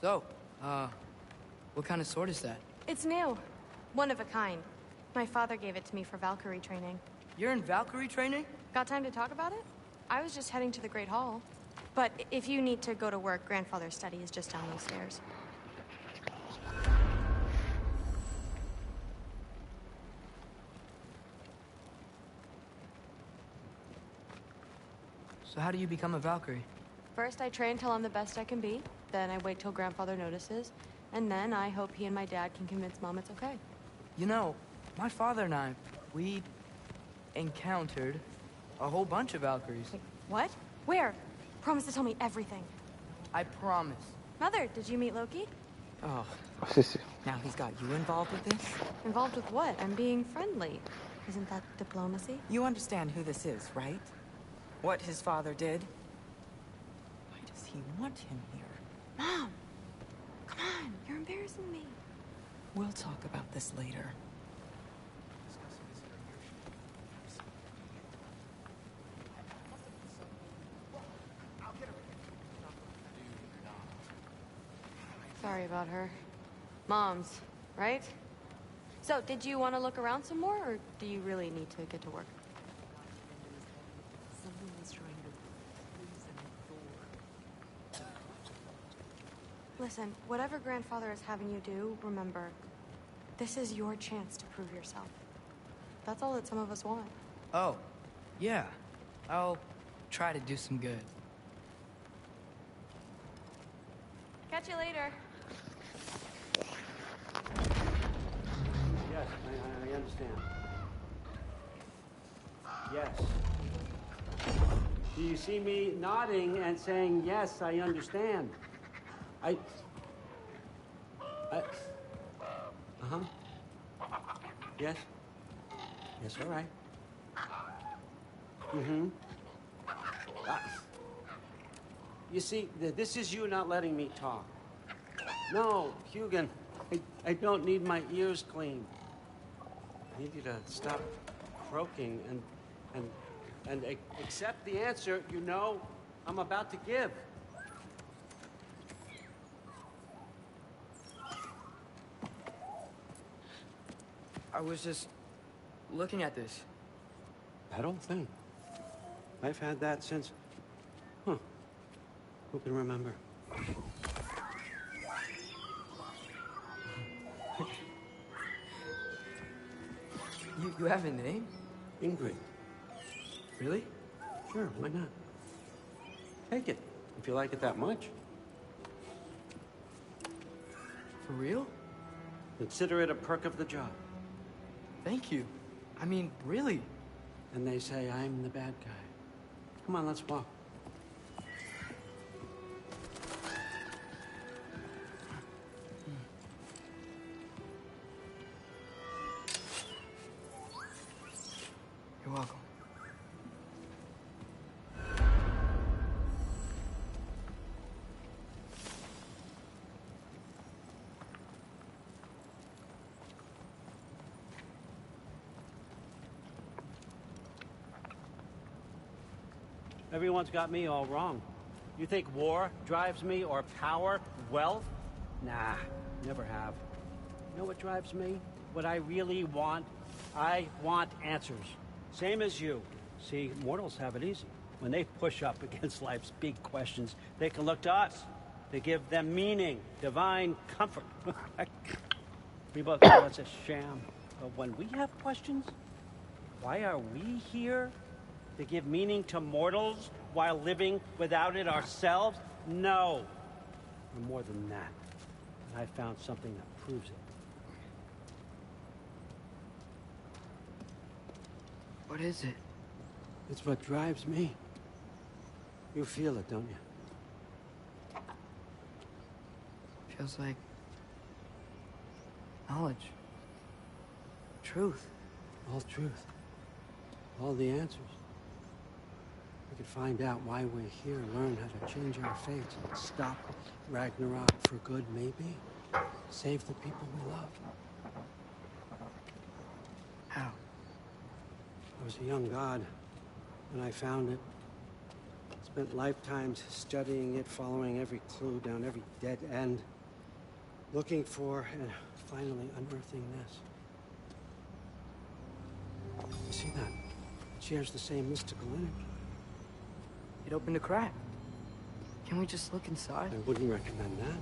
Speaker 14: So, what kind of sword is that?
Speaker 21: It's new. One of a kind. My father gave it to me for Valkyrie training.
Speaker 14: You're in Valkyrie training?
Speaker 21: Got time to talk about it? I was just heading to the Great Hall. But if you need to go to work, Grandfather's study is just down those stairs.
Speaker 14: So how do you become a Valkyrie?
Speaker 21: First, I train till I'm the best I can be. Then I wait till Grandfather notices. And then I hope he and my dad can convince Mom it's okay.
Speaker 14: You know, my father and I, we encountered a whole bunch of Valkyries.
Speaker 21: What? Where? Promise to tell me everything.
Speaker 14: I promise.
Speaker 21: Mother, did you meet Loki?
Speaker 18: Oh. Now he's got you involved with this?
Speaker 21: Involved with what? I'm being friendly. Isn't that diplomacy?
Speaker 18: You understand who this is, right? What his father did? Why does he want him here?
Speaker 21: Mom! Come on, you're embarrassing me.
Speaker 18: We'll talk about this later.
Speaker 21: Sorry about her. Mom's, right? So, did you want to look around some more, or do you really need to get to work? Listen, whatever Grandfather is having you do, remember, this is your chance to prove yourself. That's all that some of us want.
Speaker 14: Oh, yeah. I'll try to do some good.
Speaker 21: Catch you later.
Speaker 16: Yes, I understand. Yes. Do you see me nodding and saying, yes, I understand? Uh-huh. Yes? Yes, all right. Mm-hmm. You see, this is you not letting me talk. No, Hugin, I don't need my ears cleaned. I need you to stop croaking and accept the answer you know I'm about to give.
Speaker 14: I was just looking at this.
Speaker 16: That old thing. I've had that since... Huh. Who can remember?
Speaker 14: You have a name?
Speaker 16: Ingrid.
Speaker 14: Really?
Speaker 16: Sure, why not? Take it, if you like it that much.
Speaker 14: For real?
Speaker 16: Consider it a perk of the job.
Speaker 14: Thank you. I mean, really.
Speaker 16: And they say I'm the bad guy. Come on, let's walk.
Speaker 14: You're welcome.
Speaker 16: Everyone's got me all wrong. You think war drives me, or power, wealth? Nah, never have. You know what drives me? What I really want? I want answers. Same as you. See, mortals have it easy. When they push up against life's big questions, they can look to us. They give them meaning, divine comfort. We both know it's a sham. But when we have questions, why are we here? To give meaning to mortals while living without it ourselves? No. We're more than that. And I found something that proves it.
Speaker 14: What is it?
Speaker 16: It's what drives me. You feel it, don't you?
Speaker 14: Feels like knowledge. Truth.
Speaker 16: All truth. All the answers. We could find out why we're here, learn how to change our fates, stop Ragnarok for good, maybe. Save the people we love.
Speaker 14: How?
Speaker 16: I was a young god when I found it. Spent lifetimes studying it, following every clue down every dead end, looking for and finally unearthing this. You see that? It shares the same mystical energy.
Speaker 14: It opened a crack. Can we just look inside?
Speaker 16: I wouldn't recommend that.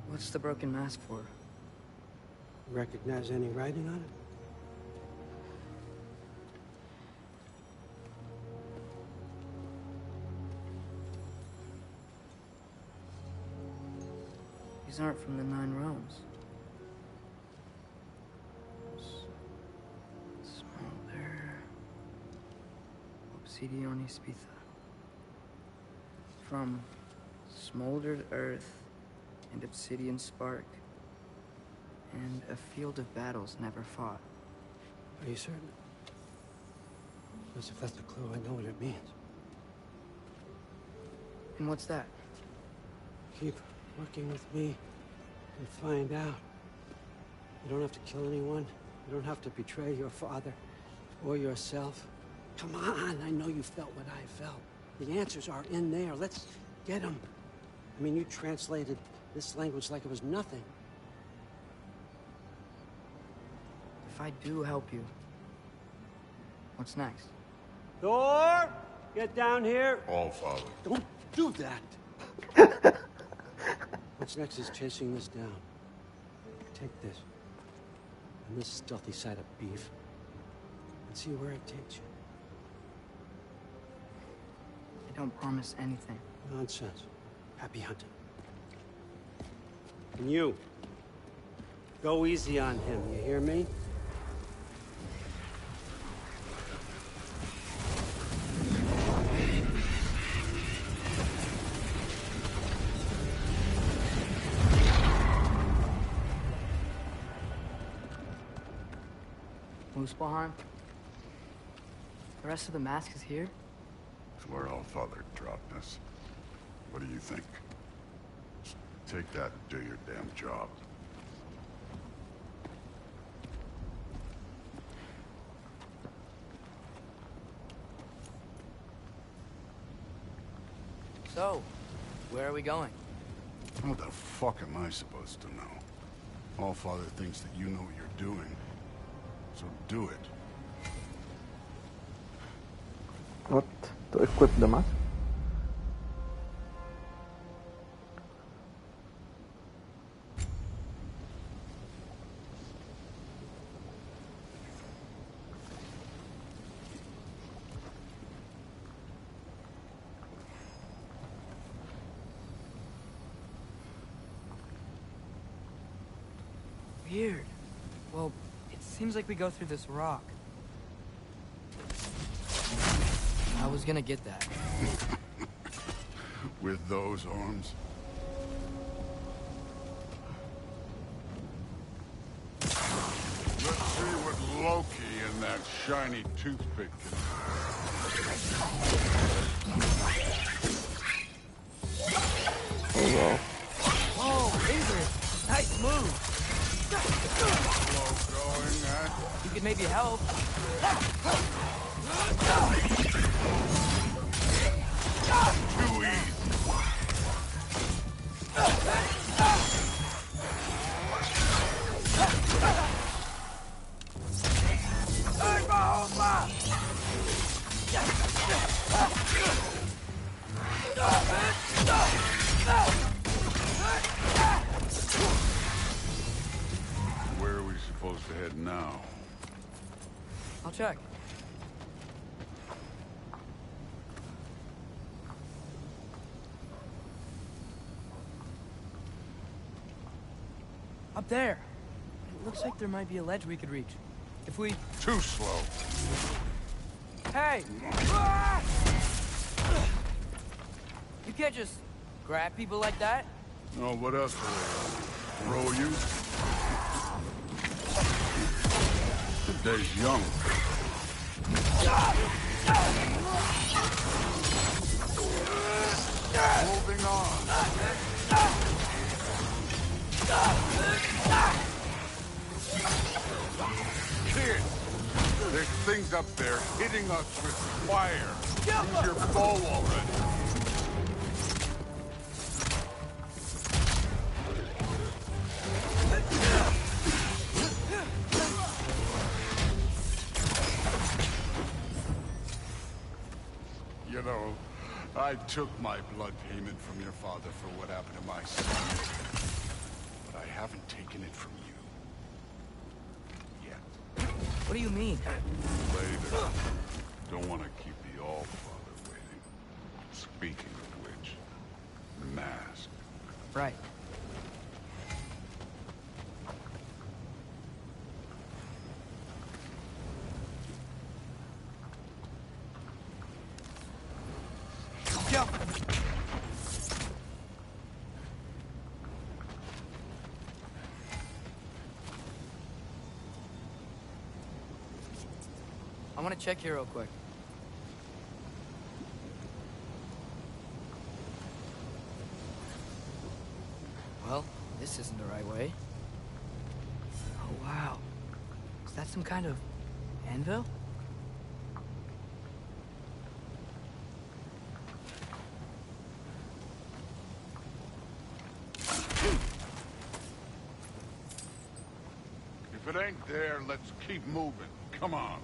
Speaker 14: What's the broken mask for?
Speaker 16: Recognize any writing on it?
Speaker 14: These aren't from the Nine Realms. Smolder. Obsidion Ispitha. From smoldered earth and obsidian spark. And a field of battles never fought.
Speaker 16: Are you certain? Because if that's a clue, I know what it means.
Speaker 14: And what's that?
Speaker 16: Keep working with me and find out. You don't have to kill anyone. You don't have to betray your father or yourself. Come on, I know you felt what I felt. The answers are in there. Let's get them. I mean, you translated this language like it was nothing.
Speaker 14: If I do help you, what's next?
Speaker 16: Thor, get down here.
Speaker 5: All father.
Speaker 16: Don't do that. What's next is chasing this down. Take this and this stealthy side of beef and see where it takes you.
Speaker 14: I don't promise anything.
Speaker 16: Nonsense. Happy hunting. And you, go easy on him, you hear me?
Speaker 14: Muspelheim? The rest of the mask is here?
Speaker 2: It's where Allfather dropped us. What do you think? Just take that and do your damn job.
Speaker 14: So, where are we going?
Speaker 2: What the fuck am I supposed to know? Allfather thinks that you know what you're doing. So do it.
Speaker 1: What? To equip the mask?
Speaker 14: Weird. Well, it seems like we go through this rock. I was gonna get that.
Speaker 2: With those arms? Let's see what Loki and that shiny toothpick can do.
Speaker 1: Oh wow.
Speaker 14: Oh, Ingrid! Nice move!
Speaker 2: Slow going, huh?
Speaker 14: You could maybe help.
Speaker 2: Too easy. Where are we supposed to head now?
Speaker 14: I'll check. Up there. It looks like there might be a ledge we could reach. If we...
Speaker 2: Too slow.
Speaker 14: Hey! You can't just grab people like that.
Speaker 2: Oh, what else are they? Throw you? The day's young. Moving on. Kid, there's things up there hitting us with fire. Use your bow already. I took my blood payment from your father for what happened to my son. But I haven't taken it from you. Yet.
Speaker 14: What do you mean?
Speaker 2: Later. Don't want to keep the All-Father waiting. Speaking of which, the mask.
Speaker 14: Right. Go! I want to check here real quick. Well, this isn't the right way. Oh, wow. Is that some kind of anvil?
Speaker 2: If it ain't there, let's keep moving. Come on.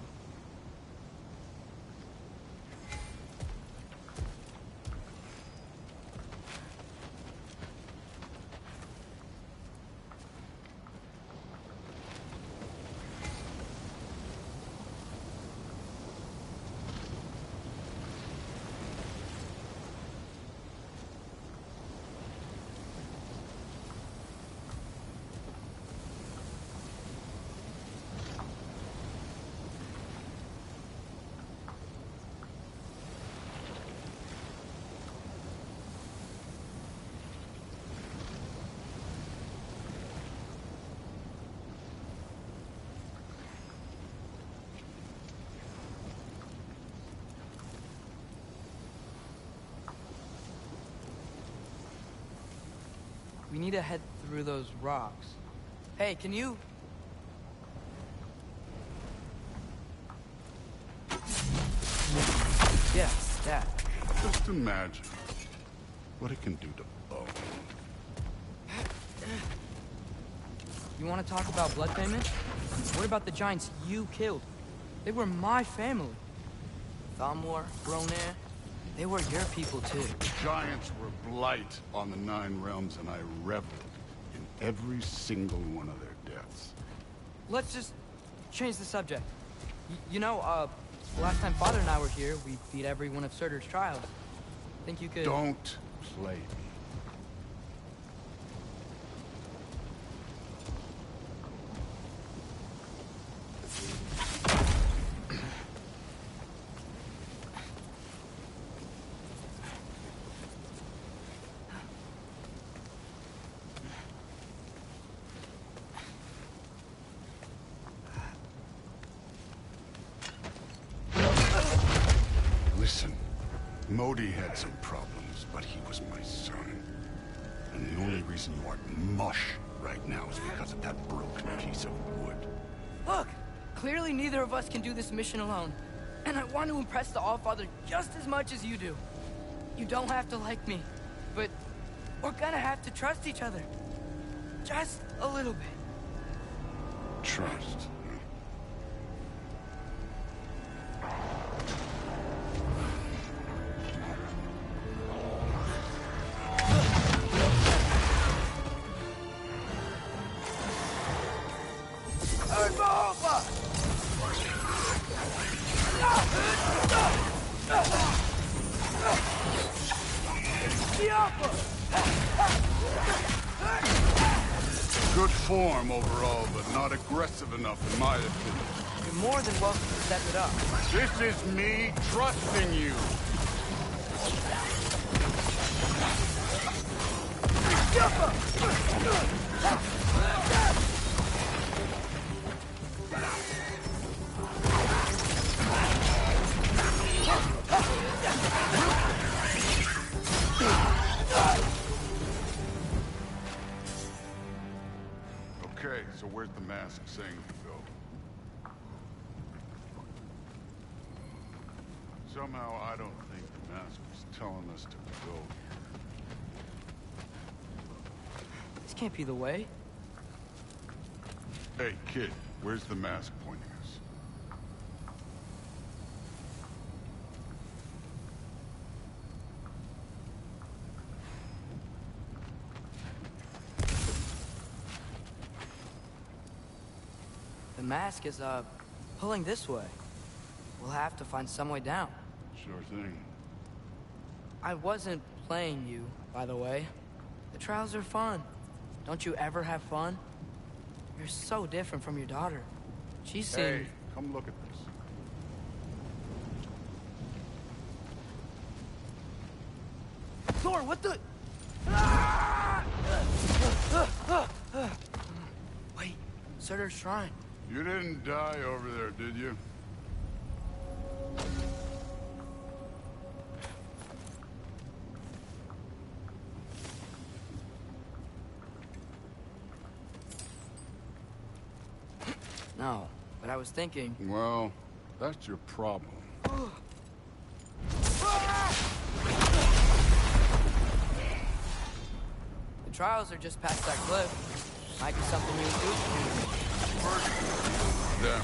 Speaker 14: We need to head through those rocks. Hey, can you... Yes, that.
Speaker 2: Just imagine what it can do to bone.
Speaker 14: You want to talk about blood payment? What about the giants you killed? They were my family. Thamor, Ronair, they were your people too.
Speaker 2: Giants were blight on the Nine Realms, and I reveled in every single one of their deaths.
Speaker 14: Let's just change the subject. You know, last time Father and I were here, we beat every one of Surtur's trials. Think you could...
Speaker 2: Don't play me. Listen, Modi had some problems, but he was my son. And the only reason you aren't mush right now is because of that broken piece of wood.
Speaker 14: Look! Clearly neither of us can do this mission alone. And I want to impress the Allfather just as much as you do. You don't have to like me, but we're gonna have to trust each other. Just a little bit.
Speaker 2: Trust. Good form overall, but not aggressive enough in my opinion.
Speaker 14: You're more than welcome to step it up.
Speaker 2: This is me trusting you. Okay, so where's the mask saying to go? Somehow I don't think the mask was telling us to go.
Speaker 14: This can't be the way.
Speaker 2: Hey, kid, where's the mask pointing us?
Speaker 14: The mask is, pulling this way. We'll have to find some way down.
Speaker 2: Sure thing.
Speaker 14: I wasn't playing you, by the way. The trials are fun. Don't you ever have fun? You're so different from your daughter. She seemed...
Speaker 2: Hey, come look at this.
Speaker 14: Thor, what the... Wait, Surtur's shrine.
Speaker 2: You didn't die over there, did you?
Speaker 14: No, but I was thinking...
Speaker 2: Well, that's your problem.
Speaker 14: The trials are just past that cliff. Might be something you would do.
Speaker 2: Them.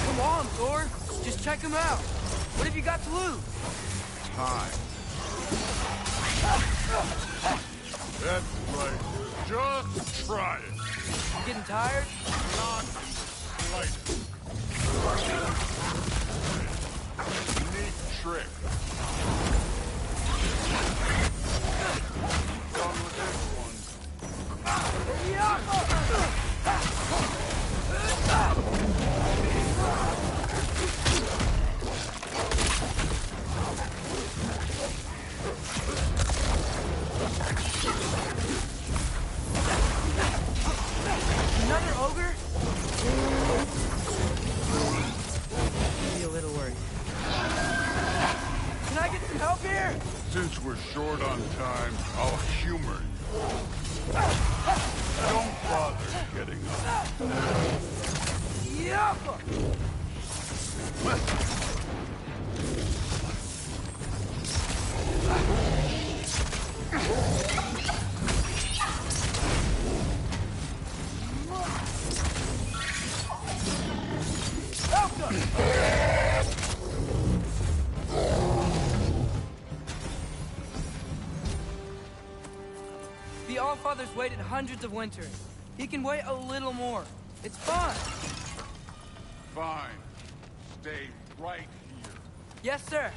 Speaker 14: Come on, Thor. Just check them out. What have you got to lose?
Speaker 2: Time. That's right. Just try it.
Speaker 14: You getting tired?
Speaker 2: Not in the slightest. Neat trick. Done with this one.
Speaker 14: Another ogre? Maybe a little worried. Can I get some help here?
Speaker 2: Since we're short on time, I'll humor you. Don't bother getting up.
Speaker 14: Yappa! The Allfather's waited hundreds of winters. He can wait a little more. It's fun.
Speaker 2: Fine. Stay right here.
Speaker 14: Yes, sir.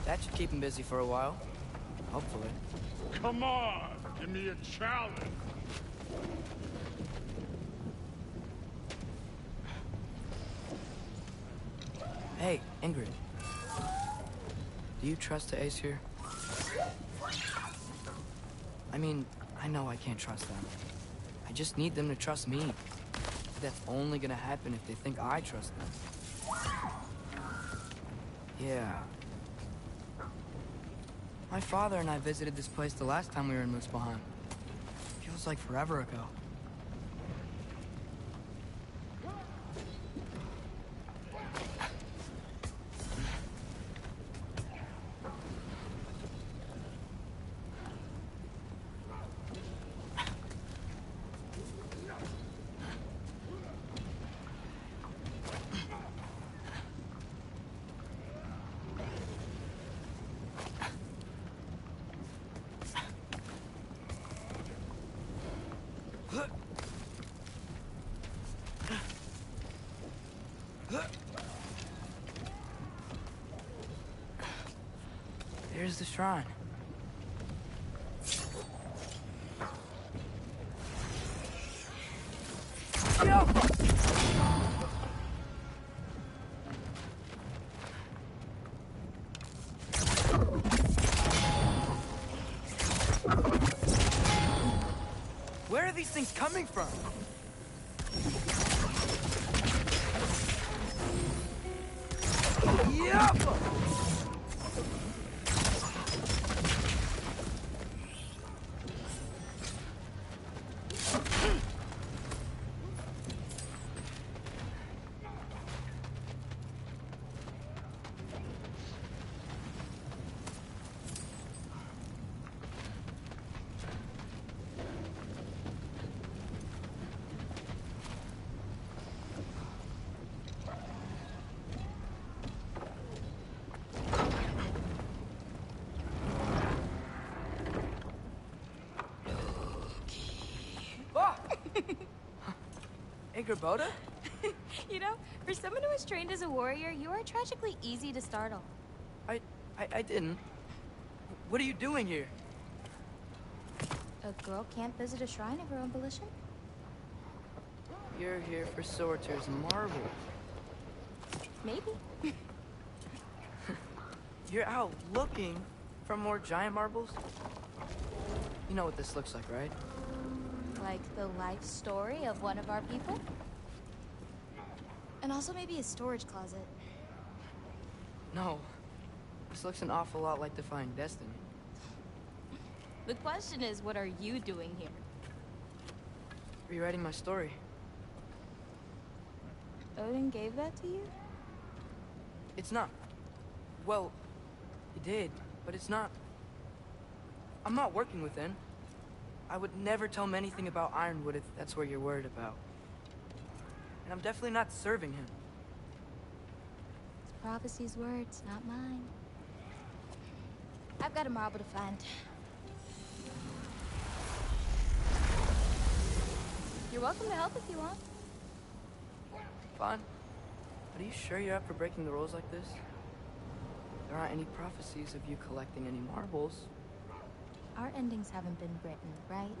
Speaker 14: That should keep him busy for a while. Hopefully.
Speaker 2: Come on! Give me a challenge!
Speaker 14: Hey, Ingrid. Do you trust the Aesir? I mean, I know I can't trust them. I just need them to trust me. But that's only gonna happen if they think I trust them. Yeah. My father and I visited this place the last time we were in Muspelheim. Feels like forever ago. There's the shrine. Where are these things coming from? Yep! Gerboda?
Speaker 7: You know, for someone who was trained as a warrior, you are tragically easy to startle.
Speaker 14: I didn't. What are you doing here?
Speaker 7: A girl can't visit a shrine of her own volition?
Speaker 14: You're here for Sorter's marble.
Speaker 7: Maybe.
Speaker 14: You're out looking for more giant marbles? You know what this looks like, right?
Speaker 7: Like the life story of one of our people? And also maybe a storage closet.
Speaker 14: No. This looks an awful lot like Defying Destiny.
Speaker 7: The question is, what are you doing here?
Speaker 14: Rewriting my story.
Speaker 7: Odin gave that to you?
Speaker 14: It's not. Well, he did, but it's not. I'm not working with him. I would never tell him anything about Ironwood if that's what you're worried about. And I'm definitely not serving him.
Speaker 7: It's Prophecy's words, not mine. I've got a marble to find. You're welcome to help if you want.
Speaker 14: Fine. But are you sure you're up for breaking the rules like this? There aren't any prophecies of you collecting any marbles.
Speaker 7: Our endings haven't been written, right?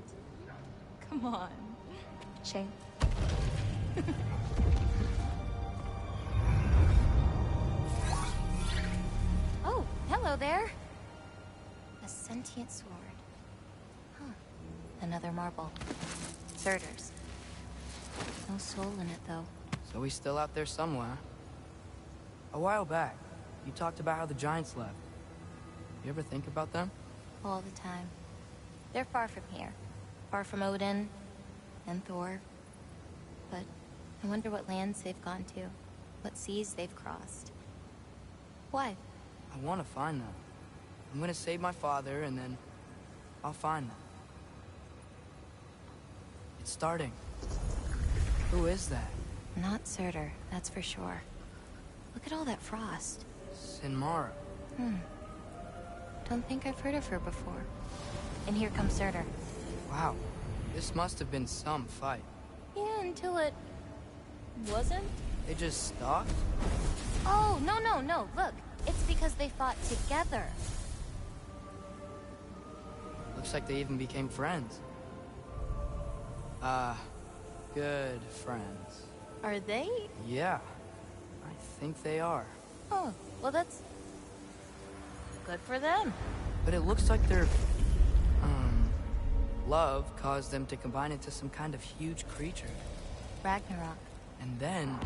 Speaker 7: Come on. Shane. Oh, hello there. A sentient sword. Huh. Another marble. Surtur's. No soul in it, though.
Speaker 14: So he's still out there somewhere. A while back, you talked about how the giants left. You ever think about them?
Speaker 7: All the time. They're far from here. Far from Odin and Thor. But I wonder what lands they've gone to. What seas they've crossed. Why?
Speaker 14: I want to find them. I'm gonna save my father, and then I'll find them. It's starting. Who is that?
Speaker 7: Not Surtur, that's for sure. Look at all that frost.
Speaker 14: Sinmara.
Speaker 7: Don't think I've heard of her before. And here comes Surtur.
Speaker 14: Wow. This must have been some fight.
Speaker 7: Yeah, until it... wasn't?
Speaker 14: They just stopped?
Speaker 7: Oh, no. Look, it's because they fought together.
Speaker 14: Looks like they even became friends. Good friends.
Speaker 7: Are they?
Speaker 14: Yeah. I think they are.
Speaker 7: Oh, well that's... good for them.
Speaker 14: But it looks like their... love caused them to combine into some kind of huge creature.
Speaker 7: Ragnarok.
Speaker 14: And then...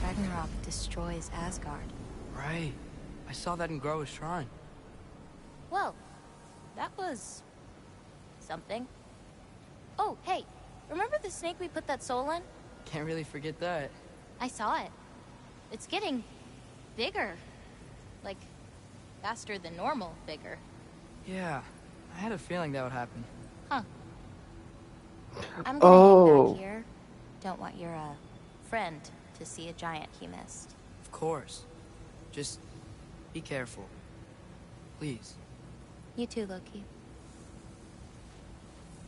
Speaker 7: Ragnarok destroys Asgard.
Speaker 14: Right. I saw that in Groa's shrine.
Speaker 7: Well, that was... something. Oh, hey, remember the snake we put that soul in?
Speaker 14: Can't really forget that.
Speaker 7: I saw it. It's getting... bigger. Like, faster than normal bigger.
Speaker 14: Yeah, I had a feeling that would happen.
Speaker 7: Huh. I'm gonna head back here. Don't want your, friend to see a giant he missed.
Speaker 14: Of course. Just be careful. Please.
Speaker 7: You too, Loki.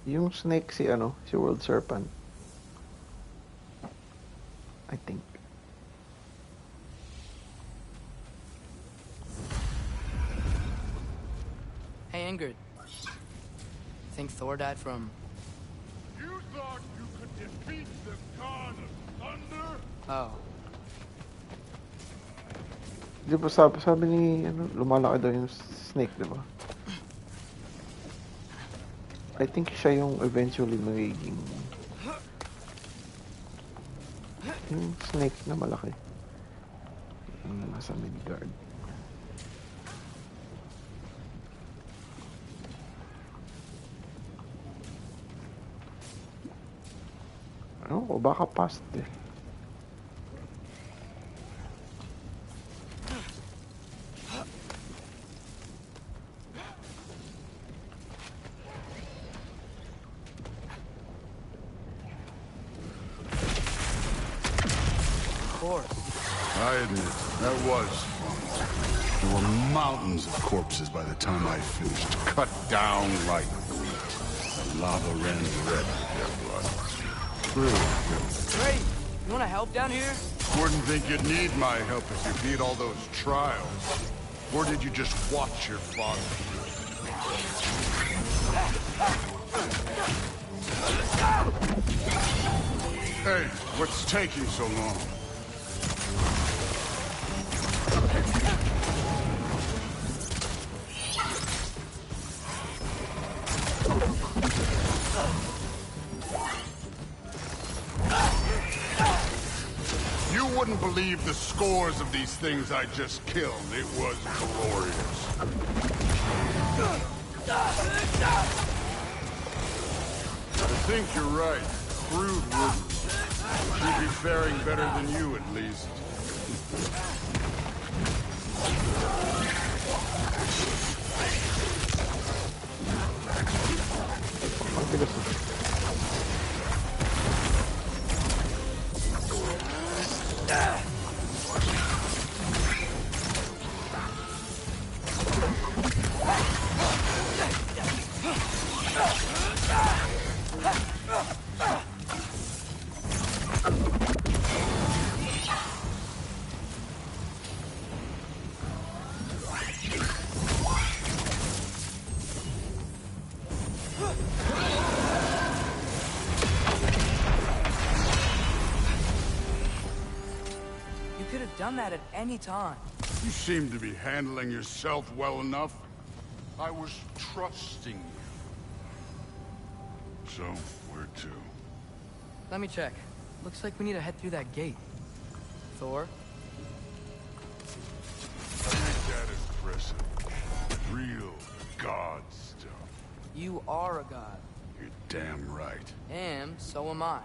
Speaker 1: Yung snake si World Serpent. I think.
Speaker 14: Hey, Ingrid. Think Thor died from...
Speaker 3: You thought you could defeat the god of thunder?
Speaker 14: Oh.
Speaker 1: Di ba sabi ni, lumalaki daw yung snake, di ba? I think siya yung eventually magiging... yung snake na malaki. Yung nasa Midgard. Ano ko, baka past eh.
Speaker 2: I admit, that was fun. There were mountains of corpses by the time I finished, cut down like wheat. The lava ran red with their blood. True.
Speaker 14: Great! You wanna help down here?
Speaker 2: Wouldn't think you'd need my help if you beat all those trials. Or did you just watch your father? Hey, what's taking so long? You wouldn't believe the scores of these things I just killed. It was glorious. I think you're right. Crude wouldn't. She'd be faring better than you, at least.
Speaker 14: You could have done that at any time.
Speaker 2: You seem to be handling yourself well enough. I was trusting you. So, where to?
Speaker 14: Let me check. Looks like we need to head through that gate. Thor?
Speaker 2: Take that as precedent. Real god stuff.
Speaker 14: You are a god.
Speaker 2: You're damn right.
Speaker 14: And so am I.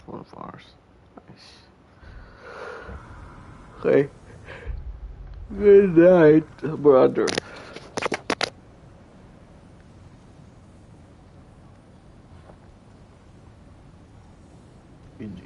Speaker 1: One of ours. Nice. Okay. Good night, brother. GG.